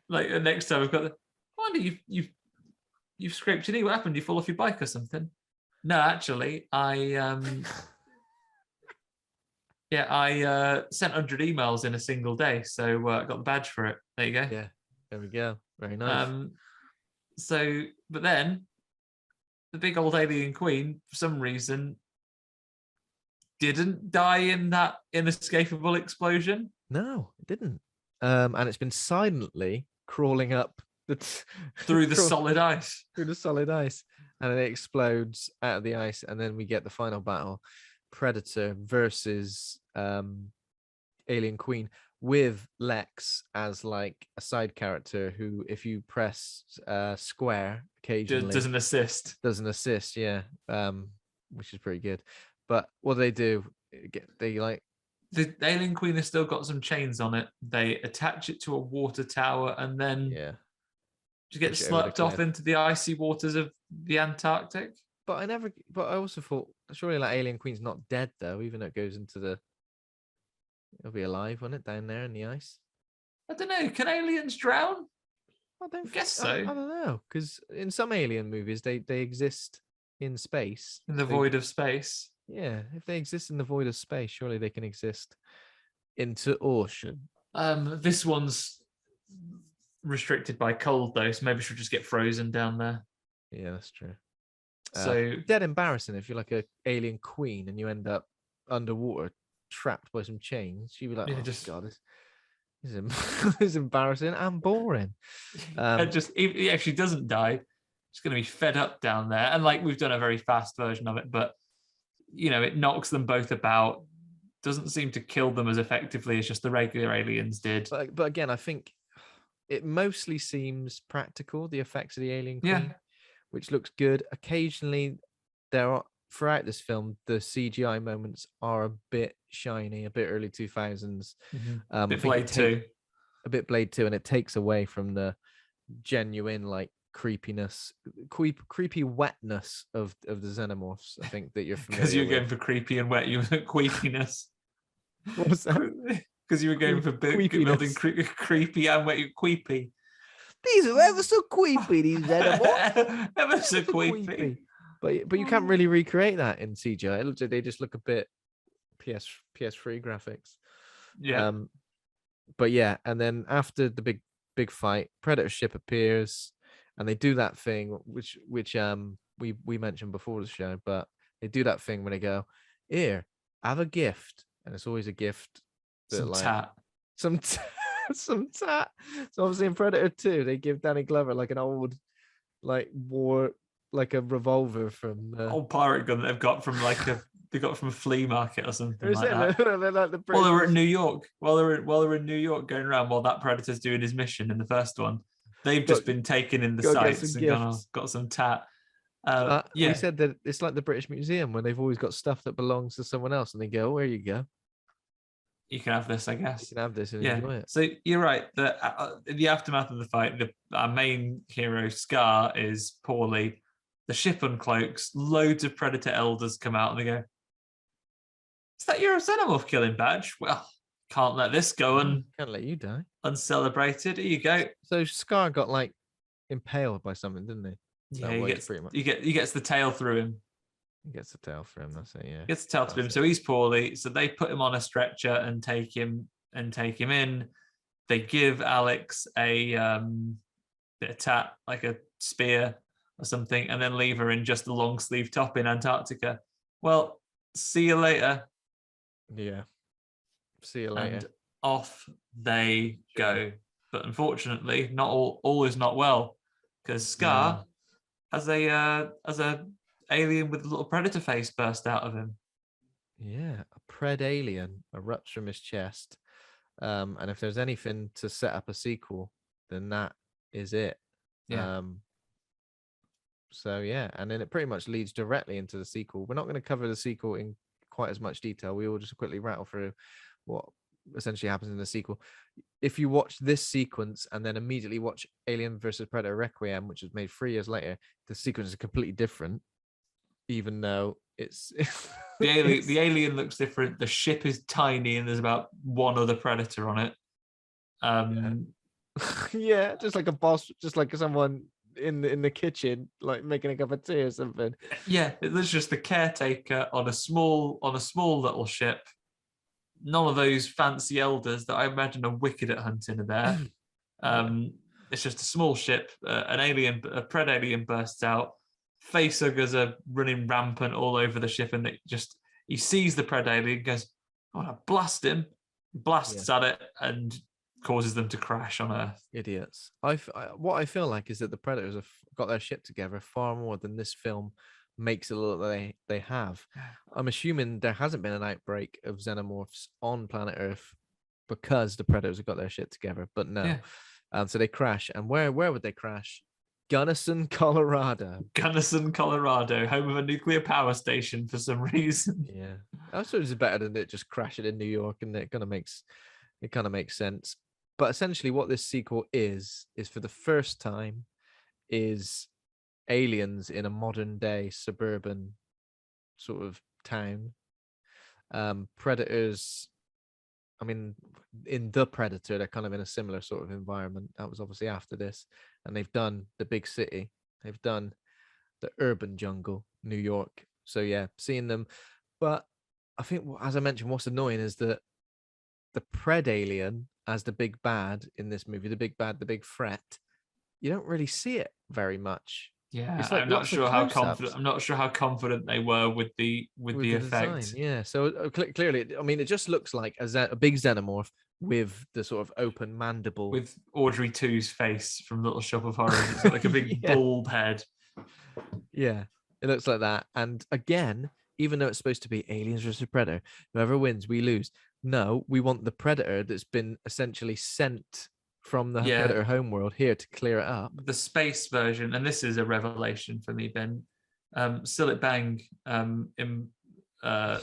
Speaker 2: Like next time we've got the. I wonder you've scraped your knee. What happened? You fall off your bike or something? No, actually, I sent 100 emails in a single day, so I got the badge for it. There you go.
Speaker 1: Yeah, there we go. Very nice.
Speaker 2: But then the big old alien queen, for some reason, didn't die in that inescapable explosion.
Speaker 1: No, it didn't. And it's been silently crawling up
Speaker 2: through the solid ice.
Speaker 1: Through the solid ice, and then it explodes out of the ice, and then we get the final battle. Predator versus Alien Queen, with Lex as like a side character who, if you press square occasionally,
Speaker 2: doesn't assist.
Speaker 1: Yeah, which is pretty good. But what do? They like
Speaker 2: the Alien Queen has still got some chains on it. They attach it to a water tower and then to get slurped off into the icy waters of the Antarctic.
Speaker 1: But I also thought, surely like Alien Queen's not dead though, even though it goes into it'll be alive, won't it, down there in the ice?
Speaker 2: I don't know. Can aliens drown?
Speaker 1: I
Speaker 2: guess so.
Speaker 1: I don't know, because in some alien movies they exist in space.
Speaker 2: In the void of space.
Speaker 1: Yeah, if they exist in the void of space, surely they can exist into ocean.
Speaker 2: This one's restricted by cold though, so maybe she'll just get frozen down there.
Speaker 1: Yeah, that's true.
Speaker 2: So
Speaker 1: dead embarrassing if you're like a alien queen and you end up underwater trapped by some chains. You'd be like, God, this is embarrassing and boring.
Speaker 2: And if she doesn't die, she's going to be fed up down there. And like we've done a very fast version of it, but it knocks them both about. Doesn't seem to kill them as effectively as just the regular aliens did.
Speaker 1: But again, I think it mostly seems practical, the effects of the alien queen, which looks good. Occasionally, throughout this film, the CGI moments are a bit shiny, a bit early 2000s.
Speaker 2: A bit Blade 2.
Speaker 1: A bit Blade 2, and it takes away from the genuine like creepiness, creepy wetness of the xenomorphs. I think that you're familiar
Speaker 2: because you're
Speaker 1: with.
Speaker 2: Going for creepy and wet, you were queepiness.
Speaker 1: What was that?
Speaker 2: Because you were going for building creepy and wet, queepy.
Speaker 1: These are ever so creepy, these xenomorphs.
Speaker 2: Ever so creepy.
Speaker 1: But you can't really recreate that in CGI. It looks like they just look a bit PS3 graphics.
Speaker 2: Yeah.
Speaker 1: But yeah, and then after the big fight, Predator ship appears, and they do that thing which we mentioned before the show, but they do that thing when they go, "Here, have a gift," and it's always a gift. Some tat. So obviously in Predator 2, they give Danny Glover like an old like a revolver from
Speaker 2: old pirate gun that they've got from like a they got from a flea market or something
Speaker 1: Is
Speaker 2: like
Speaker 1: it?
Speaker 2: that.
Speaker 1: They're like the
Speaker 2: Well, they were
Speaker 1: British
Speaker 2: in New York. While they're in New York going around while that predator's doing his mission in the first one. They've just been taken in the
Speaker 1: go get some
Speaker 2: sights and gone,
Speaker 1: gifts.
Speaker 2: got some tat.
Speaker 1: We
Speaker 2: Yeah,
Speaker 1: said that it's like the British Museum where they've always got stuff that belongs to someone else, and they go, "Where you go?
Speaker 2: you can have this, I
Speaker 1: You
Speaker 2: guess.
Speaker 1: can have this and
Speaker 2: Yeah.
Speaker 1: enjoy it."
Speaker 2: So you're right. In the aftermath of the fight, our main hero Scar is poorly. The ship uncloaks. Loads of predator elders come out and they go, "Is that your xenomorph killing badge? Well, can't let this go
Speaker 1: Can't let you die.
Speaker 2: uncelebrated. Here you go."
Speaker 1: So Scar got like impaled by something, didn't he?
Speaker 2: Yeah,
Speaker 1: That
Speaker 2: he
Speaker 1: was
Speaker 2: gets
Speaker 1: pretty much.
Speaker 2: he gets the tail through him.
Speaker 1: He gets a tail for him. That's it. Yeah.
Speaker 2: He gets the tail through him,
Speaker 1: That's
Speaker 2: so he's poorly. So they put him on a stretcher and take him in. They give Alex a bit of tat, like a spear or something, and then leave her in just a long sleeve top in Antarctica. Well, see you later.
Speaker 1: Yeah. See you later.
Speaker 2: And off they go. But unfortunately, not all is not well, because Scar has a alien with a little predator face burst out of him.
Speaker 1: Yeah, a pred alien erupts from his chest. And if there's anything to set up a sequel, then that is it.
Speaker 2: Yeah.
Speaker 1: So yeah, and then it pretty much leads directly into the sequel. We're not going to cover the sequel in quite as much detail. We will just quickly rattle through what essentially happens in the sequel. If you watch this sequence and then immediately watch Alien versus Predator Requiem, which was made 3 years later, the sequence is completely different, even though it's
Speaker 2: the alien looks different. The ship is tiny and there's about one other predator on it.
Speaker 1: Yeah, just like a boss, just like someone in the kitchen, like making a cup of tea or something.
Speaker 2: Yeah, there's just the caretaker on a small little ship. None of those fancy elders that I imagine are wicked at hunting are there. It's just a small ship. A pred alien bursts out. Facehuggers are running rampant all over the ship, and he sees the pred alien, goes, "I want to blast him," blasts at it, and causes them to crash on Earth.
Speaker 1: Idiots. What I feel like is that the Predators have got their shit together far more than this film makes it look like they have. I'm assuming there hasn't been an outbreak of xenomorphs on planet Earth because the Predators have got their shit together, but no. So they crash, and where would they crash? Gunnison, Colorado.
Speaker 2: Gunnison, Colorado, home of a nuclear power station for some reason.
Speaker 1: Yeah, I suppose it's better than it just crashing in New York, and it kind of makes sense. But essentially, what this sequel is for the first time, is aliens in a modern day suburban sort of town. Predators. I mean, in The Predator, they're kind of in a similar sort of environment. That was obviously after this, and they've done the big city. They've done the urban jungle, New York. So yeah, seeing them. But I think, as I mentioned, what's annoying is that the pred alien as the big bad in this movie, the big bad, the big threat, you don't really see it very much.
Speaker 2: Yeah,
Speaker 1: It's like
Speaker 2: I'm not
Speaker 1: lots of
Speaker 2: sure how
Speaker 1: close-ups.
Speaker 2: confident. I'm not sure how confident they were with the effect.
Speaker 1: Design, yeah. So clearly, I mean, it just looks like a big xenomorph with the sort of open mandible,
Speaker 2: With Audrey 2's face from Little Shop of Horrors. It's got like a big bald head.
Speaker 1: Yeah, it looks like that. And again, even though it's supposed to be aliens versus predator, whoever wins, we lose. No, we want the predator that's been essentially sent from the predator homeworld here to clear it up.
Speaker 2: The space version, and this is a revelation for me, Ben. Sillet Bang,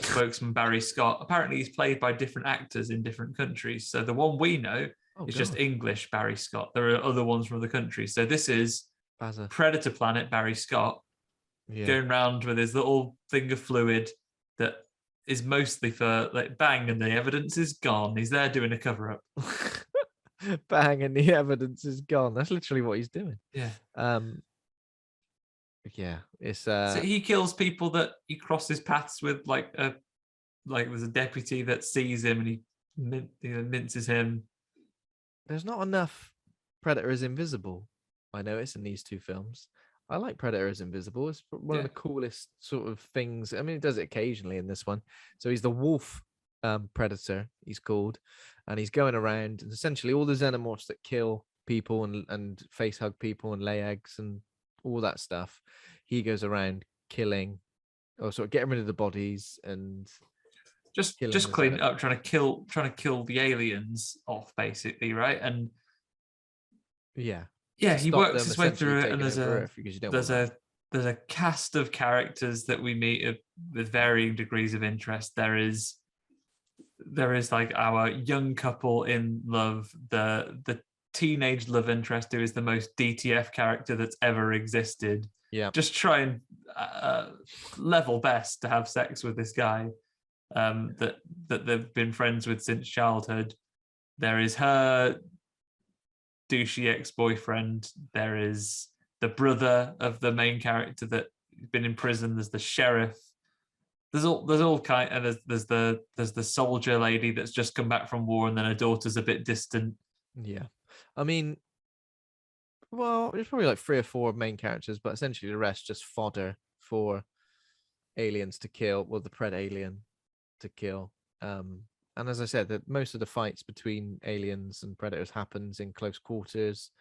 Speaker 2: spokesman Barry Scott, apparently he's played by different actors in different countries. So the one we know is just English Barry Scott. There are other ones from other countries. So this is Predator Planet Barry Scott going around with his little thing of fluid that is mostly for like bang, and the evidence is gone. He's there doing a cover-up.
Speaker 1: Bang, and the evidence is gone. That's literally what he's doing.
Speaker 2: Yeah.
Speaker 1: Yeah, it's
Speaker 2: so he kills people that he crosses paths with, like there's a deputy that sees him and he minces him.
Speaker 1: There's not enough Predator is invisible, I notice, in these two films. I like Predator is invisible. It's one of the coolest sort of things. I mean, it does it occasionally in this one. So he's the wolf predator, he's called, and he's going around, and essentially all the xenomorphs that kill people and face hug people and lay eggs and all that stuff, he goes around killing sort of getting rid of the bodies and
Speaker 2: just
Speaker 1: killing
Speaker 2: clean
Speaker 1: the-
Speaker 2: it up, trying to kill the aliens off, basically, right? And
Speaker 1: yeah,
Speaker 2: yeah,
Speaker 1: to
Speaker 2: he
Speaker 1: stop
Speaker 2: works
Speaker 1: them
Speaker 2: his way
Speaker 1: essentially
Speaker 2: through it, and
Speaker 1: taking
Speaker 2: there's
Speaker 1: over
Speaker 2: a
Speaker 1: Earth, because you don't
Speaker 2: there's
Speaker 1: want that.
Speaker 2: there's a cast of characters that we meet with varying degrees of interest. There is like our young couple in love, the teenage love interest who is the most DTF character that's ever existed.
Speaker 1: Yeah,
Speaker 2: Just try and level best to have sex with this guy that they've been friends with since childhood. There is her douchey ex-boyfriend. There is the brother of the main character that's been in prison. There's the sheriff. There's all kind, and there's the soldier lady that's just come back from war, and then her daughter's a bit distant.
Speaker 1: yeah. I mean, well, there's probably like 3 or 4 main characters, but essentially the rest just fodder for aliens to kill, well, the pred alien to kill. And as I said, that most of the fights between aliens and predators happens in close quarters,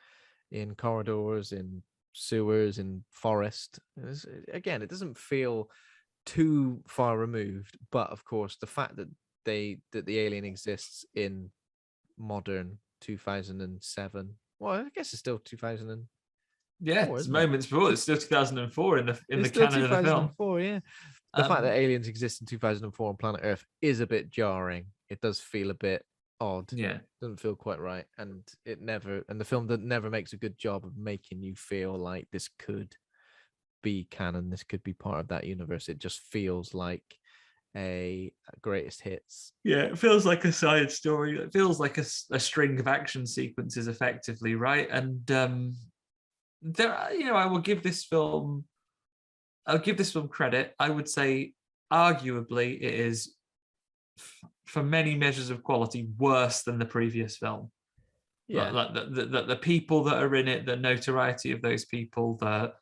Speaker 1: in corridors, in sewers, in forest. Again, it doesn't feel too far removed, but of course, the fact that the alien exists in modern 2007. Well, I guess it's still 2000.
Speaker 2: Yeah, it's moments before. It's still 2004 in the canon of the film.
Speaker 1: 2004, yeah. The fact that aliens exist in 2004 on planet Earth is a bit jarring. It does feel a bit odd.
Speaker 2: Yeah,
Speaker 1: Doesn't feel quite right, and the film never makes a good job of making you feel like this could be canon. This could be part of that universe. It just feels like a greatest hits.
Speaker 2: Yeah, it feels like a side story. It feels like a string of action sequences, effectively, right? And there, I will give this film. I'll give this film credit. I would say, arguably, it is, for many measures of quality, worse than the previous film.
Speaker 1: Yeah,
Speaker 2: like the people that are in it, the notoriety of those people, the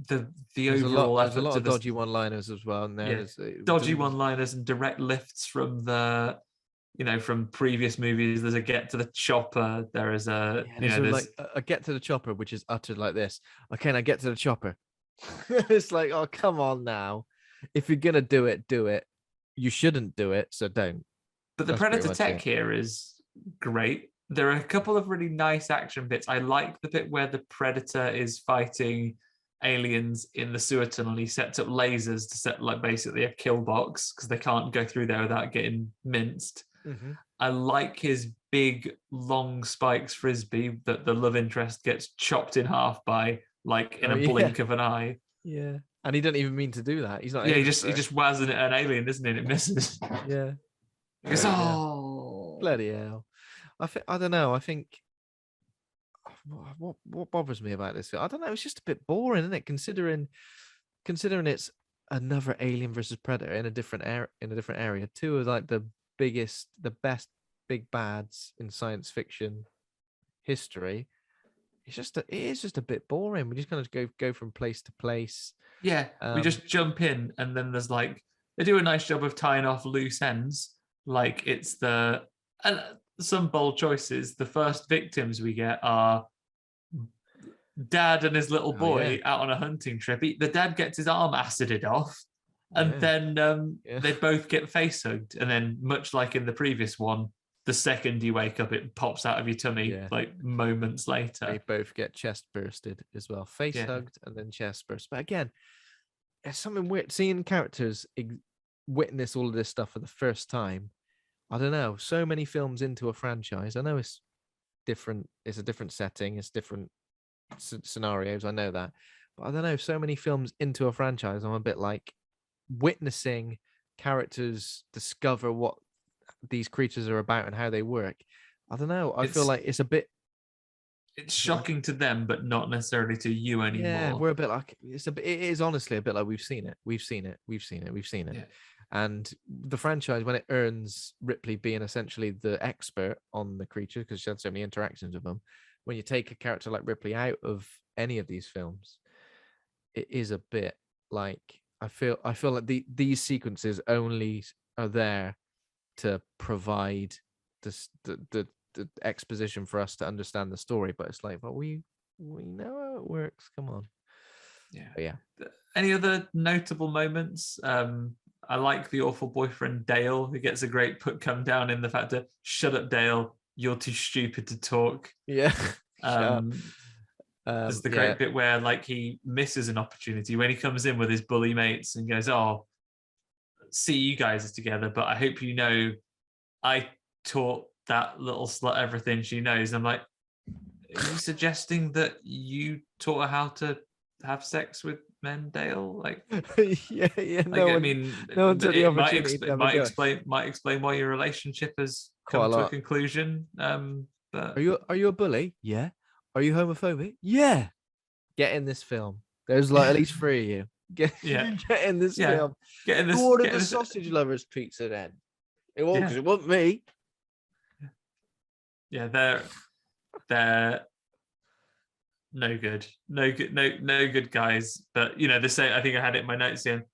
Speaker 1: there's
Speaker 2: overall
Speaker 1: there's a
Speaker 2: effort
Speaker 1: lot
Speaker 2: to
Speaker 1: of dodgy one-liners as well. And
Speaker 2: dodgy one-liners and direct lifts from from previous movies. There's a get to the chopper. There is
Speaker 1: like a get to the chopper, which is uttered like this. Okay, now get to the chopper. It's like, oh, come on now. If you're gonna do it, do it. You shouldn't do it, so don't.
Speaker 2: But the
Speaker 1: That's pretty
Speaker 2: Predator
Speaker 1: much
Speaker 2: tech
Speaker 1: it.
Speaker 2: here is great. There are a couple of really nice action bits. I like the bit where the Predator is fighting aliens in the sewer tunnel. He sets up lasers to set like basically a kill box because they can't go through there without getting minced.
Speaker 1: Mhm.
Speaker 2: I like his big long spikes frisbee that the love interest gets chopped in half by, like in a blink of an eye.
Speaker 1: Yeah, and he doesn't even mean to do that. He's not.
Speaker 2: Yeah, he
Speaker 1: aiming
Speaker 2: just
Speaker 1: for it.
Speaker 2: wazzing it at an alien, isn't it? It misses.
Speaker 1: Yeah.
Speaker 2: He goes,
Speaker 1: Yeah.
Speaker 2: oh,
Speaker 1: Bloody hell. I don't know. I think what bothers me about this film, I don't know. It's just a bit boring, isn't it? Considering it's another Alien versus Predator in a different area. Two of like the best big bads in science fiction history. It is just a bit boring. We just kind of go from place to place.
Speaker 2: Yeah, we just jump in, and then there's like, they do a nice job of tying off loose ends. Like it's and some bold choices. The first victims we get are dad and his little boy out on a hunting trip. The dad gets his arm acided off, and then they both get face hugged. And then, much like in the previous one, the second you wake up, it pops out of your tummy like moments later.
Speaker 1: They both get chest bursted as well, face hugged and then chest burst. But again, it's something weird seeing characters witness all of this stuff for the first time. I don't know. So many films into a franchise. I know it's different. It's a different setting. It's different scenarios. I know that, but I don't know. So many films into a franchise. I'm a bit like witnessing characters discover what these creatures are about and how they work. I don't know. I feel like it's
Speaker 2: shocking to them, but not necessarily to you anymore.
Speaker 1: Yeah, we're a bit like it is honestly a bit like we've seen it. Yeah. And the franchise, when it earns Ripley being essentially the expert on the creature, because she had so many interactions with them, when you take a character like Ripley out of any of these films, it is a bit like I feel like these sequences only are there to provide the exposition for us to understand the story, but it's like, well, we know how it works. Come on.
Speaker 2: Yeah.
Speaker 1: But yeah.
Speaker 2: any other notable moments? I like the awful boyfriend Dale, who gets a great come down in the fact that shut up, Dale, you're too stupid to talk.
Speaker 1: Yeah. Sure.
Speaker 2: There's the great bit where like he misses an opportunity when he comes in with his bully mates and goes, "Oh, see you guys together, but I hope you know I taught that little slut everything she knows." I'm like, are you suggesting that you taught her how to have sex with men, Dale? Like,
Speaker 1: yeah.
Speaker 2: like, I mean,
Speaker 1: no one took the
Speaker 2: it
Speaker 1: opportunity to have a go.
Speaker 2: might explain why your relationship has
Speaker 1: Quite
Speaker 2: come
Speaker 1: a
Speaker 2: to a
Speaker 1: lot.
Speaker 2: conclusion. But
Speaker 1: Are you a bully? Yeah. Are you homophobic? Yeah. Get in this film. There's like at least 3 of you. Get in this film.
Speaker 2: Get in this.
Speaker 1: Who ordered
Speaker 2: get in
Speaker 1: the
Speaker 2: this-
Speaker 1: sausage lovers pizza then? It won't,
Speaker 2: Yeah.
Speaker 1: because it wasn't me.
Speaker 2: Yeah, they're no good, no good guys. But you know, they say, I think I had it in my notes here.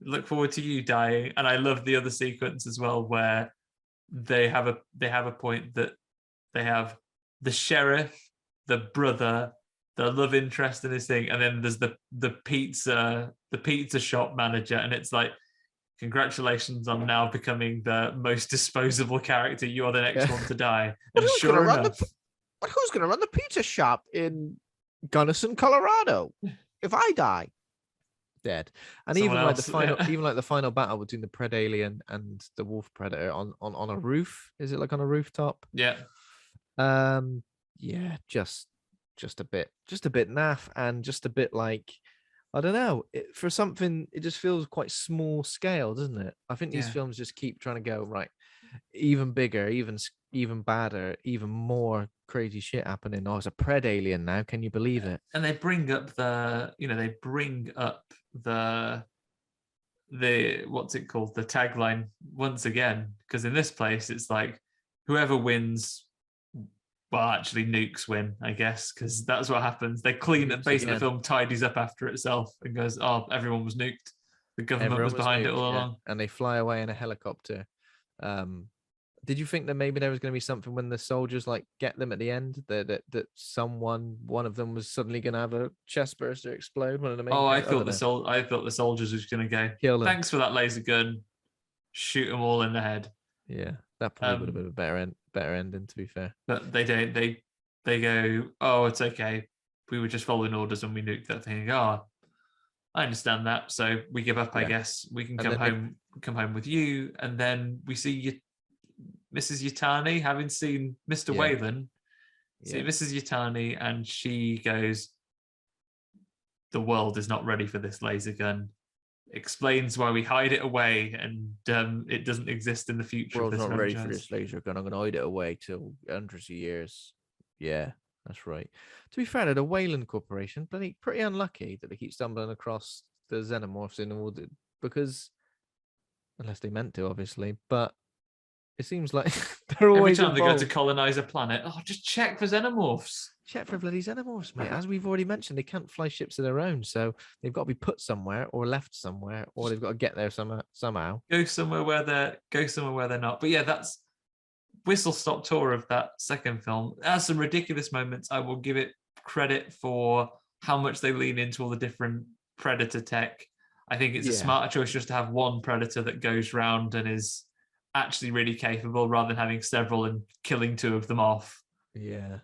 Speaker 2: Look forward to you dying, and I love the other sequence as well where they have a point that they have the sheriff, the brother, the love interest in this thing, and then there's the pizza shop manager, and it's like, congratulations on now becoming the most disposable character. You are the next one to die. And sure enough,
Speaker 1: who's going to run the pizza shop in Gunnison, Colorado? If I die, dead. And
Speaker 2: Someone
Speaker 1: even
Speaker 2: else,
Speaker 1: like the final battle between the Pred Alien and the Wolf Predator on a roof. Is it like on a rooftop?
Speaker 2: Yeah.
Speaker 1: Yeah, just a bit naff, and just a bit like, I don't know, for something, it just feels quite small scale, doesn't it? I think these films just keep trying to go, right, even bigger, even badder, even more crazy shit happening. Oh, it's a Pred Alien now. Can you believe it?
Speaker 2: And they bring up the what's it called? The tagline once again, because in this place, it's like whoever wins, well, actually nukes win, I guess, because that's what happens. They clean it. Basically, the film tidies up after itself and goes, "Oh, everyone was nuked. The government was behind it all along."
Speaker 1: And they fly away in a helicopter. Did you think that maybe there was going to be something when the soldiers like get them at the end, that one of them was suddenly going to have a chest burst or explode? One of the main
Speaker 2: I
Speaker 1: characters?
Speaker 2: thought the soldiers was going to go,
Speaker 1: Kill them.
Speaker 2: "Thanks for that laser gun. Shoot them all in the head."
Speaker 1: Yeah, that probably would have been a better ending, to be fair.
Speaker 2: But they don't. They go, "Oh, it's okay. We were just following orders and we nuked that thing." Oh, I understand that. So we give up, I guess. We can come home with you. And then we see you, Mrs. Yutani, having seen Mr. Whalen. See Mrs. Yutani, and she goes, "The world is not ready for this laser gun." Explains why we hide it away, and it doesn't exist in the future.
Speaker 1: World's
Speaker 2: of this
Speaker 1: not ready for
Speaker 2: franchise.
Speaker 1: this laser gun. I'm going to hide it away till hundreds of years. Yeah, that's right. To be fair, the Wayland Corporation, pretty unlucky that they keep stumbling across the xenomorphs in all because, unless they meant to, obviously, but it seems like they're always
Speaker 2: every time
Speaker 1: involved.
Speaker 2: they go to colonize a planet. Oh, just check for xenomorphs.
Speaker 1: Check for bloody xenomorphs, mate. As we've already mentioned, they can't fly ships of their own, so they've got to be put somewhere or left somewhere, or they've got to get there somehow.
Speaker 2: Go somewhere where they're not. But yeah, that's whistle stop tour of that second film. It has some ridiculous moments. I will give it credit for how much they lean into all the different Predator tech. I think it's a smarter choice just to have one Predator that goes round and is actually really capable, rather than having several and killing two of them off.
Speaker 1: Yeah.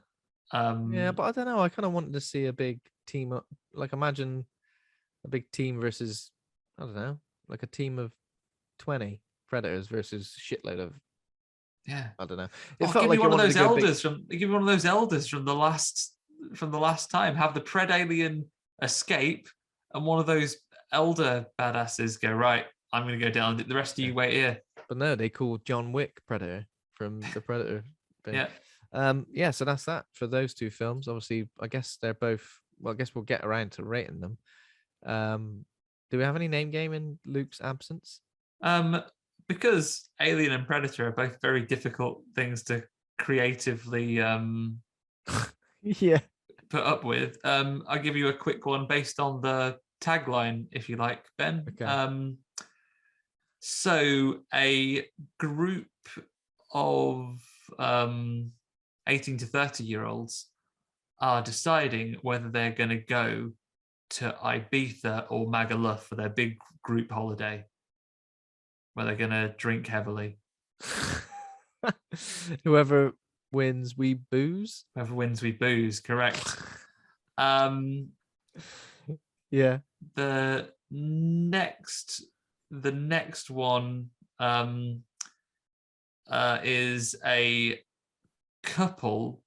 Speaker 1: But I don't know. I kind of wanted to see a big team up. Like, imagine a big team versus, I don't know, like a team of 20 Predators versus shitload of.
Speaker 2: Yeah,
Speaker 1: I don't know.
Speaker 2: Give me one of those elders from the last time. Have the Pred Alien escape, and one of those elder badasses go, right, I'm going to go down. The rest of you wait here.
Speaker 1: But no, they call John Wick Predator from the Predator thing. So that's that for those two films. Obviously, I guess they're both. Well, I guess we'll get around to rating them. Do we have any name game in Luke's absence?
Speaker 2: Because Alien and Predator are both very difficult things to creatively put up with. I'll give you a quick one based on the tagline, if you like, Ben.
Speaker 1: Okay.
Speaker 2: So a group of 18 to 30-year-olds are deciding whether they're going to go to Ibiza or Magaluf for their big group holiday, where they're going to drink heavily.
Speaker 1: Whoever wins, we booze.
Speaker 2: Whoever wins, we booze. Correct.
Speaker 1: Yeah.
Speaker 2: The next one is a couple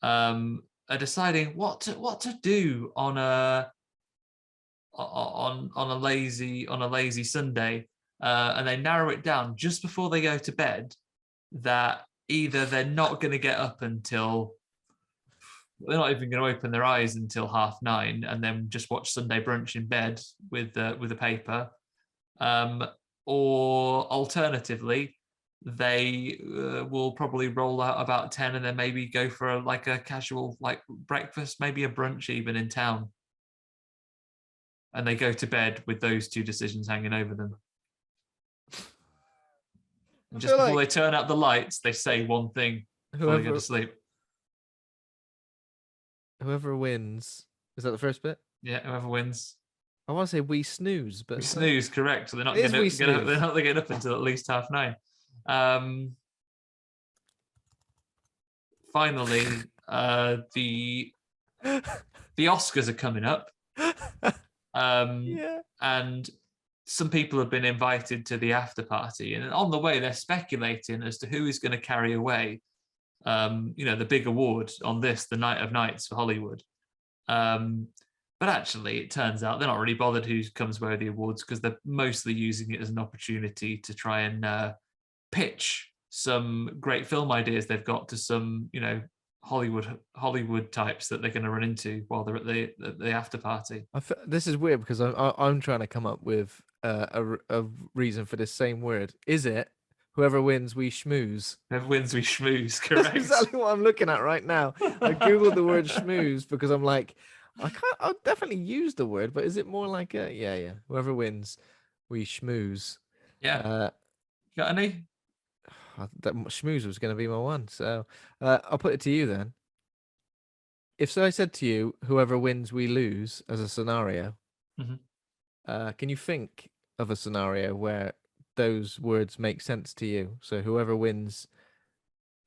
Speaker 2: are deciding what to do on a lazy Sunday, and they narrow it down just before they go to bed that either they're not going to get up until, they're not even going to open their eyes until 9:30, and then just watch Sunday brunch in bed with a paper, or alternatively, they will probably roll out about 10 and then maybe go for a casual breakfast, maybe a brunch even in town, and they go to bed with those two decisions hanging over them. And just before they turn out the lights, they say one thing before they go to sleep.
Speaker 1: Whoever wins. Is that the first bit?
Speaker 2: Yeah, whoever wins.
Speaker 1: I want to say we snooze, but
Speaker 2: we snooze, correct. So they're not
Speaker 1: It
Speaker 2: going
Speaker 1: is
Speaker 2: to
Speaker 1: we snooze.
Speaker 2: they're not getting up until at least 9:30. Finally, the Oscars are coming up.
Speaker 1: Yeah.
Speaker 2: And some people have been invited to the after party, and on the way they're speculating as to who is going to carry away the big award on this, the Night of Nights for Hollywood. But actually it turns out they're not really bothered who comes away with the awards, because they're mostly using it as an opportunity to try and pitch some great film ideas they've got to some Hollywood types that they're going to run into while they're at the after party.
Speaker 1: This is weird because I'm trying to come up with a reason for this same word. Is it whoever wins we schmooze?
Speaker 2: Whoever wins we schmooze, correct.
Speaker 1: That's exactly what I'm looking at right now. I googled the word schmooze because I'm like, I'll definitely use the word, but is it more like whoever wins we schmooze?
Speaker 2: Yeah. Got any?
Speaker 1: That schmooze was going to be my one, so I'll put it to you then. If I said to you, whoever wins we lose as a scenario, can you think of a scenario where those words make sense to you? So whoever wins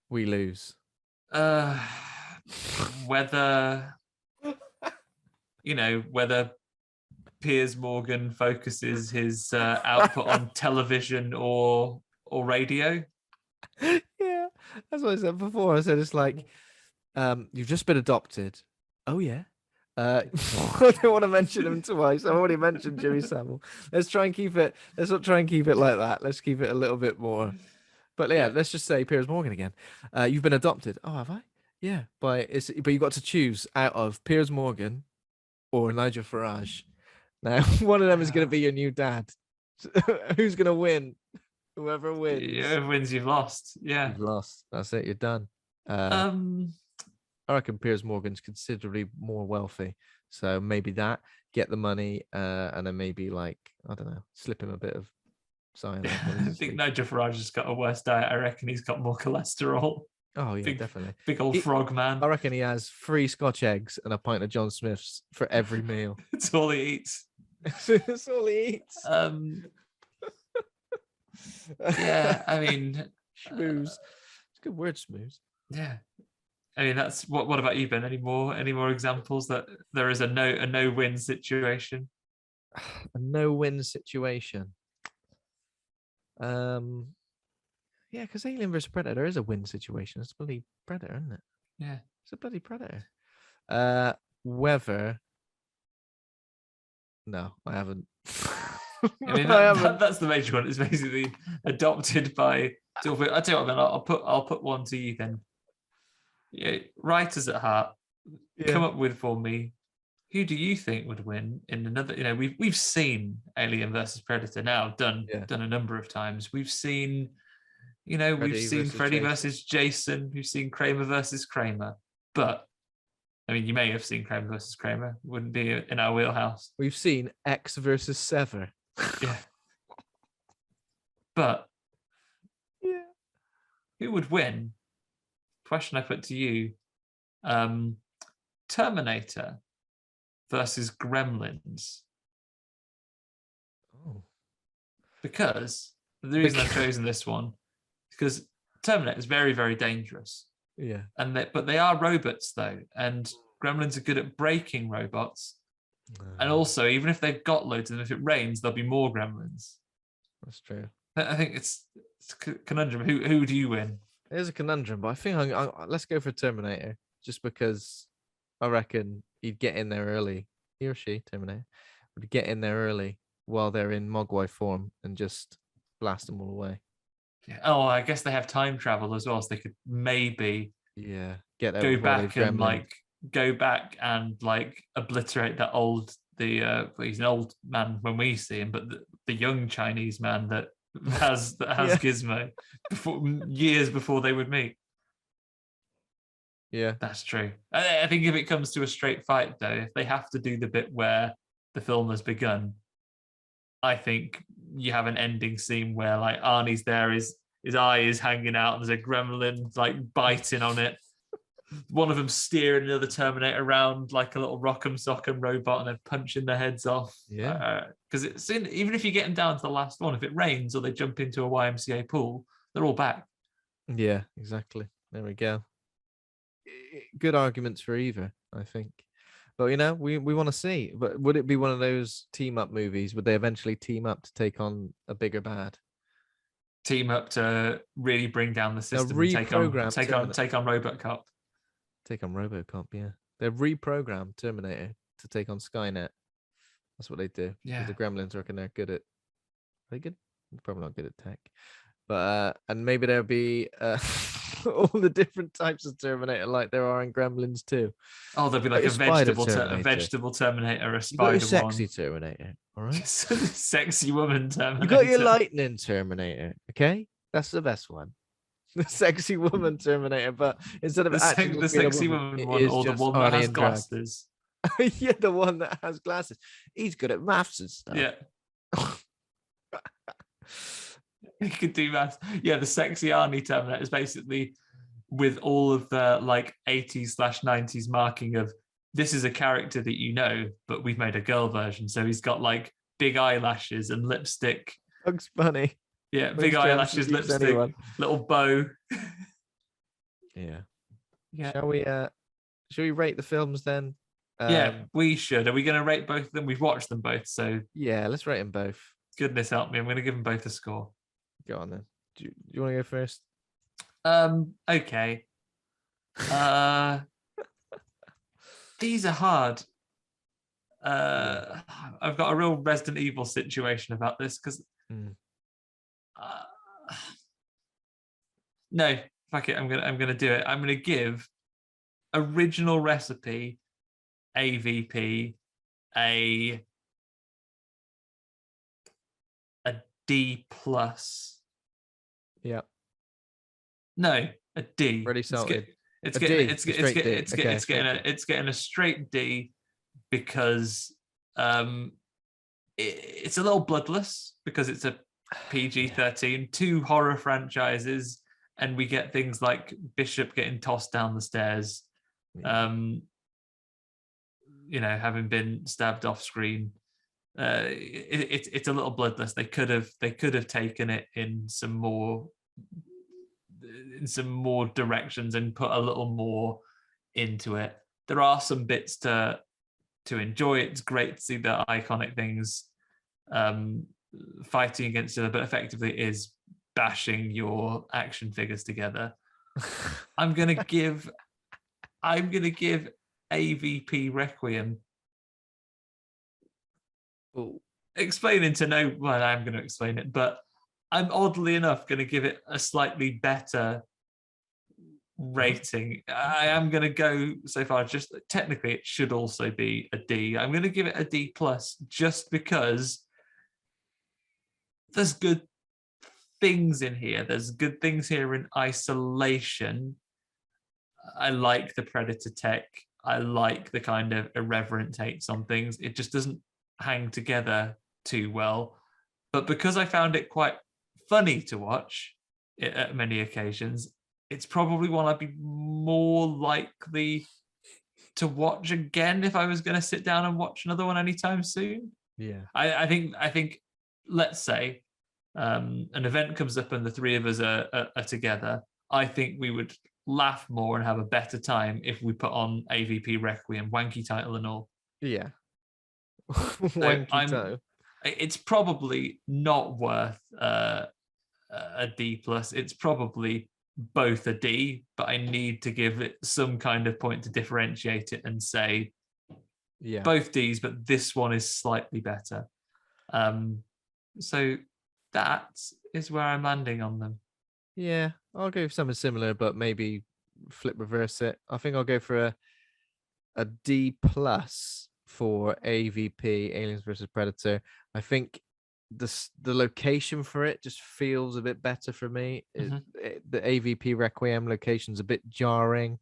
Speaker 1: we lose.
Speaker 2: Whether Piers Morgan focuses his output on television or radio.
Speaker 1: Yeah, that's what I said before. I said it's like you've just been adopted. Oh yeah. I don't want to mention him twice. I've already mentioned Jimmy Savile. Let's not try and keep it like that. Let's keep it a little bit more. But yeah, let's just say Piers Morgan again. You've been adopted. Oh, have I? Yeah, but you got to choose out of Piers Morgan or Nigel Farage. Now, one of them is going to be your new dad. Who's going to win? Whoever wins.
Speaker 2: Whoever wins, you've lost. Yeah.
Speaker 1: You've lost. That's it. You're done. I reckon Piers Morgan's considerably more wealthy. So maybe get the money, and then maybe I don't know, slip him a bit of cyanide.
Speaker 2: I think Nigel Farage has got a worse diet. I reckon he's got more cholesterol.
Speaker 1: Oh yeah, definitely.
Speaker 2: Big old frog man.
Speaker 1: I reckon he has 3 Scotch eggs and a pint of John Smith's for every meal.
Speaker 2: It's all he eats.
Speaker 1: That's all he eats.
Speaker 2: Yeah, I mean,
Speaker 1: schmooze. It's a good word, schmooze.
Speaker 2: Yeah, I mean that's what about you, Ben? Any more examples that there is a no-win situation?
Speaker 1: A no-win situation. Yeah, because Alien vs Predator is a win situation. It's a bloody predator, isn't it?
Speaker 2: Yeah,
Speaker 1: it's a bloody predator. Whether. No, I haven't.
Speaker 2: I mean, that's the major one. It's basically adopted by. I tell you what, Ben. I'll put one to you then. Yeah, writers at heart, come up with for me. Who do you think would win in another? We've seen Alien versus Predator now done a number of times. We've seen, we've seen Freddy versus Jason. We've seen Kramer versus Kramer. But I mean, you may have seen Kramer versus Kramer. Wouldn't be in our wheelhouse.
Speaker 1: We've seen X versus Sever.
Speaker 2: Yeah. But who would win? Question I put to you. Terminator versus Gremlins.
Speaker 1: Oh.
Speaker 2: Because the reason I've chosen this one is because Terminator is very, very dangerous.
Speaker 1: Yeah.
Speaker 2: But they are robots though, and Gremlins are good at breaking robots. And also, even if they've got loads of them, if it rains, there'll be more Gremlins.
Speaker 1: That's true.
Speaker 2: I think it's a conundrum. Who do you win?
Speaker 1: It is a conundrum, but I think let's go for Terminator, just because I reckon he'd get in there early. He or she, Terminator, would get in there early while they're in Mogwai form and just blast them all away.
Speaker 2: Yeah. Oh, I guess they have time travel as well, so they could maybe
Speaker 1: Get
Speaker 2: go back and obliterate that he's an old man when we see him, but the young Chinese man that has Gizmo years before they would meet.
Speaker 1: Yeah,
Speaker 2: that's true. I think if it comes to a straight fight though, if they have to do the bit where the film has begun, I think you have an ending scene where like Arnie's there, his eye is hanging out, and there's a gremlin like biting on it. One of them steering another Terminator around like a little rock'em sock'em robot, and they're punching their heads off.
Speaker 1: Yeah,
Speaker 2: because even if you get them down to the last one, if it rains or they jump into a YMCA pool, they're all back.
Speaker 1: Yeah, exactly. There we go. Good arguments for either, I think. But we want to see. But would it be one of those team up movies? Would they eventually team up to take on a bigger bad?
Speaker 2: Team up to really bring down the system and take on RoboCop.
Speaker 1: Take on RoboCop, yeah. They've reprogrammed Terminator to take on Skynet. That's what they do.
Speaker 2: Yeah.
Speaker 1: The Gremlins reckon they're good at. Are they good? They're probably not good at tech. But and maybe there'll be all the different types of Terminator like there are in Gremlins too.
Speaker 2: Oh, there'll be like a vegetable Terminator, a spider one.
Speaker 1: Sexy Terminator, all right?
Speaker 2: Sexy woman Terminator.
Speaker 1: You got your lightning Terminator, okay? That's the best one. The sexy woman Terminator, but instead of
Speaker 2: the sexy woman one, or the one that has glasses.
Speaker 1: Yeah, the one that has glasses. He's good at maths and stuff.
Speaker 2: Yeah. He could do maths. Yeah, the sexy Arnie Terminator is basically with all of the like 80s/90s marking of this is a character that you know, but we've made a girl version. So he's got like big eyelashes and lipstick.
Speaker 1: Bugs Bunny.
Speaker 2: Yeah, big eyelashes, lipstick, little bow.
Speaker 1: Yeah.
Speaker 2: Yeah.
Speaker 1: Shall we rate the films then?
Speaker 2: Yeah, we should. Are we going to rate both of them? We've watched them both, so
Speaker 1: yeah, let's rate them both. Goodness
Speaker 2: help me, I'm going to give them both a score.
Speaker 1: Go on then. Do you want to go first?
Speaker 2: Okay. These are hard. I've got a real Resident Evil situation about this because no, fuck it. I'm gonna do it. I'm gonna give original recipe AVP a D plus.
Speaker 1: Yeah.
Speaker 2: No, a D.
Speaker 1: Ready salted.
Speaker 2: It's getting a straight D because it's a little bloodless because it's a PG-13, 2 horror franchises, and we get things like Bishop getting tossed down the stairs, having been stabbed off screen. It's a little bloodless. They could have taken it in some more directions and put a little more into it. There are some bits to enjoy. It's great to see the iconic things fighting against each other, but effectively it is bashing your action figures together. I'm gonna give AVP Requiem.
Speaker 1: Ooh.
Speaker 2: Explaining to no, well, I'm going to explain it, but I'm oddly enough going to give it a slightly better rating. I am going to go so far, just technically it should also be a D. I'm going to give it a D plus just because there's good things in here. There's good things here in isolation. I like the Predator tech. I like the kind of irreverent takes on things. It just doesn't hang together too well. But because I found it quite funny to watch at many occasions, it's probably one I'd be more likely to watch again if I was going to sit down and watch another one anytime soon.
Speaker 1: Yeah.
Speaker 2: I think let's say an event comes up and the three of us are together. I think we would laugh more and have a better time if we put on AVP Requiem, wanky title and all.
Speaker 1: Yeah. Wanky title.
Speaker 2: It's probably not worth a D+. It's probably both a D, but I need to give it some kind of point to differentiate it and say both Ds, but this one is slightly better. So that is where I'm landing on them.
Speaker 1: Yeah, I'll go for something similar, but maybe flip reverse it. I think I'll go for a D+ for AVP, Aliens versus Predator. I think the location for it just feels a bit better for me. The AVP Requiem location's a bit jarring.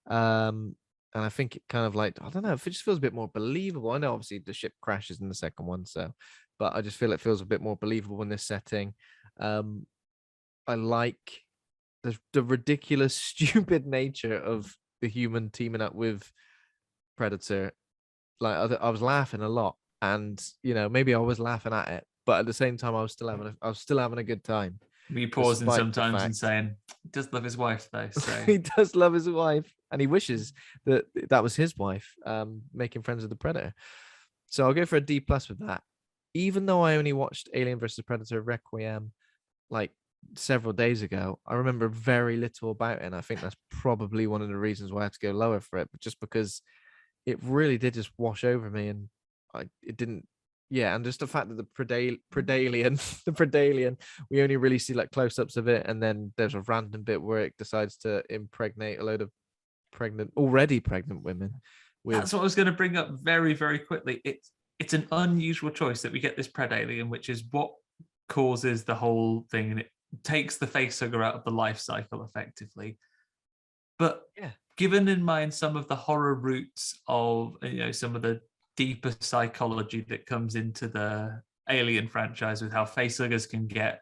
Speaker 1: And I think it kind of like, I don't know, it just feels a bit more believable. I know obviously the ship crashes in the second one, but I just feel it feels a bit more believable in this setting. I like the ridiculous, stupid nature of the human teaming up with Predator. Like I was laughing a lot, and maybe I was laughing at it, but at the same time, I was still having a good time.
Speaker 2: Were you pausing sometimes and saying, "He does love his wife, though"? So
Speaker 1: he does love his wife, and he wishes that was his wife, making friends with the Predator. So I'll go for a D+ with that. Even though I only watched Alien vs Predator Requiem like several days ago, I remember very little about it, and I think that's probably one of the reasons why I had to go lower for it, but just because it really did just wash over me, and it didn't. Yeah, and just the fact that the Predalien, we only really see like close-ups of it, and then there's a random bit where it decides to impregnate a load of already pregnant women.
Speaker 2: That's what I was going to bring up very, very quickly. It's an unusual choice that we get this Predalien, which is what causes the whole thing, and it takes the facehugger out of the life cycle effectively. But given in mind some of the horror roots of some of the deeper psychology that comes into the Alien franchise, with how facehuggers can get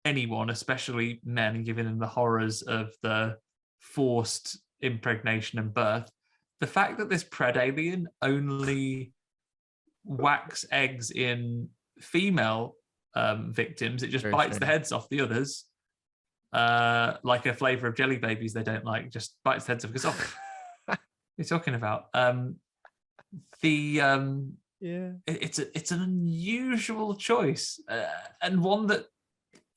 Speaker 2: anyone, especially men, given them the horrors of the forced impregnation and birth, the fact that this Predalien only whacks eggs in female victims, it just
Speaker 1: Very
Speaker 2: bites
Speaker 1: strange.
Speaker 2: the heads off the others, like a flavor of jelly babies they don't like, just bites the heads off. Because what you're talking about. It's an unusual choice, and one that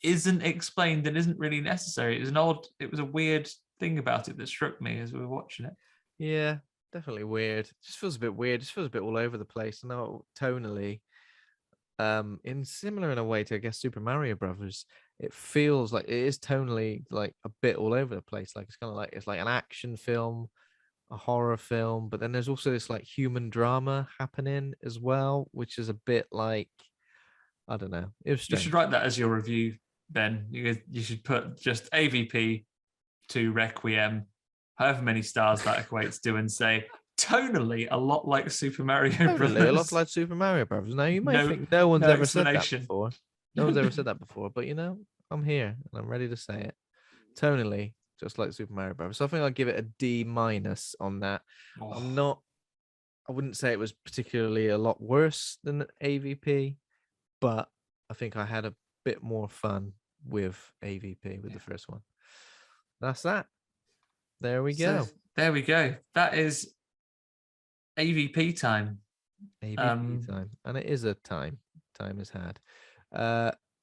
Speaker 2: isn't explained and isn't really necessary. It was a weird thing about it that struck me as we were watching it.
Speaker 1: Yeah, definitely weird. It just feels a bit weird. It just feels a bit all over the place. I know tonally, in a way to, I guess, Super Mario Brothers, it feels like it is tonally like a bit all over the place. Like it's like an action film, a horror film, but then there's also this like human drama happening as well, which is a bit like, I don't know. It was strange.
Speaker 2: You should write that as your review, Ben. You should put just AVP to Requiem, however many stars that equates to, and say tonally a lot like Super Mario Brothers.
Speaker 1: A lot like Super Mario Brothers. Now you may think no one's ever said that before. No one's ever said that before, but I'm here and I'm ready to say it. Tonally, just like Super Mario Brothers. So I think I'll give it a D- on that. I wouldn't say it was particularly a lot worse than AVP, but I think I had a bit more fun with AVP with the first one. That's that. There we go.
Speaker 2: There we go. That is AVP time.
Speaker 1: AVP time. And it is a time is had.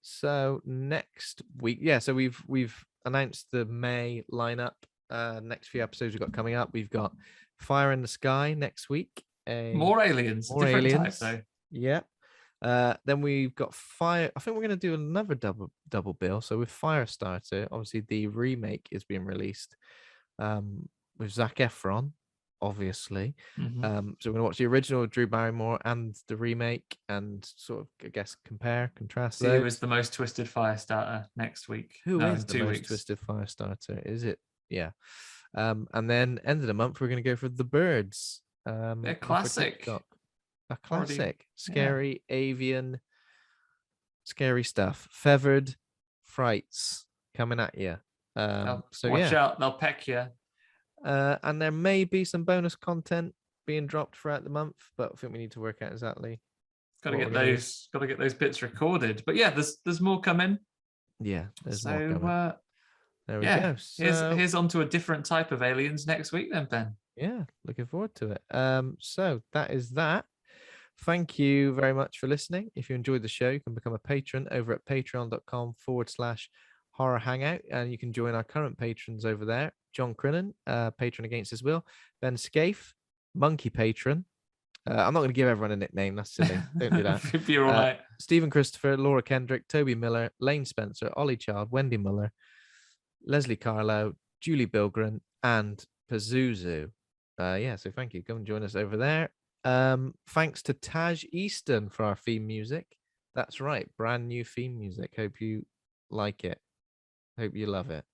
Speaker 1: So next week, so we've announced the May lineup. Next few episodes we've got coming up. We've got Fire in the Sky next week.
Speaker 2: More aliens. More different aliens. Type, though.
Speaker 1: Yeah. Then we've got Fire. I think we're going to do another double bill. So with Firestarter, obviously the remake is being released with Zac Efron, obviously.
Speaker 2: Mm-hmm.
Speaker 1: So we're going to watch the original with Drew Barrymore and the remake, and sort of, I guess, contrast.
Speaker 2: See who is the most twisted Firestarter next week?
Speaker 1: Who is the most twisted Firestarter? Is it? Yeah. And then end of the month we're going to go for The Birds.
Speaker 2: They're classic.
Speaker 1: A classic, scary, avian, scary stuff. Feathered frights coming at you.
Speaker 2: So watch out, they'll peck you.
Speaker 1: And there may be some bonus content being dropped throughout the month, but I think we need to work out exactly.
Speaker 2: Got to
Speaker 1: what
Speaker 2: get
Speaker 1: we're gonna
Speaker 2: those. Got to get those bits recorded. But yeah, there's more coming.
Speaker 1: Yeah, there's
Speaker 2: So
Speaker 1: more coming. There we
Speaker 2: yeah,
Speaker 1: go. So,
Speaker 2: here's onto a different type of aliens next week then, Ben.
Speaker 1: yeah, looking forward to it. So that is that. Thank you very much for listening. If you enjoyed the show, you can become a patron over at patreon.com/horror hangout, and you can join our current patrons over there. John Crinnan, patron against his will. Ben Scaife, monkey patron. I'm not going to give everyone a nickname. That's silly. Don't do that.
Speaker 2: You're all right.
Speaker 1: Stephen Christopher, Laura Kendrick, Toby Miller, Lane Spencer, Ollie Child, Wendy Muller, Leslie Carlo, Julie Bilgren, and Pazuzu. So thank you. Come and join us over there. Thanks to Taj Easton for our theme music. That's right, brand new theme music. Hope you like it. Hope you love it.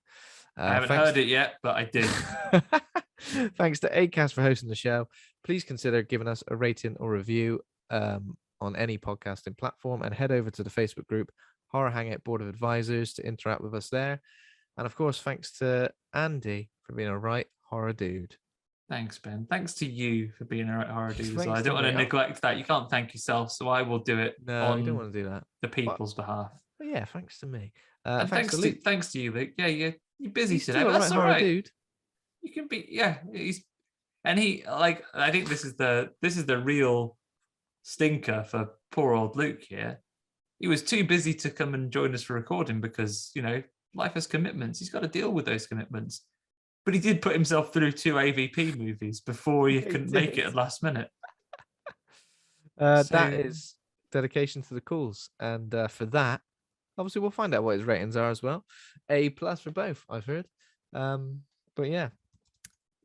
Speaker 2: I haven't heard it yet, but I did.
Speaker 1: Thanks to Acast for hosting the show. Please consider giving us a rating or review on any podcasting platform, and head over to the Facebook group Horror Hangout Board of Advisors to interact with us there. And of course, thanks to Andy for being a right horror dude.
Speaker 2: Thanks, Ben. Thanks to you for being a right horror dude as well.
Speaker 1: Thanks
Speaker 2: I don't
Speaker 1: to
Speaker 2: want to
Speaker 1: me.
Speaker 2: neglect that. You can't thank yourself, so I will do it
Speaker 1: No, you don't want to do that.
Speaker 2: the people's behalf.
Speaker 1: But yeah, thanks to me.
Speaker 2: And thanks to you, Luke. Yeah, you're busy
Speaker 1: He's
Speaker 2: today.
Speaker 1: still
Speaker 2: But
Speaker 1: a
Speaker 2: that's
Speaker 1: right
Speaker 2: all
Speaker 1: horror
Speaker 2: right.
Speaker 1: dude.
Speaker 2: You can be, yeah. I think this is the real stinker for poor old Luke here. He was too busy to come and join us for recording because, life has commitments. He's got to deal with those commitments. But he did put himself through 2 AVP movies before he couldn't make it at last minute.
Speaker 1: That is dedication to the cause. And for that, obviously, we'll find out what his ratings are as well. A+ for both, I've heard. But yeah,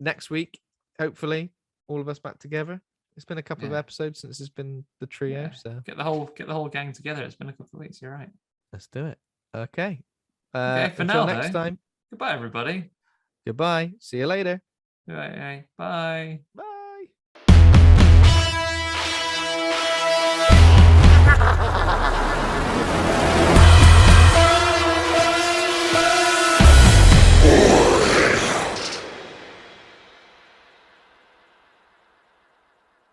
Speaker 1: next week, hopefully, all of us back together. It's been a couple of episodes since it's been the trio.
Speaker 2: Yeah.
Speaker 1: So
Speaker 2: get the whole gang together. It's been a couple of weeks. You're right.
Speaker 1: let's do it. Okay.
Speaker 2: Okay, for
Speaker 1: until
Speaker 2: now,
Speaker 1: next
Speaker 2: though.
Speaker 1: time.
Speaker 2: Goodbye, everybody.
Speaker 1: Goodbye. See you later.
Speaker 2: Bye.
Speaker 1: Bye.